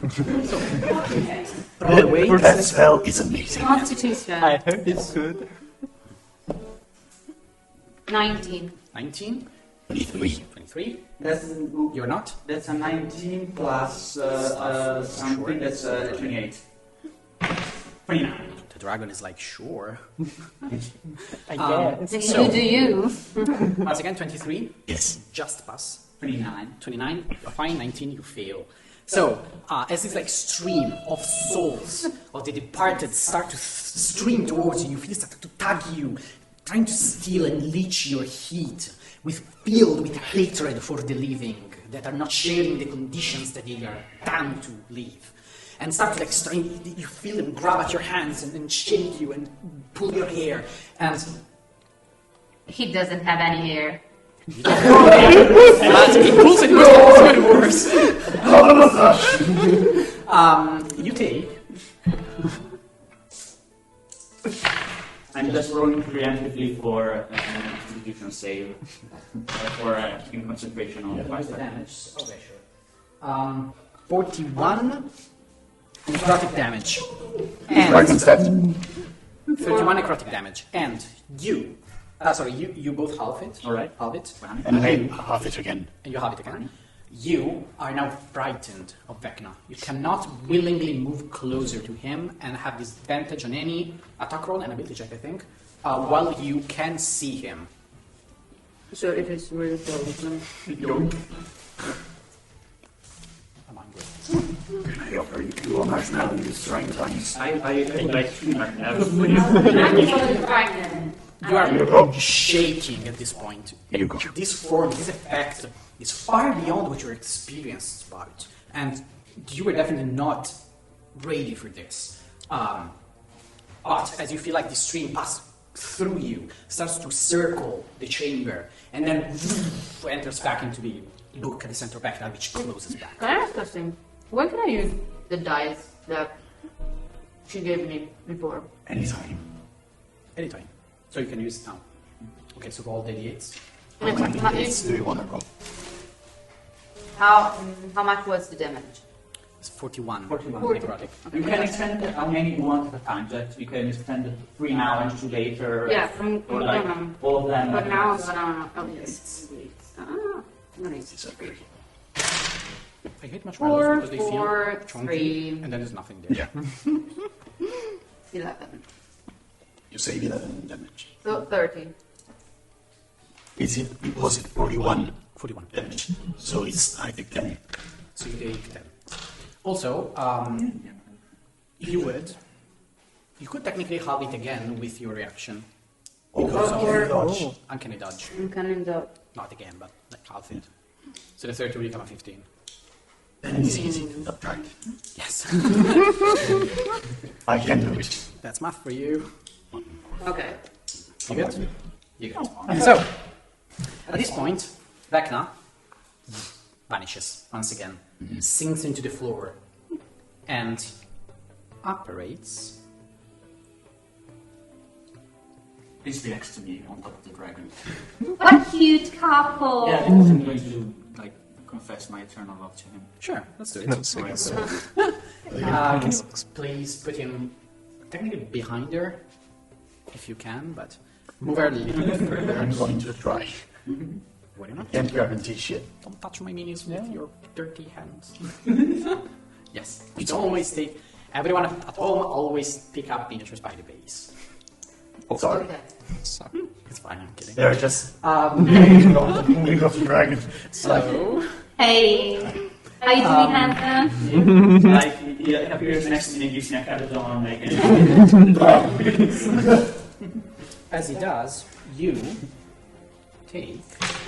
all the way. That spell is amazing. Constitution. I heard it's good. 19. 19, 23. 23. That's You're not. a 19 plus something. That's 28. 29. The dragon is like, sure. I guess. So- You do you. Once again, 23. Yes. Just pass. 29. 29, you're fine. 19, you fail. So, as this like stream of souls of the departed start to stream towards you, you feel it start to tug you, trying to steal and leech your heat, filled with hatred for the living that are not sharing the conditions that they are damned to live. And start to like you feel them grab at your hands and shake you and pull your hair. And He doesn't have any hair. but it pulls it even worse. You take. I'm just rolling preemptively for an institution save. For keeping concentration on the What's the fight. damage? Okay, sure. 41 necrotic damage. And Dragon's dead. 31 necrotic damage. And you. You both halve it. Alright. Halve it. And I half it again. And you have it again. You are now frightened of Vecna. You cannot willingly move closer to him and have disadvantage on any attack roll and ability check, I think, while you can see him. So if it's really close, then... I'm angry. Can I offer you 2 honors now in these trying times? I would like to I'm totally frightened. You are shaking at this point. Here you go. This form, this effect is far beyond what you're experienced about. And you were definitely not ready for this. But as you feel like the stream passes through you, starts to circle the chamber, and then enters back into the book at the center of Vecna, which closes back. Can I ask a question? When can I use the dice that she gave me before? Anytime. Anytime. So you can use it now. Okay, so roll the d8s. How many days do you want to roll? How much was the damage? It's 41. 41. necrotic. You can extend it how many you want at a time. Just you can extend it 3 now and 2 later. Yeah, from or like all of them. but at now I'm once. gonna... Oh, yes. I'm gonna use It's okay. I hate much 4, more because they 4, feel chunky, 3, and then there's nothing there. Yeah. 11. You save 11 damage. So 30. Was it 41 41. damage? So it's, I think, 10. So you take 10. Also, if you would, you could technically halve it again with your reaction. Because of dodge. uncanny dodge. I'm coming up. Not again, but like half it. So the 30 will become a 15. Then it's easy to subtract. Yes. I can do it. That's math for you. Okay. You good? You good. So, at this point, Vecna vanishes once again, sinks into the floor, and operates. Please be next to me on top of the dragon. What a cute couple. Yeah, because I'm going to like confess my eternal love to him. Sure, let's do it. No, Can you please put him technically behind her, if you can, but move her a little bit further. I'm going to try. Why not? Can't guarantee shit. Don't touch my minis with your dirty hands. Yes, you don't always take. Everyone at home always pick up miniatures by the base. Sorry. Okay. It's fine, I'm kidding. They're just moving off the dragon. So, Hey, how you doing, handsome? Like he appears next to me and gives me a cat on like. as he does, you take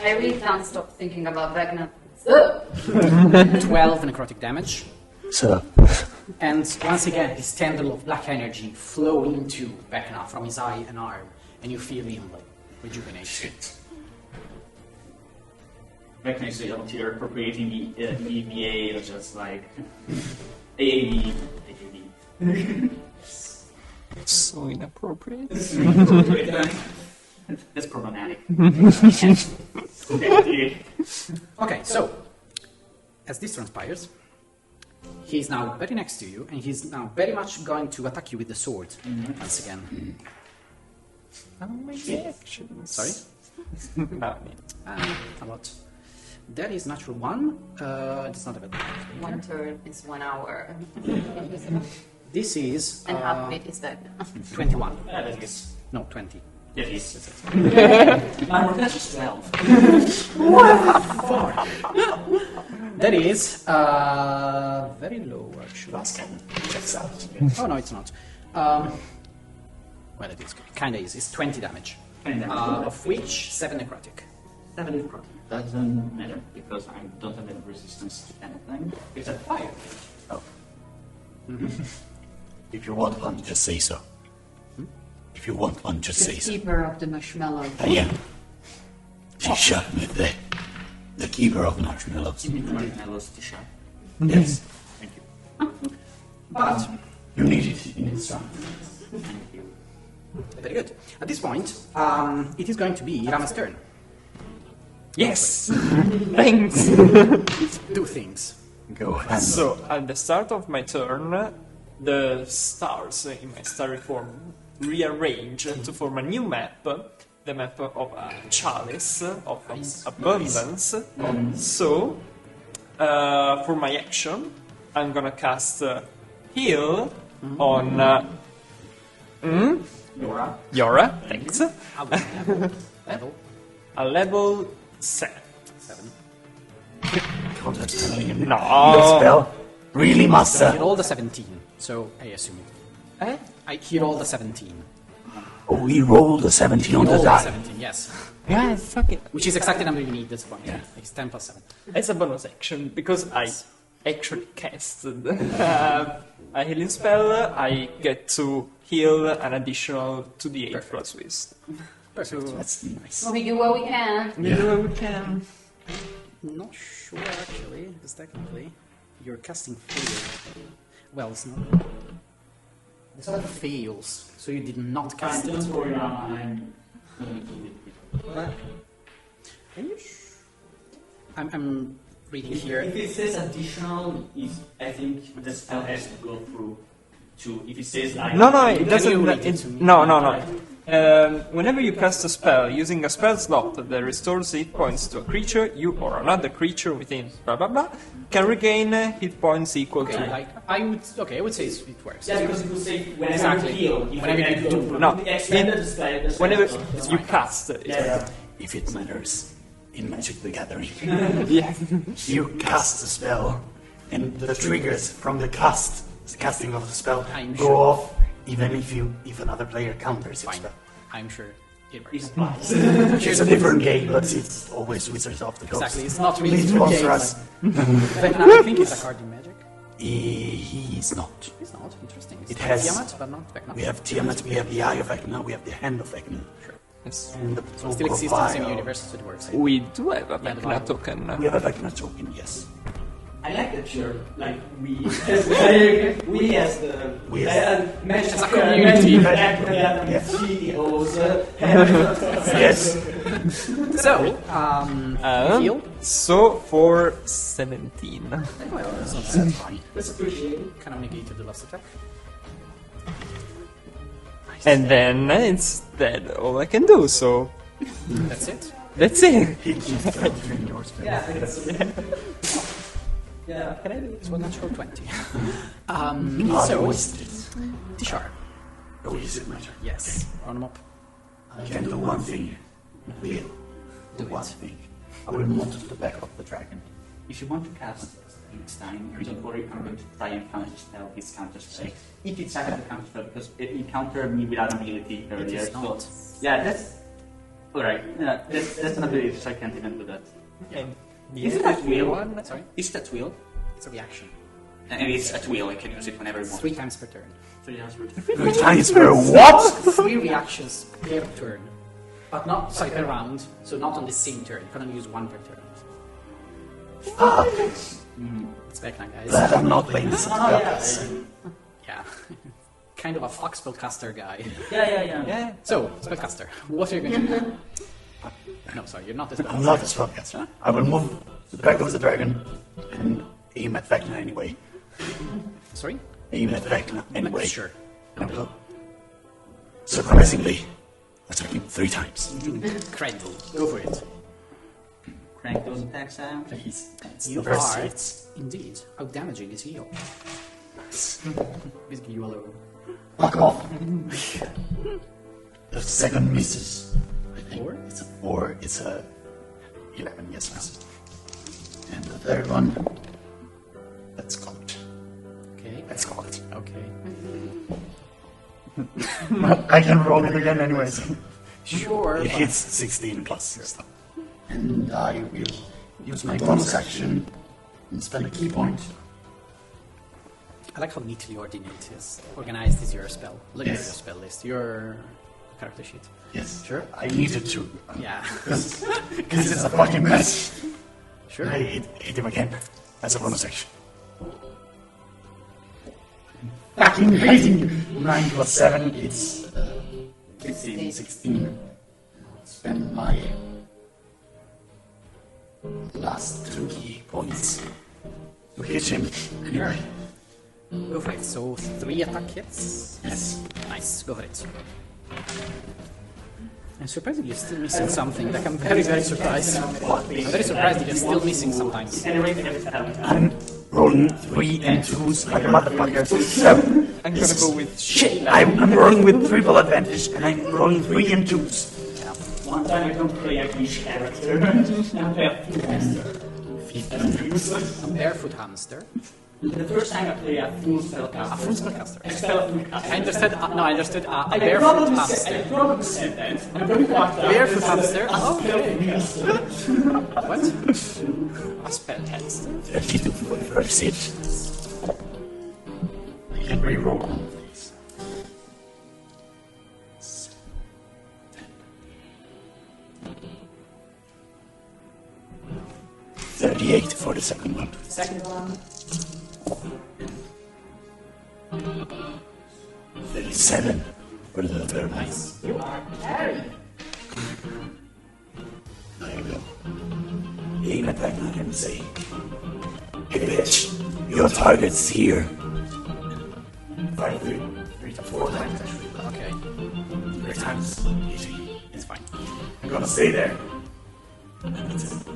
I really can't stop thinking about Vecna. 12 necrotic damage. So, And once again, his tendril of black energy flow into Vecna from his eye and arm, and you feel him like rejuvenate. shit. Vecna is out here appropriating the EVA, or just like AAV. So inappropriate. That's problematic. Okay, so as this transpires, he's now very next to you, and he's now very much going to attack you with the sword once again. Oh my reactions. Sorry? About me. About that is natural one. It's not a bad. 1 turn is 1 hour. This is And half of it is that. 21. Yeah, that is. No, 20. That is. My armor class is 12. That is very low, actually. Last one checks out. Oh, no, it's not. Well, it is. Kind of is. It's 20 damage. 20 damage. Of which 7 necrotic. 7 necrotic. Doesn't matter because I don't have any resistance to anything except fire. Oh. If you want one, just say so. If you want one, just say so. Keeper of the marshmallow. I am. She shot me there. The keeper of marshmallows. You mean marshmallows to shop? Yes. Thank you. But, You need it. You need some. Thank you. very good. At this point, it is going to be Rama's turn. Yes! Thanks! Do things. Go ahead. So, at the start of my turn, the stars in my starry form rearrange to form a new map, the map of a chalice of abundance. So, for my action, I'm gonna cast heal on Yora, thanks. Level A level 7. 7. God, that's telling him. No. The spell really must. He rolled a 17, so I assume it. He rolled a 17. Oh, he rolled a 17 on the Rolled a die. 17, yes. Yeah, fuck it. Which is exactly the number you need at this point. Yeah. It's 10 plus 7. It's a bonus action because I actually casted a healing spell. I get to heal an additional 2d8 Perfect. plus wisdom. Perfect. That's nice. Well, we do what we can. We do what we can. Not sure actually, because technically you're casting fail. Well, it's not. It's not fails, so you did not cast it. Don't worry, I'm going to do it. Can you? I'm reading here. If it says additional, I think the spell has to go through to. If it says like. No, it Can doesn't. you read it to me? No. Whenever you cast a spell using a spell slot that restores hit points to a creature, you or another creature within blah blah blah can regain hit points equal Okay, to. like I would say it works. Yeah, because it will say whenever Exactly. you heal, Whenever you do. No, extended the spell. Whenever It's you fine. cast it. Yeah. If it matters, in Magic the Gathering, Yeah. you cast the spell, and the triggers from the casting of the spell, I'm go sure. off, even if another player counters your Fine. spell. I'm sure it works. It applies. It's a different game, but it's always Wizards of the Coast. Exactly, it's not really Please two sponsor games, us. Vecna, I think it's a card in Magic. He is not. It's not interesting. It's It like has- Tiamat, but not Vecna. We have Tiamat, we have the Eye of Vecna, we have the Hand of Vecna, Yes. and the It still exists in the same Profile. universe, so it works. We do have a Yeah, the Vecna Bible. token. We have a Vecna token, yes. I like that you're like we as the We as- Magic As a community. Vecna CEOs. Yes. So, heal. So for 17. Well, that's not bad. Fine. That's appreciated. Kind of negated the last attack. And then it's dead. All I can do. So That's it. that's it. He keeps countering your spell. Yeah, I think that's yeah. Can I do it? It's 1 natural 20. Ah, so, wasted. Tishar. Oh, is it matter? Yes. Round him up. I can do one thing. Will. Do one it. thing. I will move to the back of the dragon. If you want to cast next time, don't worry, I'm going to try and counterspell his counterspell. If it's actually a counterspell, because it encountered me without ability earlier. is not. So, yeah, that's alright. Yeah, that's an ability, so I can't even do that. And Is it at will? one? Sorry? Is it at will? It's a reaction. And it's at will, I can use it whenever I want. 3 times per turn. 3 hours per 3 times per what? 3 reactions per turn. But not, sorry, per round. So not on the same turn. You can only use 1 per turn. Fuck. It's Vecna, guys. Glad I'm not playing this. Yeah. Kind of a fuck spellcaster guy. Yeah. Yeah. So, spellcaster, what are you going to do? No, sorry, you're not a I'm spellcaster. not a spellcaster. I will move to the back of the dragon and aim at Vecna anyway. Sorry? Aim at Vecna anyway. Sure. And will, surprisingly, attack him 3 times. Cradle. Go for it. Crank those attacks out. Please. You First are, hits. indeed, out-damaging his heal. Basically, you alone. Fuck off! The second misses. I think 4? it's a 4. It's a 11. Yes, misses. And the third one. Let's call it. Okay. Let's call it. Okay. I can roll it again, anyways. Sure. It hits 16 plus stuff. And I will use my bonus action and spend a key point. I like how neatly organized is your spell. Look at your Yes. spell list, your character sheet. Yes. Sure. I needed to. Yeah. Because it's a fucking mess. Sure. I hit him again as a bonus action. Fucking hating you! 9 plus 7, it's 15, 16. Spend my last 2 key points to hit him. Anyway, Go for it. So 3 attack hits. yes. Nice. Go for it. I'm surprised you're still missing something. Like I'm very, very surprised. I'm very surprised that you're still missing sometimes. I'm rolling 3 and 2s like a motherfucker. So, I'm gonna go with shit, I'm rolling with triple advantage and I'm rolling 3 and 2s. One time I don't play a glitch character. Now I play a A barefoot hamster. The first time I play a full spellcaster. A full spellcaster. I spell a full caster. I understood. No, I understood. A I barefoot probably hamster. I probably said that. I'm going to walk down. Barefoot hamster. Okay. What? a spellcaster. 32 for the first hit. I can re-roll one of these. 38 for the second one. Second one. 37 for the third one. You are carry. There you go. Aim at that man and say, "Hey bitch, your target's here." 3 to 4 times actually. Okay. 3 times. Easy. It's fine. I'm gonna stay there.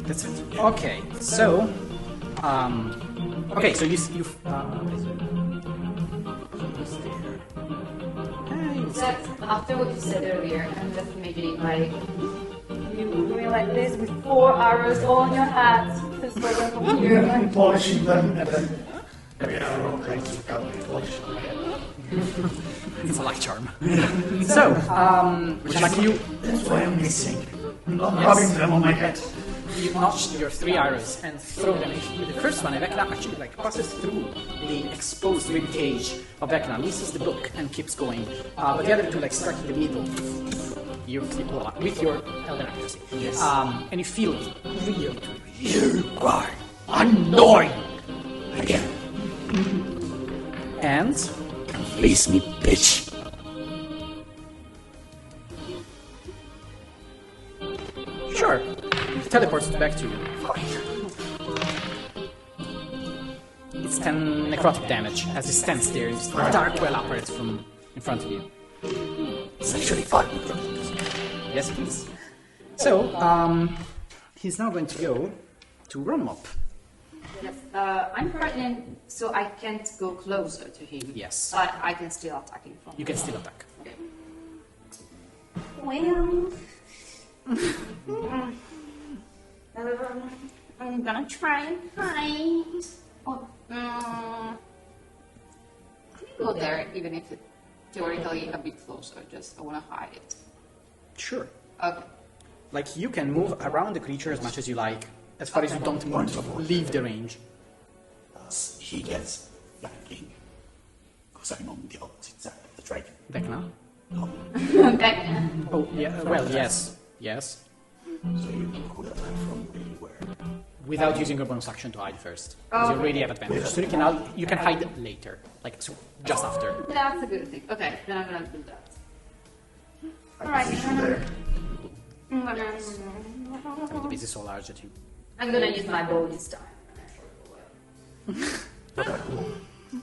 That's it. Okay. So. Okay. So you. That after what you said earlier, I'm just imagining like you doing like this with 4 arrows on your hat, just for them here. I'm polishing them and then every arrow breaks without me polishing my head. It's a luck charm. So, would you like you? That's why I'm missing. I'm not rubbing them on my head. You notch your 3 arrows and throw them. The first one, VECNA actually like passes through the exposed rib cage of VECNA, misses the book and keeps going. But the other 2 like strike in the middle. You with your elden accuracy. Yes. And you feel really. You are annoying. Again, And face me, bitch. sure, it teleports it back to you. It's 10 necrotic damage as it stands there. This dark well operates from in front of you. It's actually fun. Yes, it is. So, he's now going to go to run him up. Yes, I'm frightened, so I can't go closer to him. Yes. But I can still attack him from. You can still attack. Okay. Well, I'm gonna try and hide. Oh, can you go there, even if it's theoretically a bit closer? Just I want to hide it. Sure. Okay. Like, you can move around the creature as much as you like, as far as you don't want to leave the range. Thus, he gets flanking. Because I'm on the opposite side of the dragon. VECNA? No. Okay. Oh, yeah, well, yes. Yes. So you could attack from really where? Without using your bonus action to hide first. Because you already have advantage. So you can hide later. Like, so just after. That's a good thing. Okay, then I'm gonna do that. Alright, There. The base is so large that you... I'm gonna use my bow this time.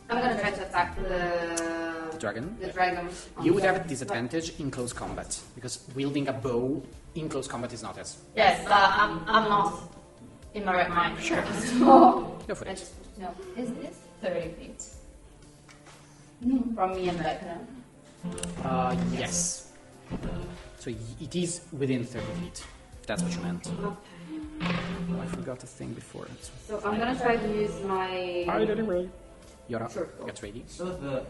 I'm gonna try to attack the Dragon? The dragon. You would have a disadvantage in close combat. Because wielding a bow in close combat is not as... Yes, but I'm not in my right mind. Sure. So Go for I it. just no. Is this 30 feet? From me and Vecna. Yes. So it is within 30 feet. If that's what you meant. Oh, I forgot the thing before. So I'm gonna try to use my... You're up. Sure. Get ready. So the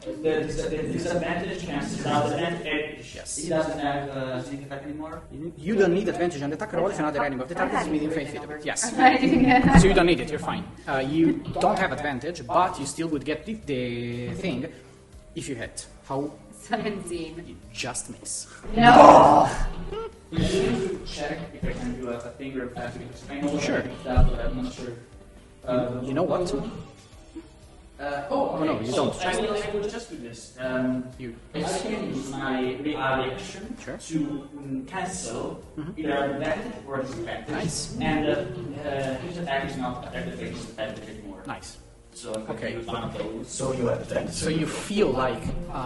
disadvantage cancels out, and Yes. he doesn't have sneak attack anymore. You don't need advantage on the attack roll if another enemy of the target is within 5 feet of it. Yes. Yeah. So you don't need it, you're fine. You don't have advantage, but you still would get the thing if you hit. How? 17. You just miss. No! You need to check if I can do a finger attack because I know Sure. that, but I'm not sure. You know what? Oh, no, you don't. I will just do this. You. I can use my reaction Sure. to cancel either advantage or disadvantage. Nice. And his attack is not affected disadvantage anymore. Nice. So I'm going to use one of those. So you have advantage. So you feel like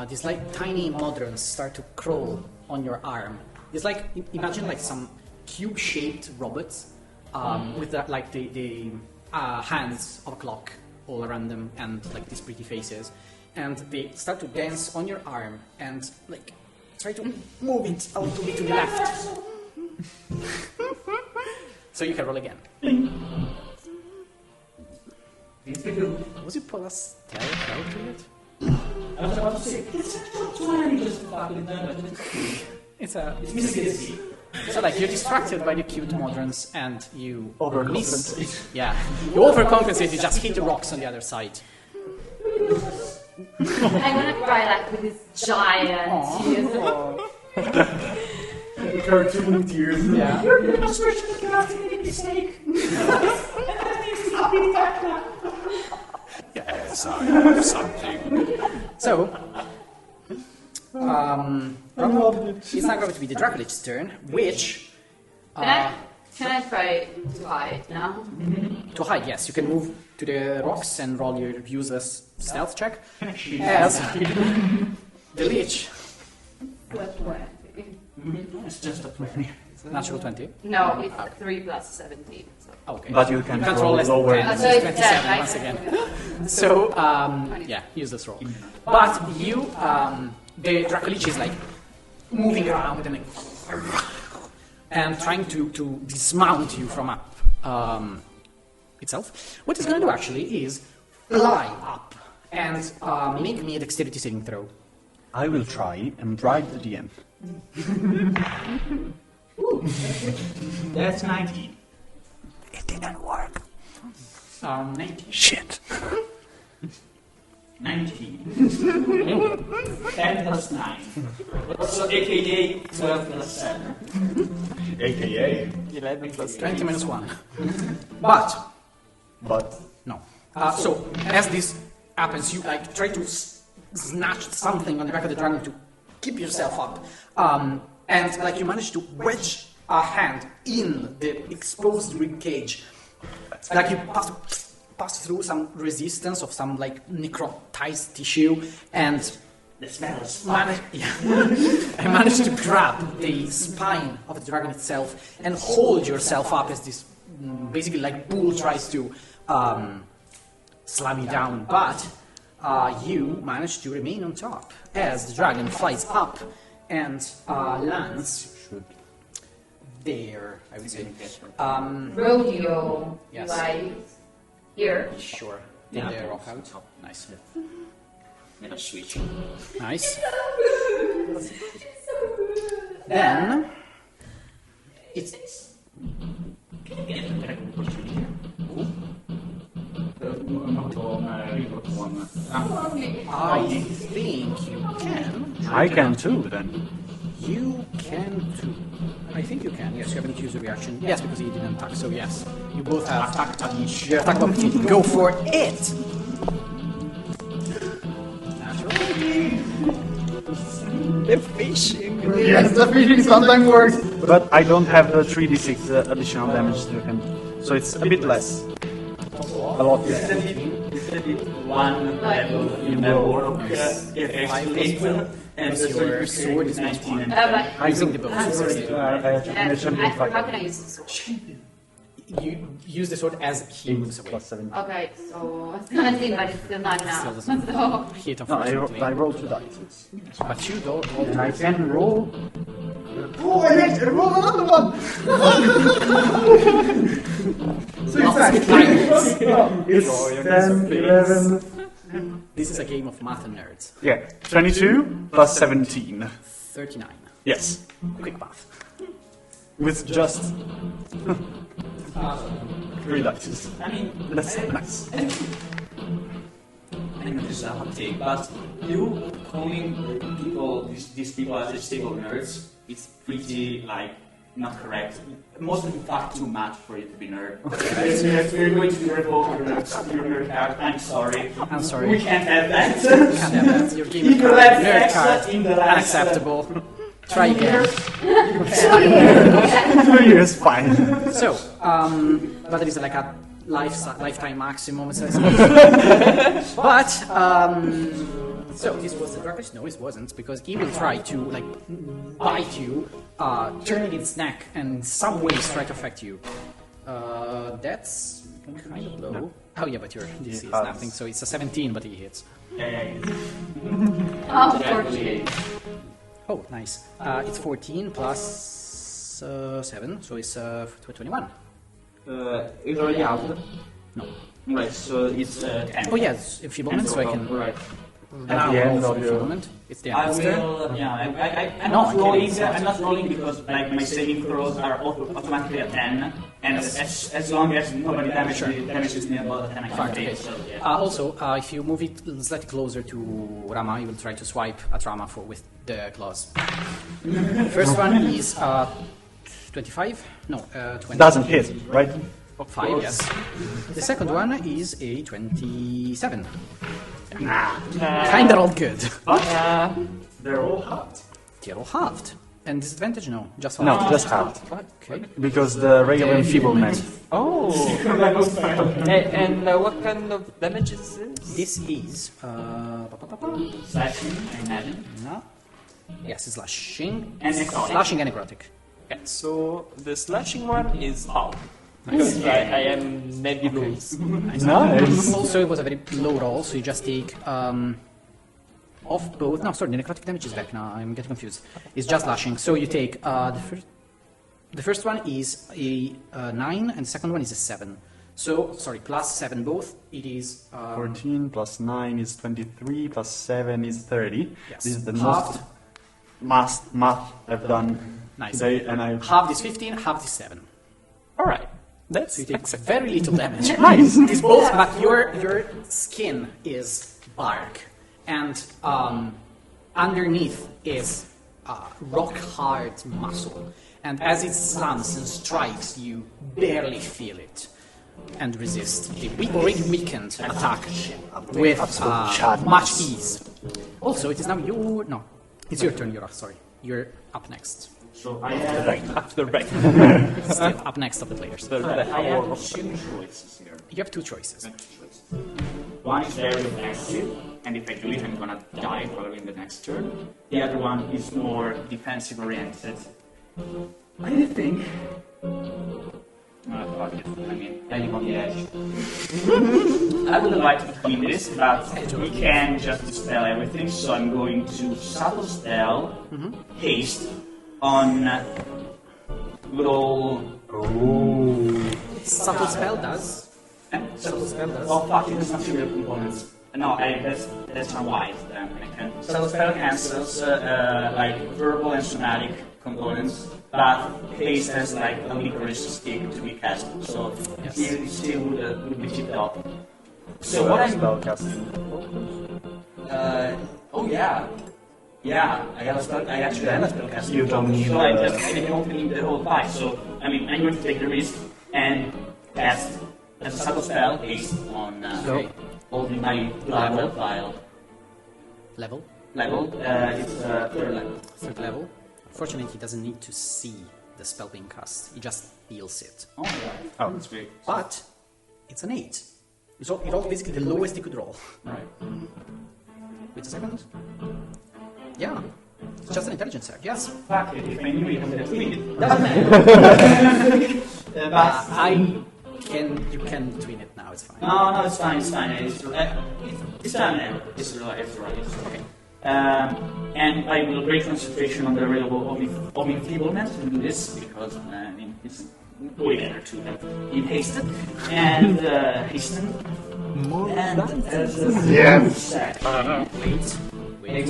these like tiny modrons start to crawl on your arm. It's like imagine like some cube-shaped robots with that, like the hands of a clock all around them and like these pretty faces, and they start to dance on your arm and like try to move it a little bit to the left. So you can roll again. Was it plus stealth out to it? I was about to say, it's trying just to fuck with them, but It's missing. so like you're distracted by the cute modrons and you miss. Overcompensate. Yeah, you overcompensate. You just hit the rocks on the other side. I'm gonna cry like with this giant tears. Cartoon tears. Yeah. You're just thinking about to make a mistake. Yes, I have something. So, it's not going to be the Dracolich's turn, which Can I try to hide now? to hide. Yes, you can move to the rocks and roll your useless stealth check. As the Lich, What? It's just a 20. natural 20. No, it's 3 plus 17. So. Okay. But you can can't roll roll less than lower. 10, So so it's it's 27 10, once right? again. So, yeah, useless roll. But you, the Dracolich is like moving around and trying to dismount you from up itself. What it's going to do actually is fly up and make me a dexterity saving throw. I will try and bribe the DM. That's 19. It didn't work. 19. Shit. 19. 10 plus 9. So AKA 12 plus 7. AKA. 11 plus 20 minus 1. But, But no. So, as this happens, you like try to snatch something on the back of the dragon to keep yourself up. And like you manage to wedge a hand in the exposed rib cage. Like you pass through some resistance of some like necrotized tissue and The smell is I managed to grab the spine of the dragon itself and hold yourself up as this basically like bull tries to slam you down, but you manage to remain on top as the dragon flies up and lands there, I would say. Rodeo, Yes. like here. Sure. In the rock out. Nice. a switch. Nice. Then it's I think you can. I can too, then. You can too. I think you can. Yes, you haven't used a reaction. Yes, because he didn't attack. So yes, you both have attack opportunity. Go for it. The fishing. Yes, the fishing sometimes works. But I don't have the 3d6 additional damage to him, so it's a bit less. A lot less. One level in the world effect and Your sword is -1. But Using the bow. I how mentioned in fact. can I use the sword? you use the sword as he moves away. Plus 7. Okay, so 17, but it's still not enough. Still doesn't So, hit, No, unfortunately. I rolled 2 dice. But you don't roll And I can roll. Oh, I roll another one! So it's 10, 11. This is a game of math and nerds. Yeah, 22 plus 17. 39. Yes, Quick math. with just 3 dice. I mean, That's nice. I know this is a hot take, but you calling people, these people as stable nerds, it's pretty, like, not correct. Most in fact, too much for you to be nerd. We're going to revoke your nerd card. I'm sorry. I'm sorry. We can't have that. Can't have that. Your game Equal card, access nerd card, in the last, unacceptable. Try again. 2 years, fine. So, but there is like a lifetime maximum. So but so this was the darkest. No, it wasn't, because he will try to like bite you, turn it in its neck, and in some ways try to affect you. That's kind of low. Oh yeah, but your DC is nothing, so it's a 17, but he hits. oh, 48. Oh, nice. It's 14 plus 7, so it's 21. It's already out. No. Right, so it's 10. Oh yes, enfeeblement, so I can. Right. Now the end roll for of your- enfeeblement. It's the I answer. will, yeah, I'm No, not I rolling. can't. I'm not rolling because like my saving throws are automatically a 10, and as long as nobody damages me above a 10, I can Fact, take. okay. So yeah. Also, if you move it slightly closer to Rama, you will try to swipe at Rama with the claws. First one is 25? No, 20. Doesn't hit, right? 5, yes. The second one is a 27. Kinda all good. They're all hot. They're all halved. And disadvantage? No, just No, halved. just halved. Okay. Because the regular enfeeblement. Oh! and what kind of damage is this? This is Slashing, I imagine. no. Yes, it's slashing. And necrotic. Slashing and necrotic. Okay, so the slashing one is half. Because I am nebulous. Nice. Also, it was a very low roll, so you just take off both. No, sorry, the necrotic damage is back now. I'm getting confused. It's just slashing. So you take the first one is a 9, and the second one is a 7. So sorry, plus 7 both. It is 14 plus 9 is 23, plus 7 is 30. Yes. This is the Halved. most math I've done Nice. today, and I half this 15, half this 7. Alright, that's So you take very little damage. Nice. It's both, but your skin is bark, and underneath is rock hard muscle. And as it slams and strikes, you barely feel it and resist the already weakened attack with much ease. Also, it is now your it's your turn. Sorry, you're up next. So I have after right. Still up next of the players. I have 2 choices here. You have 2 choices. One is very offensive, and if I do it, I'm gonna die probably in the next turn. The other one is more defensive oriented. What do you think? Fuck it. I mean, I live on the edge. I would like to clean this, but we can just dispel everything, so I'm going to subtle spell haste on good old. Subtle spell does. Subtle spell does. Oh fuck, it doesn't material components. No, that's not wise then. I can. Subtle spell cancels like verbal and somatic components, but haste has like a licorice stick to be cast, so it still would be chipped off. So what I'm spell casting. oh yeah. Yeah, I actually have a spell casting. You don't need so I don't need the whole fight. So I mean, I'm going to take the risk and cast as a subtle spell haste on holding my level file. Level? It's third level. Third level. Fortunately, he doesn't need to see the spell being cast. He just feels it. Oh, right. Oh. That's great. But it's an 8. It rolled basically the lowest he could roll. Right. Wait a second. Yeah. It's just an intelligence check, yes. Fuck it, if I knew it, I would have doing it. Doesn't matter. You can twin it now, it's fine. No, it's fine, it's fine. It's done now. It's right. Okay. And I will break concentration on the available omnifeebleness to do this, because it's way better to have it hasted. And hasten. And as a wait. I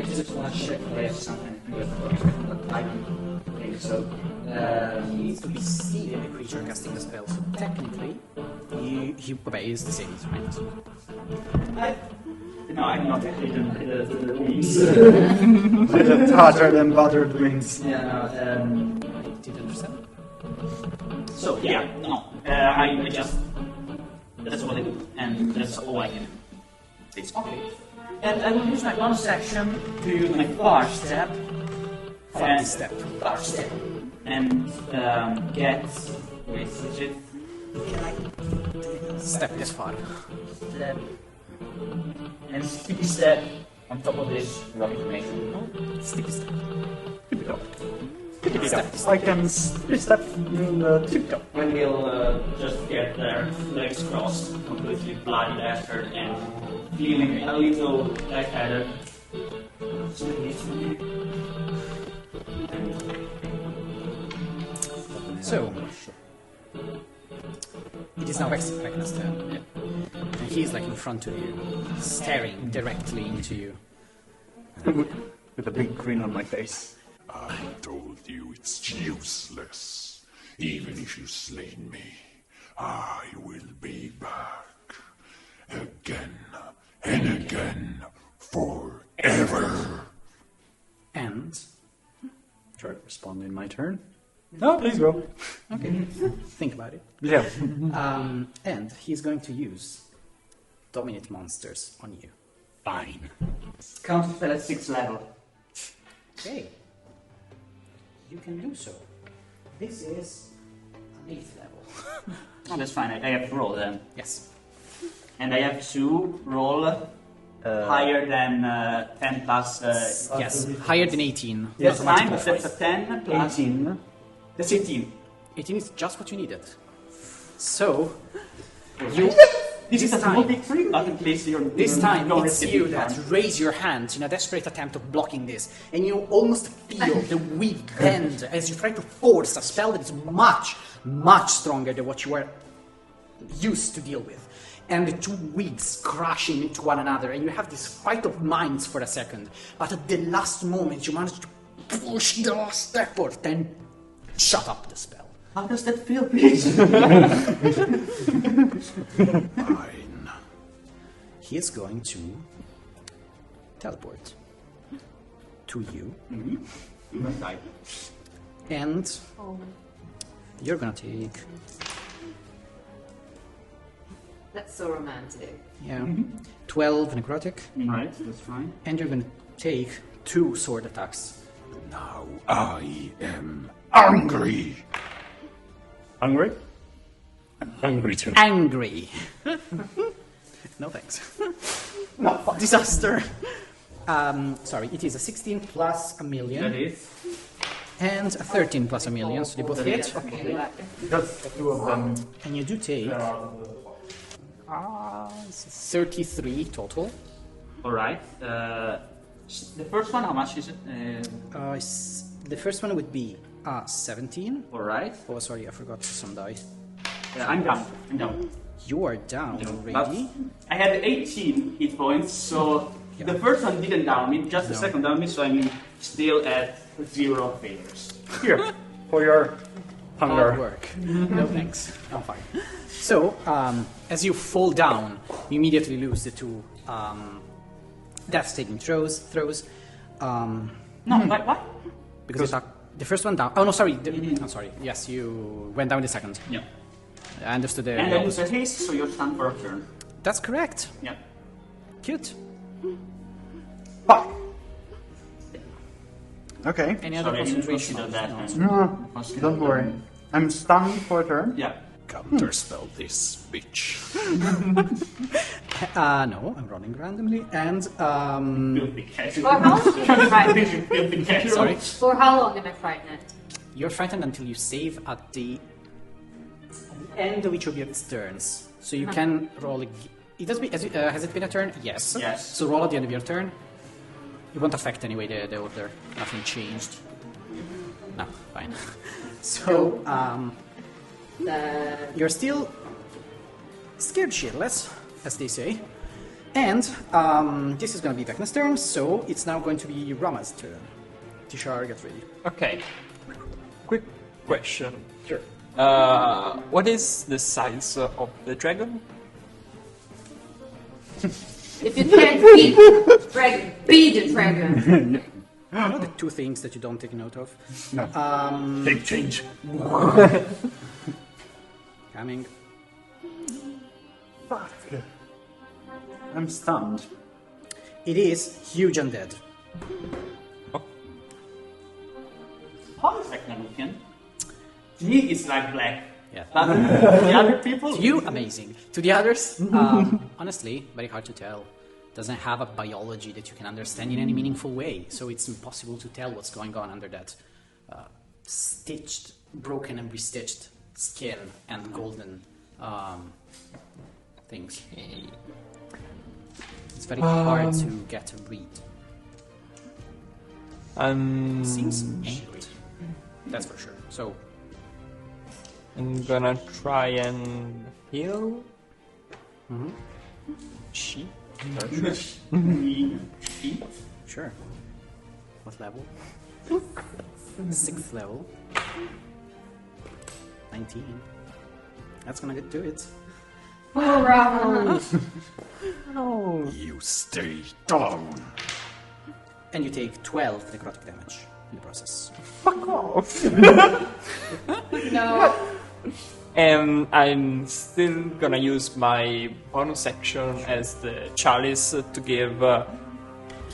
just want to check if I have something that I can think so. He needs to be seeing the creature casting the spell, so technically, he obeys the saving throw. No, I'm not actually the wings. With the tattered and battered wings. Yeah, no, I didn't understand. So, yeah, no. I just... That's what I do, and that's all I can do. It's okay. And I will use my bonus action to use my far step. Far step. And get... Wait, is it... Step this far. Step. And sticky step on top of this rock information. Sticky step. I can step in the tip-top. When we'll just get there, legs crossed, completely bloody bastard, and feeling a little lightheaded. So, it is now Vecna's turn. Yeah. And he is like in front of you, staring directly into you. With a big grin on my face. I told you it's useless. Even if you slay me, I will be back. Again and again, forever. And... Try to respond in my turn. No, please go. Okay, think about it. Yeah. And he's going to use Dominate Monsters on you. Fine. Counter spell at 6th level. Okay. You can do so. This is an 8th level. Oh, that's fine. I have to roll then. Yes. And I have to roll higher than 10 plus... yes, higher than 18. That's Not 9, automatic but that's bonus. a 10 plus... 18. That's 18. 18 is just what you needed. So, This is a time- small victory, but at least you're... this time don't it's receive you it that harm. raise your hand in a desperate attempt of blocking this, and you almost feel the weak bend as you try to force a spell that is much, much stronger than what you were used to deal with. And the two wigs crashing into one another, and you have this fight of minds for a second. But at the last moment, you manage to push the last effort and shut up the spell. How does that feel, please? Fine. He is going to teleport to you, and you're gonna take, That's so romantic. 12 necrotic, Right, that's fine. and you're gonna take 2 sword attacks. Now I am angry. Hungry? Hungry too. Angry. No thanks. No, disaster. Sorry, it is a 16 plus a million. That is. And a 13 plus a million, so they both hit. Just two of them. And you do take 33 total. Alright. The first one, how much is it? The first one would be 17. Alright. Oh, sorry, I forgot some die. I'm down. I'm down. You are down But already. I had 18 hit points, so the first one didn't down me, just the second down me, so I'm still at 0 failures. Here, for your Hard hunger. work. No thanks. I'm fine. So, as you fall down, you immediately lose the 2 death-taking throws. No, what? Because the first one down. Oh no, sorry. I'm sorry. Yes, you went down the second. Yeah. I understood the. And I lose a haste, so you're stunned for a turn. That's correct. Yeah. Cute. Fuck! Okay. Any other Sorry, I didn't concentration? consider that. No. No, don't worry. I'm stunned for a turn. Yeah. Counterspell this bitch. No, I'm rolling randomly, and For how long am I frightened? sorry, For how long am I frightened? you're frightened until you save at the end of each of your turns. So you can roll. It has, has it been a turn? Yes. Yes. So roll at the end of your turn. It won't affect anyway the order. Nothing changed. No, fine. So you're still scared shitless, as they say. And this is going to be Vecna's turn, so it's now going to be Rama's turn. Tishar, get ready. Okay. Quick question. Sure. What is the size of the dragon? If you can't beat the dragon, be the dragon. What are the two things that you don't take note of? No. Big change. Coming. Fuck. I'm stunned. It is huge undead. How is Vecna looking? To me, it's like black. Yeah. But the other people, To you, amazing. To the others, honestly, very hard to tell. Doesn't have a biology that you can understand in any meaningful way, so it's impossible to tell what's going on under that stitched, broken and restitched skin and golden things. It's very hard to get a read. Seems ancient, that's for sure. So I'm gonna try and heal. She. sure. What level? 6th level. 19. That's gonna do it. Oh, Bravo. You stay down. And you take 12 necrotic damage in the process. No. And I'm still gonna use my bonus action as the chalice to give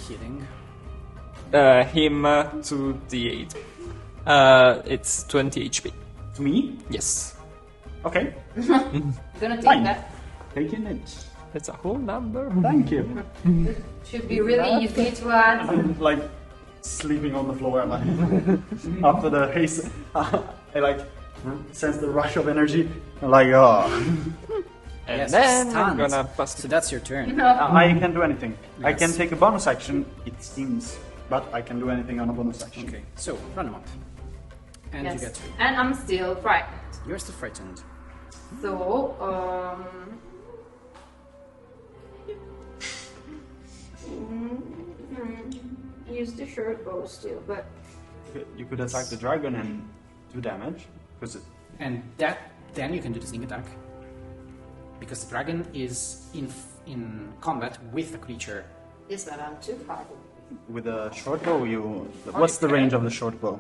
Healing. him to the aid. It's 20 HP. To me? Yes. Okay. Gonna take Fine. that. Taking it. That's a whole number. Thank you. Should be really easy to add. I'm like sleeping on the floor. Like after the haste, I like sense the rush of energy. I'm like, oh, And Yes, then I'm stunned. gonna pass So that's your turn. I can do anything. I Yes. can take a bonus action. It seems, but I can do anything on a bonus action. Okay, so run them up. And you get 2. And I'm still frightened. You're still frightened. So, use the short bow still, but You could attack the dragon and do damage. Because And then you can do the sneak attack. Because the dragon is in combat with the creature. yes, but I'm too far. with a short bow, what's the range of the short bow?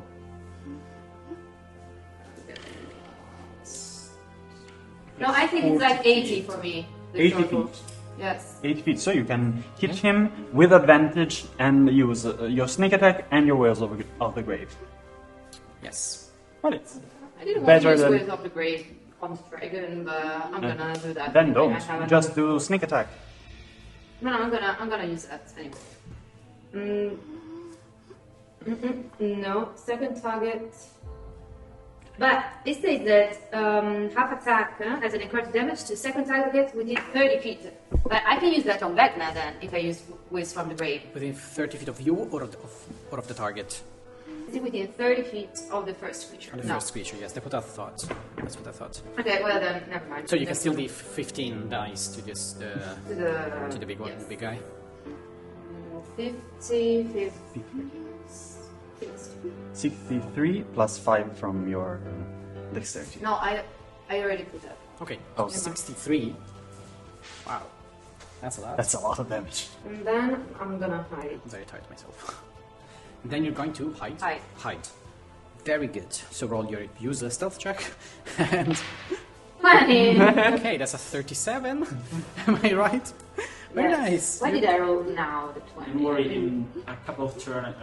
No, I think it's like 80 for me. The 80 short bow. feet. Yes. 8 feet, so you can hit him with advantage and use your sneak attack and your Wails of the Grave. Yes. Well, it's I didn't want better to use than- Ways of the Grave on the dragon, but I'm gonna do that. then anyway. I don't. haven't- Just do sneak attack. No, I'm gonna use that anyway. No, second target. But it says that half attack has an increased damage to second target within 30 feet. But I can use that on Vecna then if I use Ways from the Grave. Within 30 feet of you or of the target? Is it within 30 feet of the first creature? The No. first creature, yes. That's what I thought. That's what I thought. Okay, well then, never mind. So you can still leave 15 dice to this to the big one, yes. the big guy. 50, 50. 63 plus 5 from your dexterity. No, I already put that. Okay. Oh. 63. Wow. That's a lot. That's a lot of damage. And then I'm gonna hide. I'm very tired myself. And then you're going to hide. Hide. Very good. So roll your use a stealth check. And 20! okay, that's a 37. Am I right? Very Yes. nice. Why did I roll now the 20? don't worry, in a couple of turns,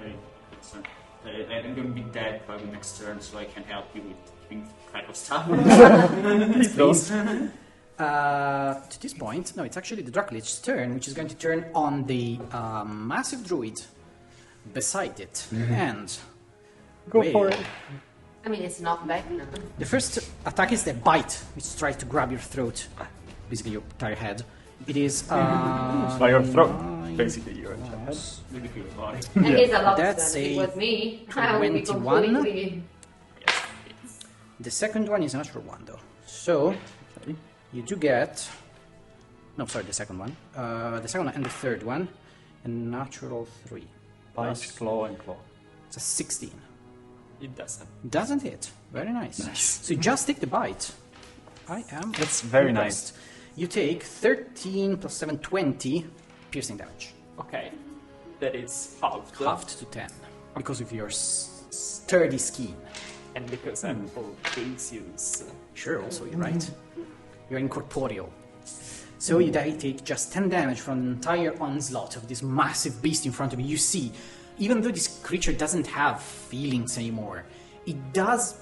I'm going to be dead by the next turn, so I can help you with keeping track of stuff. Please. To this point, no, it's actually the Dracolich's turn, which is going to turn on the massive druid beside it. And Go for it. I mean, it's not VECNA. the first attack is the bite, which tries to grab your throat, basically your entire head. It is By your throat, basically. Your head. Maybe feel body. And it's a lot That's if it a was me. I would be 21. completely... the second one is a natural one, though. So you do get. No, sorry, the second one. The second one and the third one, a natural 3. Bite, claw, and claw. It's a 16. It doesn't. Doesn't hit. Very nice. So you just take the bite. I am. That's very impressed. You take 13 plus 7, 20 piercing damage. Okay. That is halved. Halved to 10. Because of your sturdy skin. And because I'm full Theseus. Sure, also, you're right. You're incorporeal. So you take just 10 damage from the entire onslaught of this massive beast in front of you. You see, even though this creature doesn't have feelings anymore, it does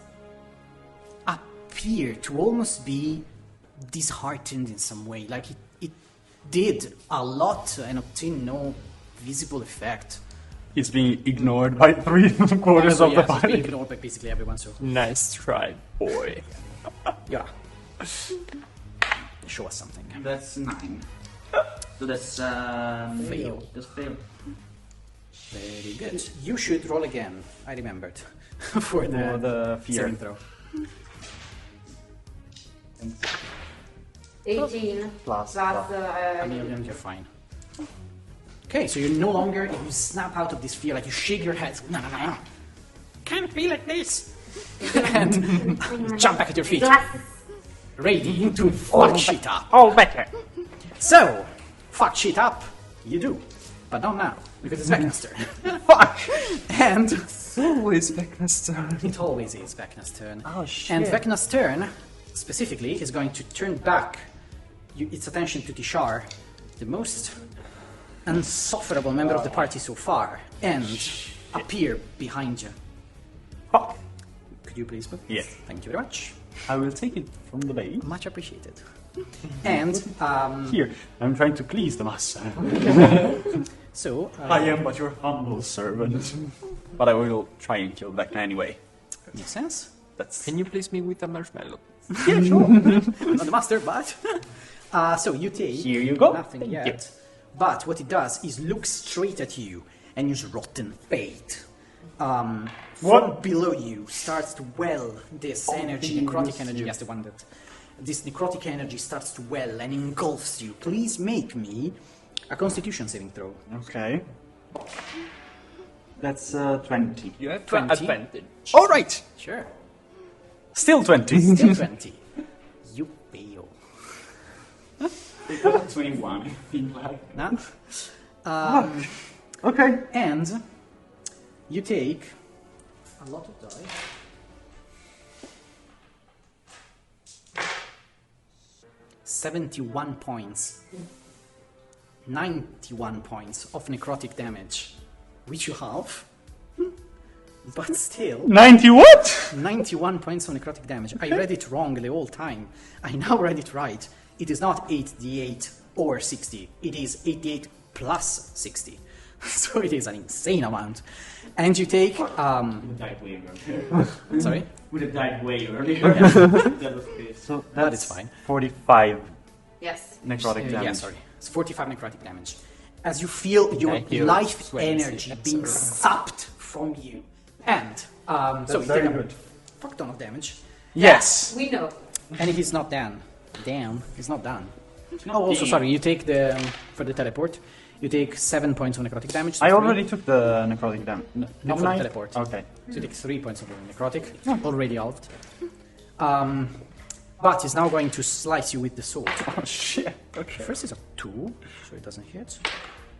appear to almost be disheartened in some way. Like it did a lot and obtained no visible effect. It's being ignored by 3/4 of the It's being body. ignored by basically everyone, so Nice try, boy. yeah. Show us something. That's 9. So that's Fail. That's fail. Very good. You should roll again. I remembered. For the fear. saving throw. 18 Plus. You're fine. Okay, so you're no longer, you snap out of this fear, like you shake your head. No. Can't be like this. And you jump back at your feet, Glasses. ready to fuck shit up. Oh, better. So, fuck shit up, you do. But not now, because it's Vecna's turn. Fuck. And Always Vecna's turn. it always is Vecna's turn. Oh, shit. And Vecna's turn, specifically, is going to turn back its attention to Tishar, the most unsufferable member of the party so far, and appear behind you. Fuck. Could you please move? Yes. Thank you very much. I will take it from the base. Much appreciated. And, Here, I'm trying to please the master. so... I am but your humble servant. But I will try and kill Vecna anyway. Makes sense. That's... Can you please me with a marshmallow? Yeah, sure. I'm not the master, but... so you take... Here you go. Nothing Thank yet. you. But what it does is look straight at you and use rotten fate. From below you starts to well this energy, necrotic energy. Yes, the one that... This necrotic energy starts to well and engulfs you. Please make me a Constitution saving throw. Okay. That's 20. You have 20. advantage. All right. Sure. Still 20. Still 20. You fail. 21. I think like. Nah. Okay. And you take a lot of die. $71 points. 91 points of necrotic damage, which you have. But still, 90 what? 91 points of necrotic damage. I read it wrong the whole time. I now read it right. It is not 8d8 or 60. It is 88 plus 60. So it is an insane amount. And you take... Would have died way earlier. Sorry? Would have died way earlier. Yeah. That was great. So That that's is fine. 45 Yes. necrotic damage. Yeah, sorry. It's 45 necrotic damage. As you feel your Thank you. life 20, energy yes, being sir. sapped from you. And, so you very take a good. fuck ton of damage. Yes. We know. And he's not done. Damn, he's not done. Oh, also, sorry, you take the... For the teleport, you take 7 points of necrotic damage. So I three. already took the necrotic damage. Not for the teleport. Okay. So you take 3 points of necrotic, already halved. But he's now going to slice you with the sword. Oh shit. Okay. First is a 2, so it doesn't hit.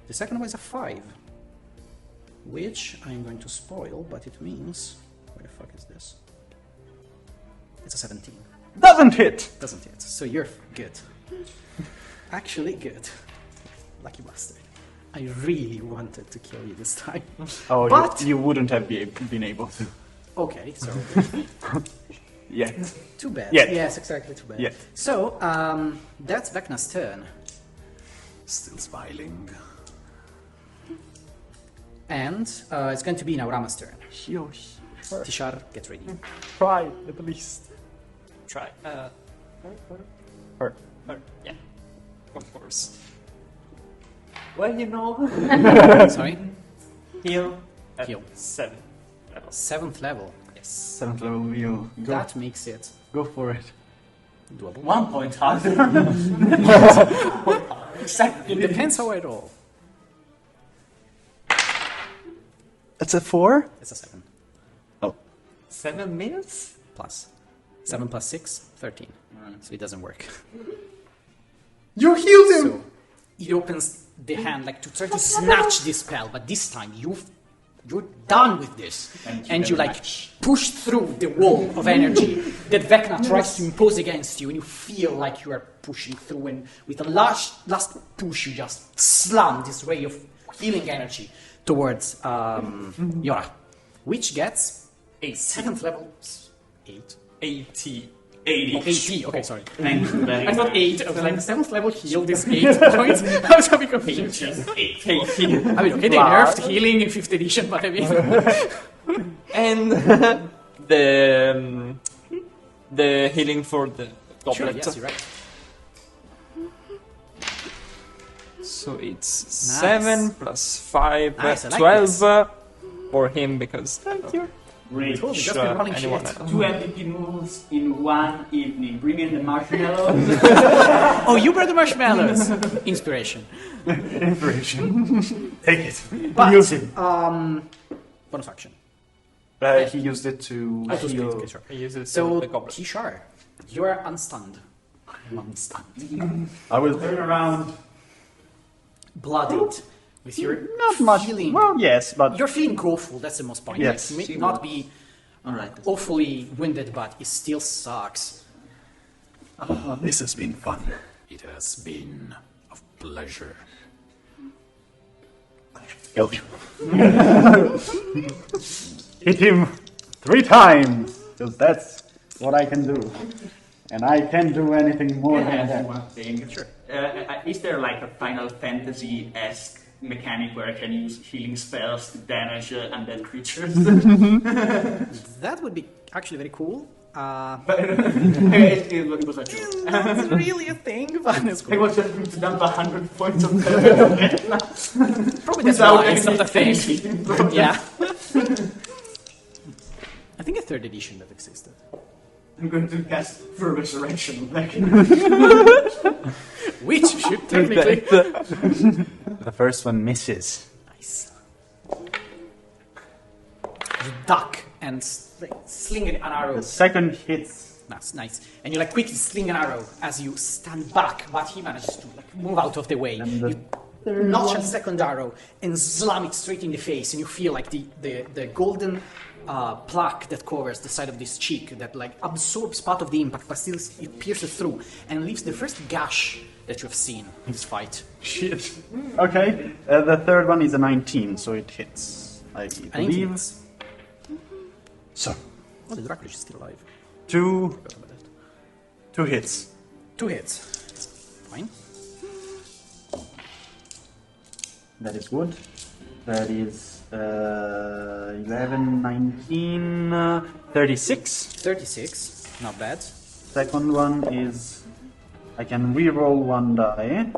The second one is a 5, which I'm going to spoil, but it means... Where the fuck is this? It's a 17. Doesn't hit. Doesn't hit, so you're good. Actually good. Lucky bastard. I really wanted to kill you this time. Oh, But- you wouldn't have been able to. Okay, so Yet. too bad. Yet. Yes, exactly, too bad. Yet. So, that's Vecna's turn. Still smiling. And it's going to be now Rama's turn. Yosh. Tishar, get ready. Try at least. Try. Her. Yeah. Of course. Well, you know. Sorry? Heal. At Heal. 7 levels. 7th level. Yes. 7th level wheel. Go. That makes it Go for it. doable. 1 point harder. Exactly. It depends how I roll. It's a 4? It's a 7. 7 minutes? Plus. 7 plus 6, 13. So it doesn't work. You healed him! So it opens the hand like to try to snatch this spell, but this time you're done with this. And you like push through the wall of energy that Vecna tries to impose against you, and you feel like you are pushing through, and with a last push you just slam this ray of healing energy towards Yora, which gets a 7th level 8. 80. 80, okay, sorry. Thank you very I much. thought 8, I was like 7th level healed is 8 points. I was having confusion. 80. I mean, okay, they nerfed healing in 5th edition, but I mean... And the healing for the Sure, goblet. yes, you're right. So it's Nice. 7 plus 5, Nice, I like 12 for him because thank you. Great. Cool, just Sure, been rolling anyone shit. else. 2 MVP moves in one evening. Bring in the marshmallows. Oh, you brought the marshmallows! Inspiration. Inspiration. Take it. But, Use it. bonus action. He used it to Oh, to heal. speed, okay, sure. I use it So, the goblet. Tishar, you are unstunned. I will turn around. Bloodied. With your Not much. feeling... Well, yes, but You're feeling awful, that's the most point. Yes. Like, you may not be Alright. awfully winded, but it still sucks. this has been fun. It has been a pleasure. Help you. Hit him 3 times, because that's what I can do. And I can't do anything more Can I than ask you that. one thing? Sure. Is there like a Final Fantasy-esque mechanic where I can use healing spells to damage undead creatures? That would be actually very cool. it was a joke. That's really a thing, but it's I cool. was just going to dump 100 points of damage. Probably that's Without why it's not a thing. anything. Yeah. I think a 3rd edition that existed. I'm going to cast for resurrection. Which should technically... The first one misses. Nice. You duck and sling an arrow. The second hits. That's nice. And you like quickly sling an arrow as you stand back, but he manages to like move out of the way. And the You notch a second arrow and slam it straight in the face, and you feel like the golden plaque that covers the side of this cheek that like absorbs part of the impact, but still it pierces through and leaves the first gash that you have seen in this fight. Shit. Okay, the third one is a 19, so it hits. I believe. 19. So, Oh, the Dracula is still alive. 2 Forgot about that. 2 hits. 2 hits. Fine. That is good. That is 11, 19, 36. 36. Not bad. Second one is I can re-roll 1 die.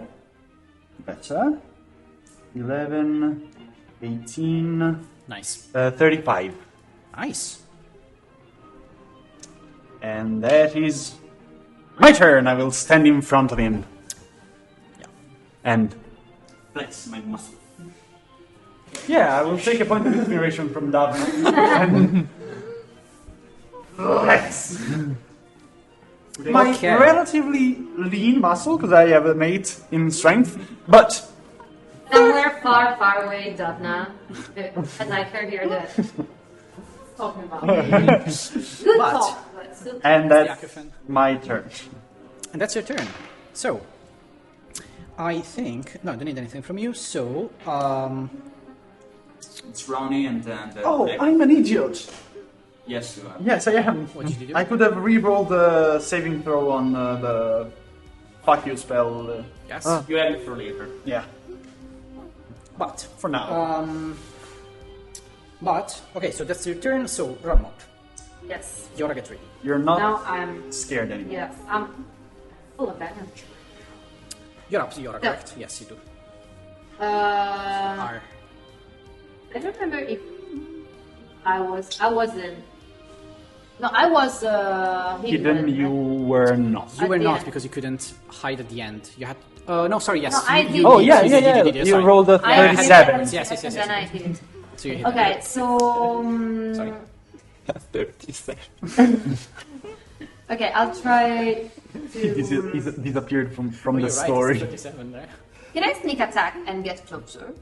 Better. 11, 18, Nice. 35. Nice. And that is my turn. I will stand in front of him. Yeah. And Flex my muscle. yeah, I will take a point of inspiration from Davna. And flex. My Okay. relatively lean muscle, because I have a mate in strength, but Somewhere far, far away, Dubna, as I heard here that talking about me. Good But- talk, but still. and The that's Akafan. my turn. And that's your turn. So, I think... No, I don't need anything from you, so... It's Ronnie and Oh, Nick. I'm an idiot! Yes, you are. Yes, I am. What did you do? I could have re-rolled the saving throw on the fuck you spell. Yes. You have it for later. Yeah, But... for now. Okay, so that's your turn, so run up. Yes. Yora, get ready. You're not Now I'm. scared anymore. Yes, I'm full of energy. You're up, Yora, No. correct? Yes, you do. I don't remember if I wasn't. No, I was Hidden, you were not. You At were the not, end. because you couldn't hide at the end. You had... no, sorry, yes. No, I did. Oh, did, yeah, you yeah, did, yeah. You sorry. rolled a I hit 37. it, Yes, yes, yes, and then yes. I did. So you hit Okay, so. Sorry. 37. Okay, I'll try He to. disappeared from Oh, the you're story. Right, it's 37 there. Can I sneak attack and get closer?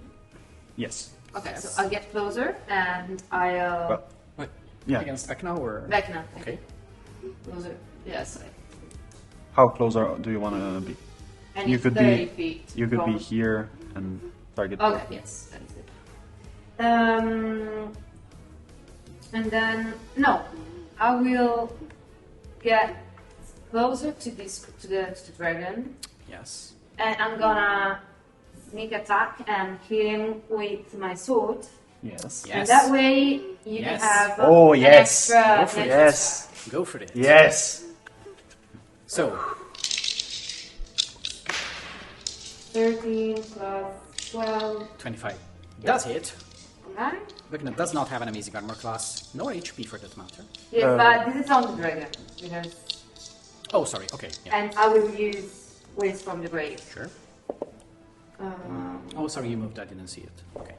Yes. Okay, so I'll get closer and I'll. Well, yeah. Against Vecna or... Vecna. Okay. Closer. Yes. How close do you want to be? And You it's could 30 be- feet. You could be from- here and target. Okay, yes, that is it. And then no, I will get closer to the dragon, Yes. and I'm gonna sneak attack and hit him with my sword. Yes. Yes. And that way you Yes. can have Oh, an yes. extra. Go for it. Yes. Go for it. Yes. So, 13 plus 12. 25. Does hit. Okay. Vecna does not have an amazing armor class, nor HP for that matter. Yes, but this is on the dragon because, Oh, sorry, okay. Yeah. and I will use Waste from the Grave. Sure. Oh, sorry, you moved. I didn't see it. Okay.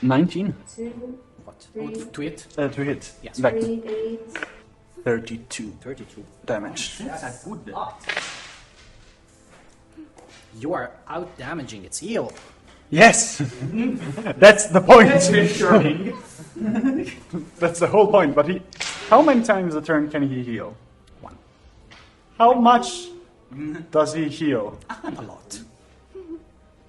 19 2, What? Three. Oh, to hit? to hit. Yes. Back 3, 8. 32 32. damage. That's a good. You are out damaging its heel. Yes. That's the point. That's the whole point. But how many times a turn can he heal? 1. How much does he heal? A lot.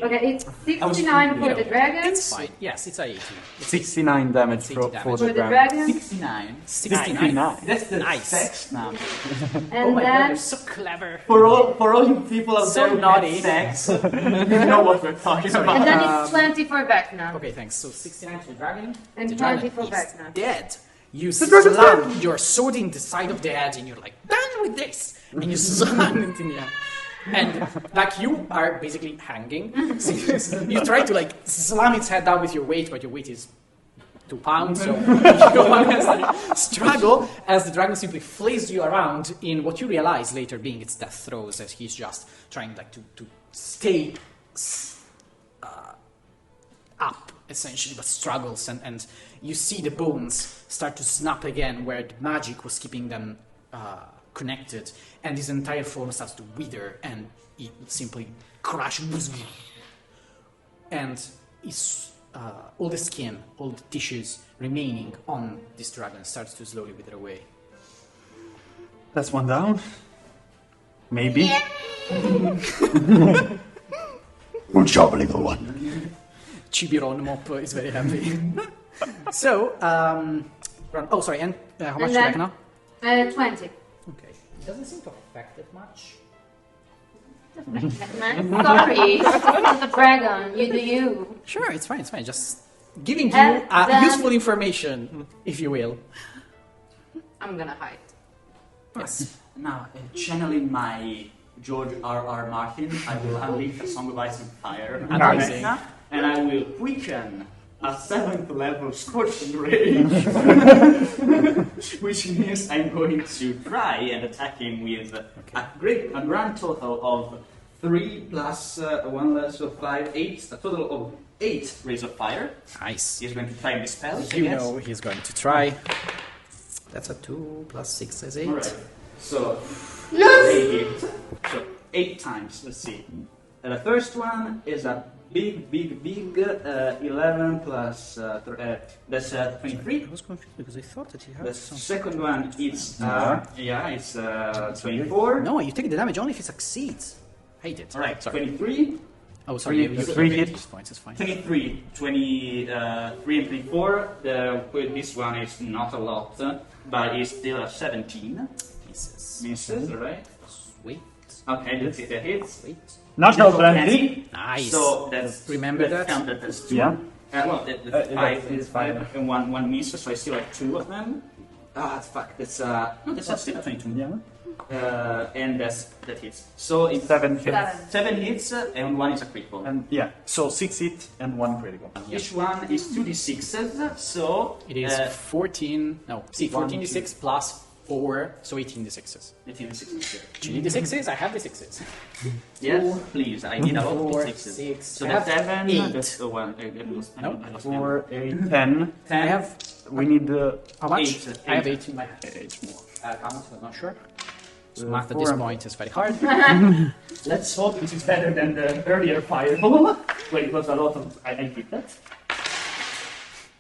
Okay, it's 69 for the dragon. It's fine. Yes, it's a 80. 69 damage It's 80 for damage. For the the dragon. dragon. 69. 69. That's the Nice. sex now. And Oh my god, then you're so clever. For all you people out So there who naughty. have sex, you know what we're talking about. and then it's 20 for Vecna. Okay, thanks. So 69 to the dragon. And the 20 dragon for is Vecna. dead. You dragon's slam your sword in the side of the head and you're like, done with this! And you slam it in the head. And like you are basically hanging. So you try to like slam its head down with your weight, but your weight is 2 pounds, so you honestly struggle as the dragon simply flays you around in what you realize later being its death throes, as he's just trying like to stay up essentially, but struggles, and you see the bones start to snap again where the magic was keeping them connected, and his entire form starts to wither and it simply crashes, and is all the skin, all the tissues remaining on this dragon starts to slowly wither away. That's one down. Maybe. Good job, little one. Chibiron Mop is very happy. So, oh sorry, and how much And do you then- reckon now? 20. Okay. It doesn't seem to affect it much. Sorry, it's the dragon. You do you. Sure, it's fine, it's fine. Just giving you And then- useful information, if you will. I'm gonna hide. Yes. Now, channeling my George R.R. Martin, I will unleash a Song of Ice and Fire. Amazing. And I will quicken a 7th level Scorching Ray. Which means I'm going to try and attack him with a grand total of 3 plus 1 less, so 5, 8, a total of 8 rays of fire. Nice. He's going to try and dispel. You know he's going to try. That's a 2 plus 6 is 8. Alright, so, yes! So 8 times, let's see. And the first one is a big, 11 plus, that's 23. I was confused because I thought that he had The some... second one is, it's 24. No, you take the damage only if it succeeds. Hate it. Alright, sorry. 23. Oh, sorry. You 3 hit hits. points. It's fine. 23, 23 and 24. This one is not a lot, but it's still a 17. Misses, alright. Sweet. Okay, let's see the hits. Sweet. Natural 20. Nice. So that's Remember that's that? counted as 2. Yeah. Well, the 5 it's is fine. 5 and one misses, so I still have 2 of them. Fuck. That's no, that's still a 22. Yeah. And that hits. So it's 7 hits. 7 hits and 1 is a critical. And yeah, so 6 hit and 1 critical. Each one is 2d6s, so It is 14. No, see, 14d6 plus 4, so 18d6s. 18d6s. Do you need the 6s? I have the 6s. Yes, please. I need a lot of 4, d6s. 6. So I that's have 7. 8. That's the one. I No? lost 4, 8, 10. I have. We need How much? 8. I have 8 in my hand. 8 more. Count, I'm not sure. So math at this 4. point is very hard. Let's hope this is better than the earlier fireball, where it was a lot of. I did that.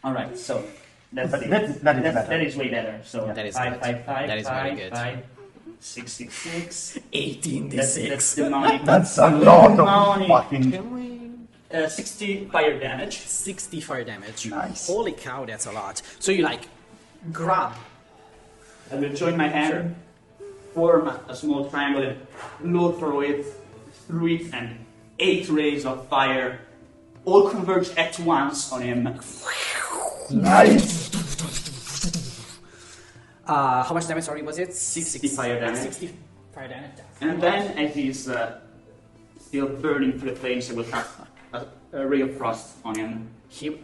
Alright, so that's that is way better. So That is 5, good. 5, 5, That is 5, very good. 5, 6, 6, 6. 18d6. That's the money. That's a lot Money. of fucking... Can we... 60 fire damage. 60 fire damage. Nice. Holy cow, that's a lot. So you like grab. I will join my hand, form a small triangle, and blow through it, and 8 rays of fire all converge at once on him. Nice! How much damage, sorry, was it? 60 fire damage. 60 fire damage. And then, as he's still burning through the flames, I will cast a ray of frost on him.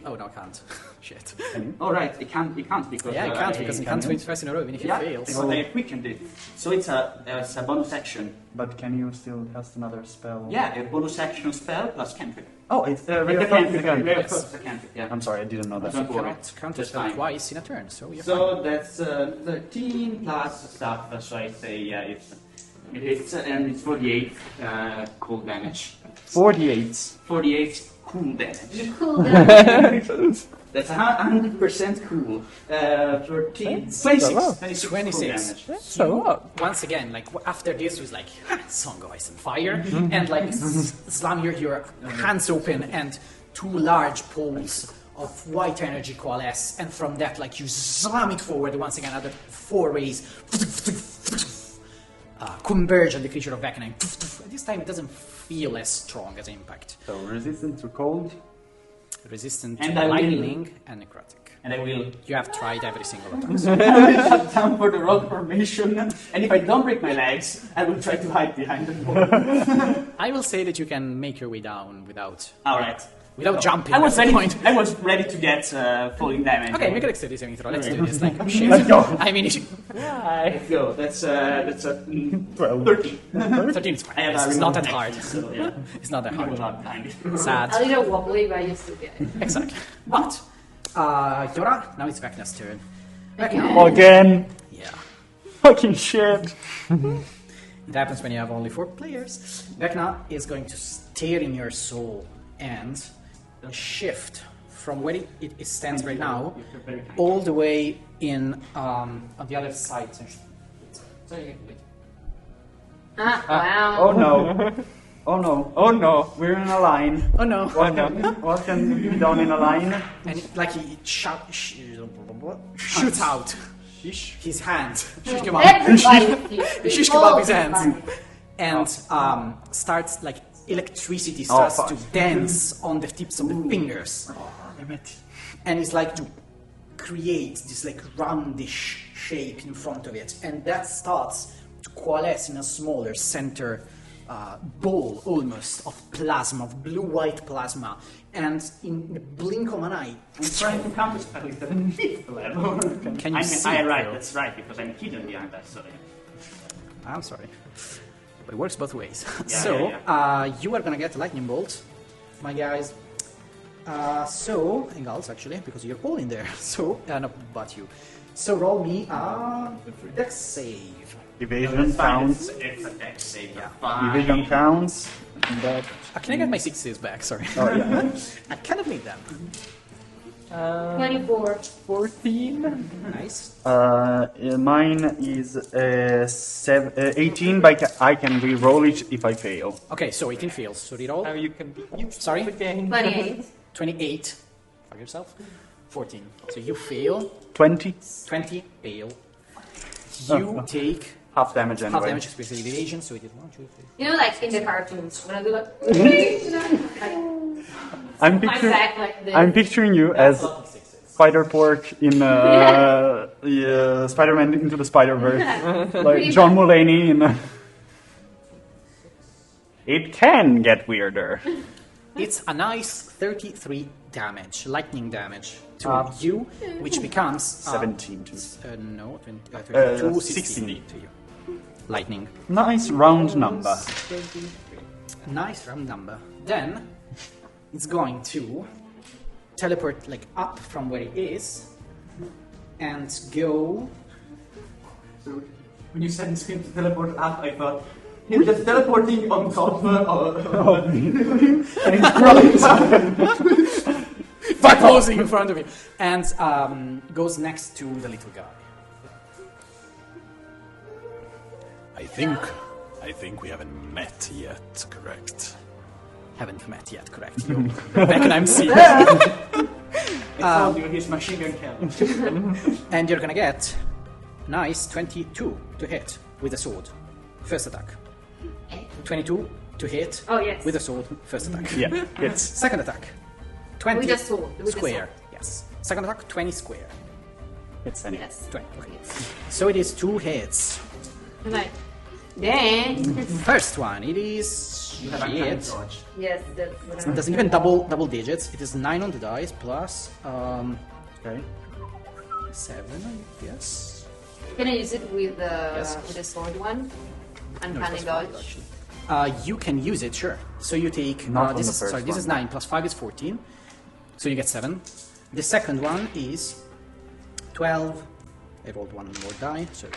Oh no, can't. Shit. Oh right, it can't because Yeah, I can't because he can't do it twice in a row, even if he yeah, fails. because I quickened it. So it's a bonus action. But can you still cast another spell? Yeah, a bonus action spell plus cantrip. Oh, it's The Ray of cantrip, Frost. Ray of Frost is a cantrip, yeah. I'm sorry, I didn't know that. Don't worry. Can't That's spell fine. twice in a turn, so you're So that's 13 plus stuff, so I say it hits, and it's 48 cool damage. 48. 48 cool damage. Cool down. That's 100% cool. 13, 26 cool 26. damage. That's a lot. Once again, like after this was like Song of Ice and Fire, and like slam your hands open, and 2 large poles of white energy coalesce, and from that like you slam it forward once again. Another 4 rays converge on the creature of VECNA. This time it doesn't feel as strong as impact. So resistant to cold. Resistant And to I will- lightning and necrotic. And I will You have tried every single attack. shut down for the rock formation, and if I don't break my legs, I will try to hide behind the wall. I will say that you can make your way down without Alright. jumping. I was at the ready. point. I was ready to get falling damage. Okay, make a dexterity saving throw. Let's Okay. do this. Like, oh, shit. Let's go. I mean, Let's go. That's a 12. 13. 13 is fine. I have It's a not that remote hard. action, so yeah. It's not that I will hard. not blind it. Sad. A little wobbly, but you still get it. Exactly. But, Yora, now it's Vecna's turn. Again. Yeah. Fucking shit. It happens when you have only 4 players. Vecna is going to stare in your soul and shift from where it stands right now all the way in on the other side. Sorry, wait. Wow. Oh no. Oh no. Oh no. We're in a line. Oh no. What can be done in a line? And it shoots out his hand. Shish kebab. Everybody. Shish kebab his hands. And starts like electricity starts to dance on the tips of the fingers. And it's like to create this like roundish shape in front of it. And that starts to coalesce in a smaller center ball almost of plasma, of blue-white plasma. And in the blink of an eye, I'm trying to counter spell it at the 5th level. Can you see it, right, though? that's right, because I'm hidden behind that, so I'm sorry. But it works both ways. Yeah, So, yeah, you are gonna get a lightning bolt, my guys. And Gals actually, because you're all in there. So, no, but you. So roll me a dex save. Evasion counts. It's a dex save. Yeah. Evasion counts. But Can I get my 6s back? Sorry. oh yeah. I cannot need them. 24. 14. Nice. Mine is 18, but I can re-roll it if I fail. Okay, so 18 fails. So reroll. Now you can be Sorry? again. 28. 28. Fuck yourself. 14. So you fail. 20, 20 fail. You take half damage anyway. half damage with the evasion, so it is 1, 2, 3. You know, like in the cartoons, when I do like, I'm my picturing. back like this. I'm picturing you as Spider-Pork in Spider-Man Into the Spider-Verse, like John Mulaney in. It can get weirder. It's a nice 33 damage, lightning damage to you, which becomes 17 to no, 20, 32, 16 to you. Lightning. nice round number. Nice round number. Then it's going to teleport like up from where it is and go. So when you said it's going to teleport up, I thought he's just teleporting on top of by posing in front of him, and goes next to the little guy. I think we haven't met yet, correct? Haven't met yet, correct? You reckon I'm seeing. told you his machine gun cannon. And you're gonna get nice 22 to hit with a sword. First attack. 22 to hit Oh, yes. with a sword. First attack. Yeah, hits. Second attack. 20 With a sword. With a square. Yes. Second attack 20 square. Hits anyway. Yes. 20. Okay. Yes. So it is 2 hits. Right. Then, First one, it is You have a cannon shit. dodge. yes, that's what It doesn't even double digits. It is 9 on the dice plus Okay. 7, I guess. Can I use it with Yes. the sword one? No, Uncanny it's plus 5, dodge. actually. You can use it, sure. So you take Not on this the is first sorry, this is one. 9 plus 5 is 14. So you get 7. The second one is 12. I rolled one more die, so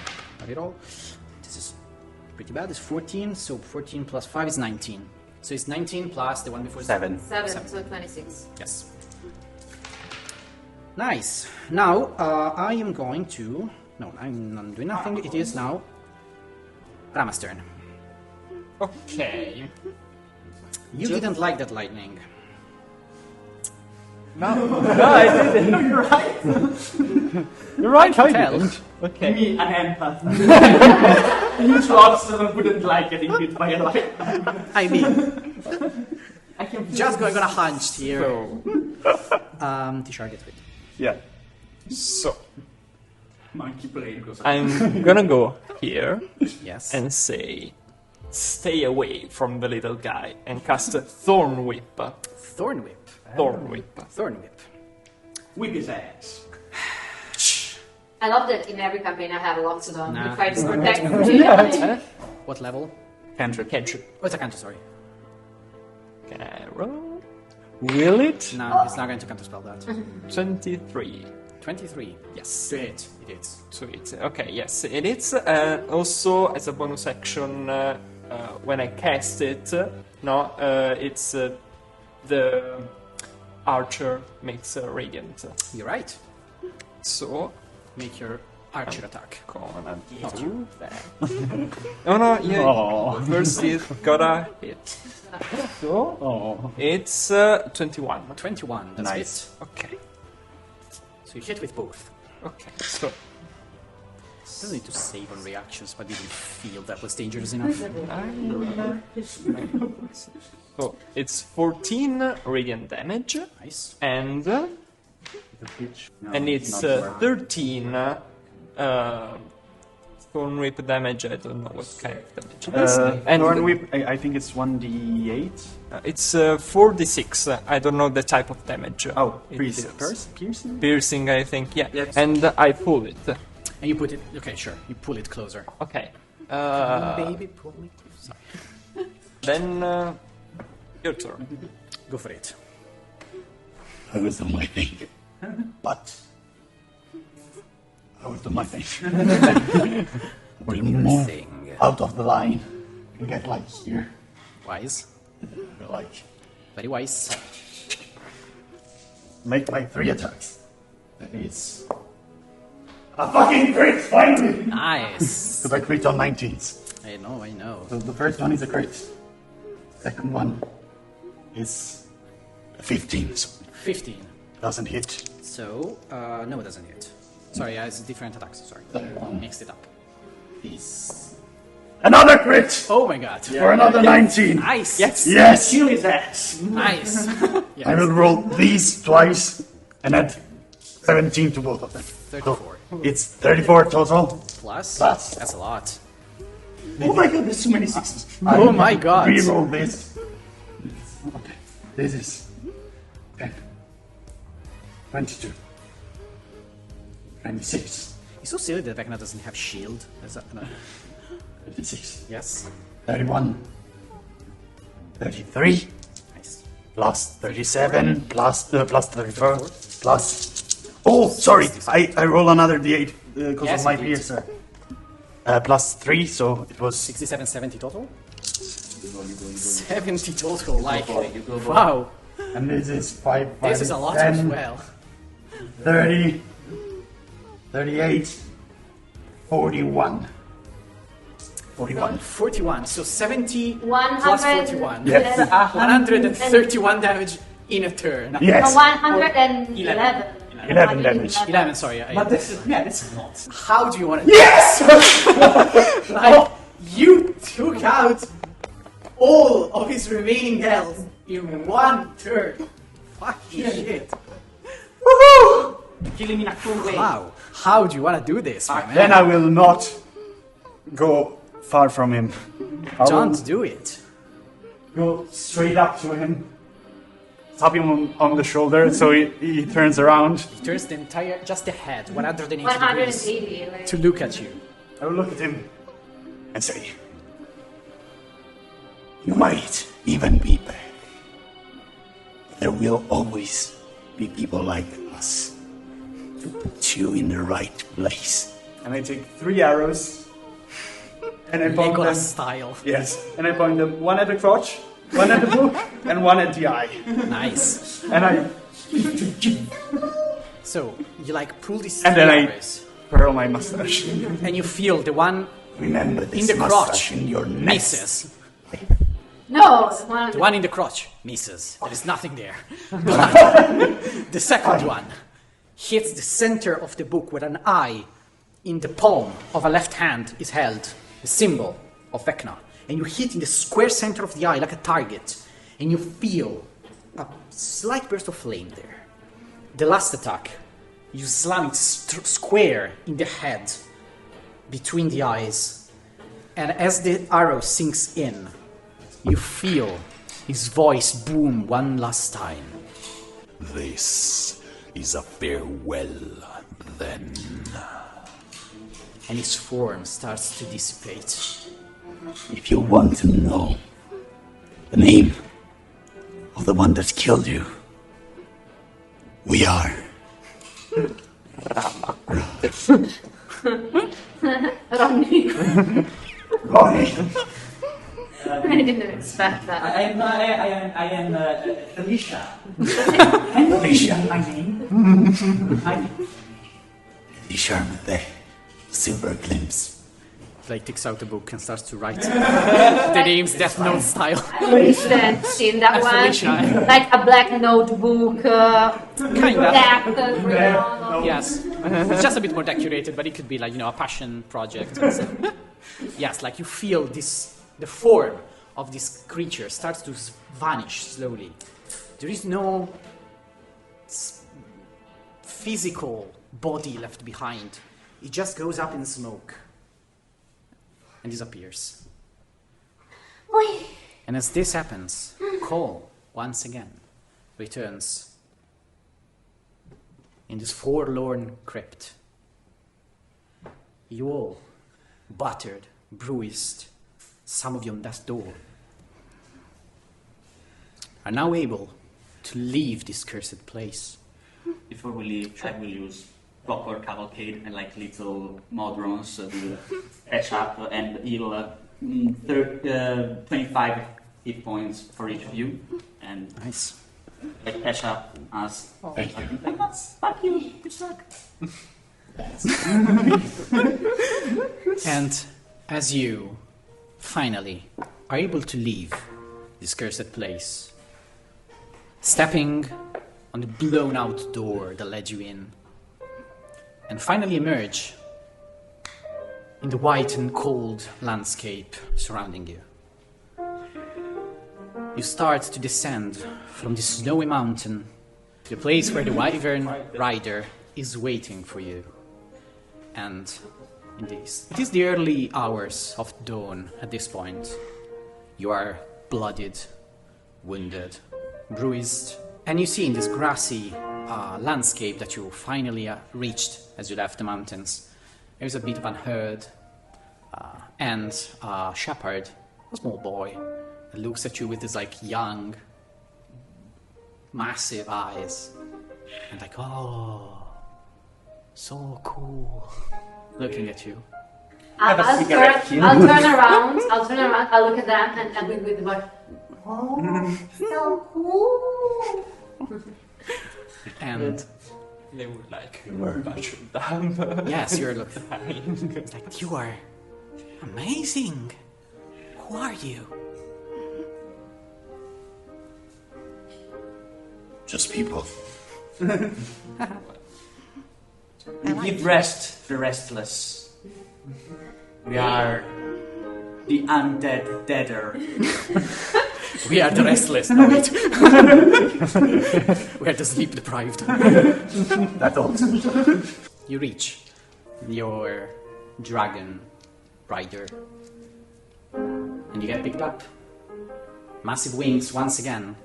I reroll. This is pretty bad. It's 14, so 14 plus 5 is 19. So it's 19 plus the one before 7. 7, so 26. Yes. Nice. Now, I am going to... No, I'm not doing nothing. It is now Rama's turn. Okay. You didn't like that lightning. No, I didn't. You're right. You're right, I tell. didn't. Okay. Me, an empath. You thought someone wouldn't like getting hit by a light. I mean, I can just going on a hunch here. So, T-shirt gets it. Yeah. so monkey brain goes. I'm gonna go here Yes. and say, stay away from the little guy and cast a Thorn Whip. Thorn Whip. Thorn Whip. Thorn Whip. Whip his ass. I love that in every campaign I have a Loxodon. Nah. It tries to protect me. What level? Cantrip. Cantrip. Oh, it's a counter, sorry. Can I roll? Will it? No, it's not going to counterspell that. 23. 23. Yes. To hit. It hits. Sweet. Okay, yes, it is. Also, as a bonus action, when I cast it, it's the archer makes a radiant. You're right. So, Make your archer attack. gonna Not do that. Oh no, yeah. Oh. First is gotta hit. So, Oh. it's 21. 21. That's Nice. it. Okay, So you hit with both. okay. So, Doesn't need to save on reactions, but didn't feel that was dangerous enough. so it's 14 radiant damage, Nice. and No, it's not where- 13 Thorn Whip damage. I don't know what kind of damage it is. And Thorn Whip, I think it's 1d8. It's 4d6. I don't know the type of damage. Oh, it piercing. is. Piercing? Piercing, I think, yeah. Yes. And I pull it. And you put it... Okay, sure. You pull it closer. Okay. Baby, pull me closer. Then your turn. Go for it. I will do my thing. But I will do my thing. We'll your move thing. out of the line and get like here. Wise. Like, Very wise. make my 3 attacks. That is a fucking crit, finally! Nice. Because I crit on 19s. I know, I know. So the first one is a crit. Second one is a 15, so 15. doesn't hit. So, no, it doesn't hit. Sorry, it's different attacks. Sorry. Mixed it up. Is another crit Oh my god. for another 19. Nice. Yes! Kill his ass. Nice. I will roll these twice and add 17 to both of them. 34. It's 34 total. Plus? Plus. That's a lot. Oh my god, there's so many sixes. Oh my god. Reroll this. Okay. This is 10, 22, 26, It's so silly that VECNA doesn't have shield. Is that, no. 56, Yes. 31, 33, Nice. plus 37, plus 34, plus... Oh, sorry, I roll another d8 because Yes, of my you did. piercer. Plus 3, so it was 67, 70 total? 70 total, like, wow. And this is 5, This is a lot 10, as well. 30, 38, 41. 41. 41, so 70 plus 100. 41. Yes. 131 damage in a turn. Yes, 111. 11 damage. 11, sorry. But this is, yeah, this is not. How do you want to do Yes! this? Like, you took out all of his remaining health in one turn. Fucking shit. Kill him in a cool way. Wow. How do you want to do this, my man? Then I will not go far from him. I will Don't do it. go straight up to him, tap him on the shoulder so he turns around. He turns the entire, just the head, 180 degrees, 180. Like. to look at you. I will look at him and say, "You might even be back. There will always be people like us to put you in the right place." And I take 3 arrows and I point them. Legolas style. Yes, and I point them one at the crotch, one at the book, and one at the eye. Nice. And I So, you like pull these And three then I- arrows, curl my mustache. and you feel the one Remember in this the mustache crotch in your neck. misses. No, the one. The one in the crotch misses. There is nothing there. But the second one hits the center of the book where an eye in the palm of a left hand is held, the symbol of VECNA. And you hit in the square center of the eye like a target, and you feel a slight burst of flame there. The last attack, you slam it square in the head, between the eyes, and as the arrow sinks in, you feel his voice boom one last time. This is a farewell, then. And his form starts to dissipate. If you want to know the name of the one that killed you, we are Ronnie. Ronnie. I didn't expect that. I am Alicia. Alicia. My name. Alicia with the silver glimpse. Like takes out the book and starts to write the names Death Note style. Felicia, seen that one? Felicia. Like a black notebook, Kinda. deck, written on. Yes, it's just a bit more decorated, but it could be like, you know, a passion project. And so. Yes, like you feel this, the form of this creature starts to vanish slowly. There is no physical body left behind. It just goes up in smoke and disappears. Oi. And as this happens, Cole once again returns in this forlorn crypt. You all, battered, bruised, some of you on death's door, are now able to leave this cursed place. Before we leave, I will use proper cavalcade and like little modrons will catch up, and he'll 25 hit points for each of you, and Nice. like catch up as. Thank you. Fuck you, you suck. And as you finally are able to leave this cursed place, stepping on the blown out door that led you in, and finally emerge in the white and cold landscape surrounding you. You start to descend from the snowy mountain to the place where the wyvern rider is waiting for you. And it is the early hours of dawn at this point. You are bloodied, wounded, bruised, and you see in this grassy landscape that you finally reached as you left the mountains, there's a bit of a herd and a shepherd, a small boy, that looks at you with his like young, massive eyes, and like, oh, so cool, looking at you. I'll turn around, I'll look at them and I'll be with the boy. Oh, so cool. And They would like You were. bunch of them. yes, you're looking. It's like, you are amazing. Who are you? Just people. Give rest to the restless. We are the undead deader. We are the restless. No, wait. We are the sleep deprived. That also. You reach your dragon rider, and you get picked up. Massive wings once again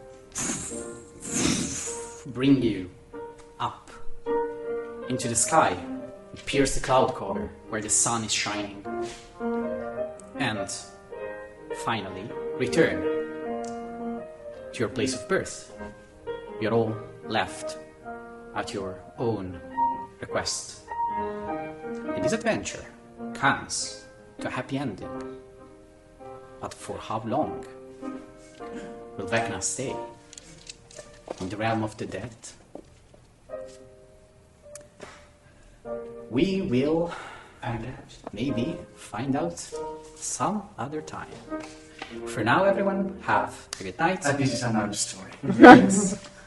bring you up into the sky. You pierce the cloud cover where the sun is shining, and finally return to your place of birth. You're all left at your own request. And this adventure comes to a happy ending. But for how long will VECNA stay in the realm of the dead? We will maybe find out some other time. For now, everyone, have a good night. And this is another story.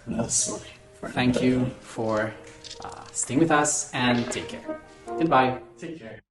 Another story. Thank you for staying with us, and take care. Goodbye. Take care.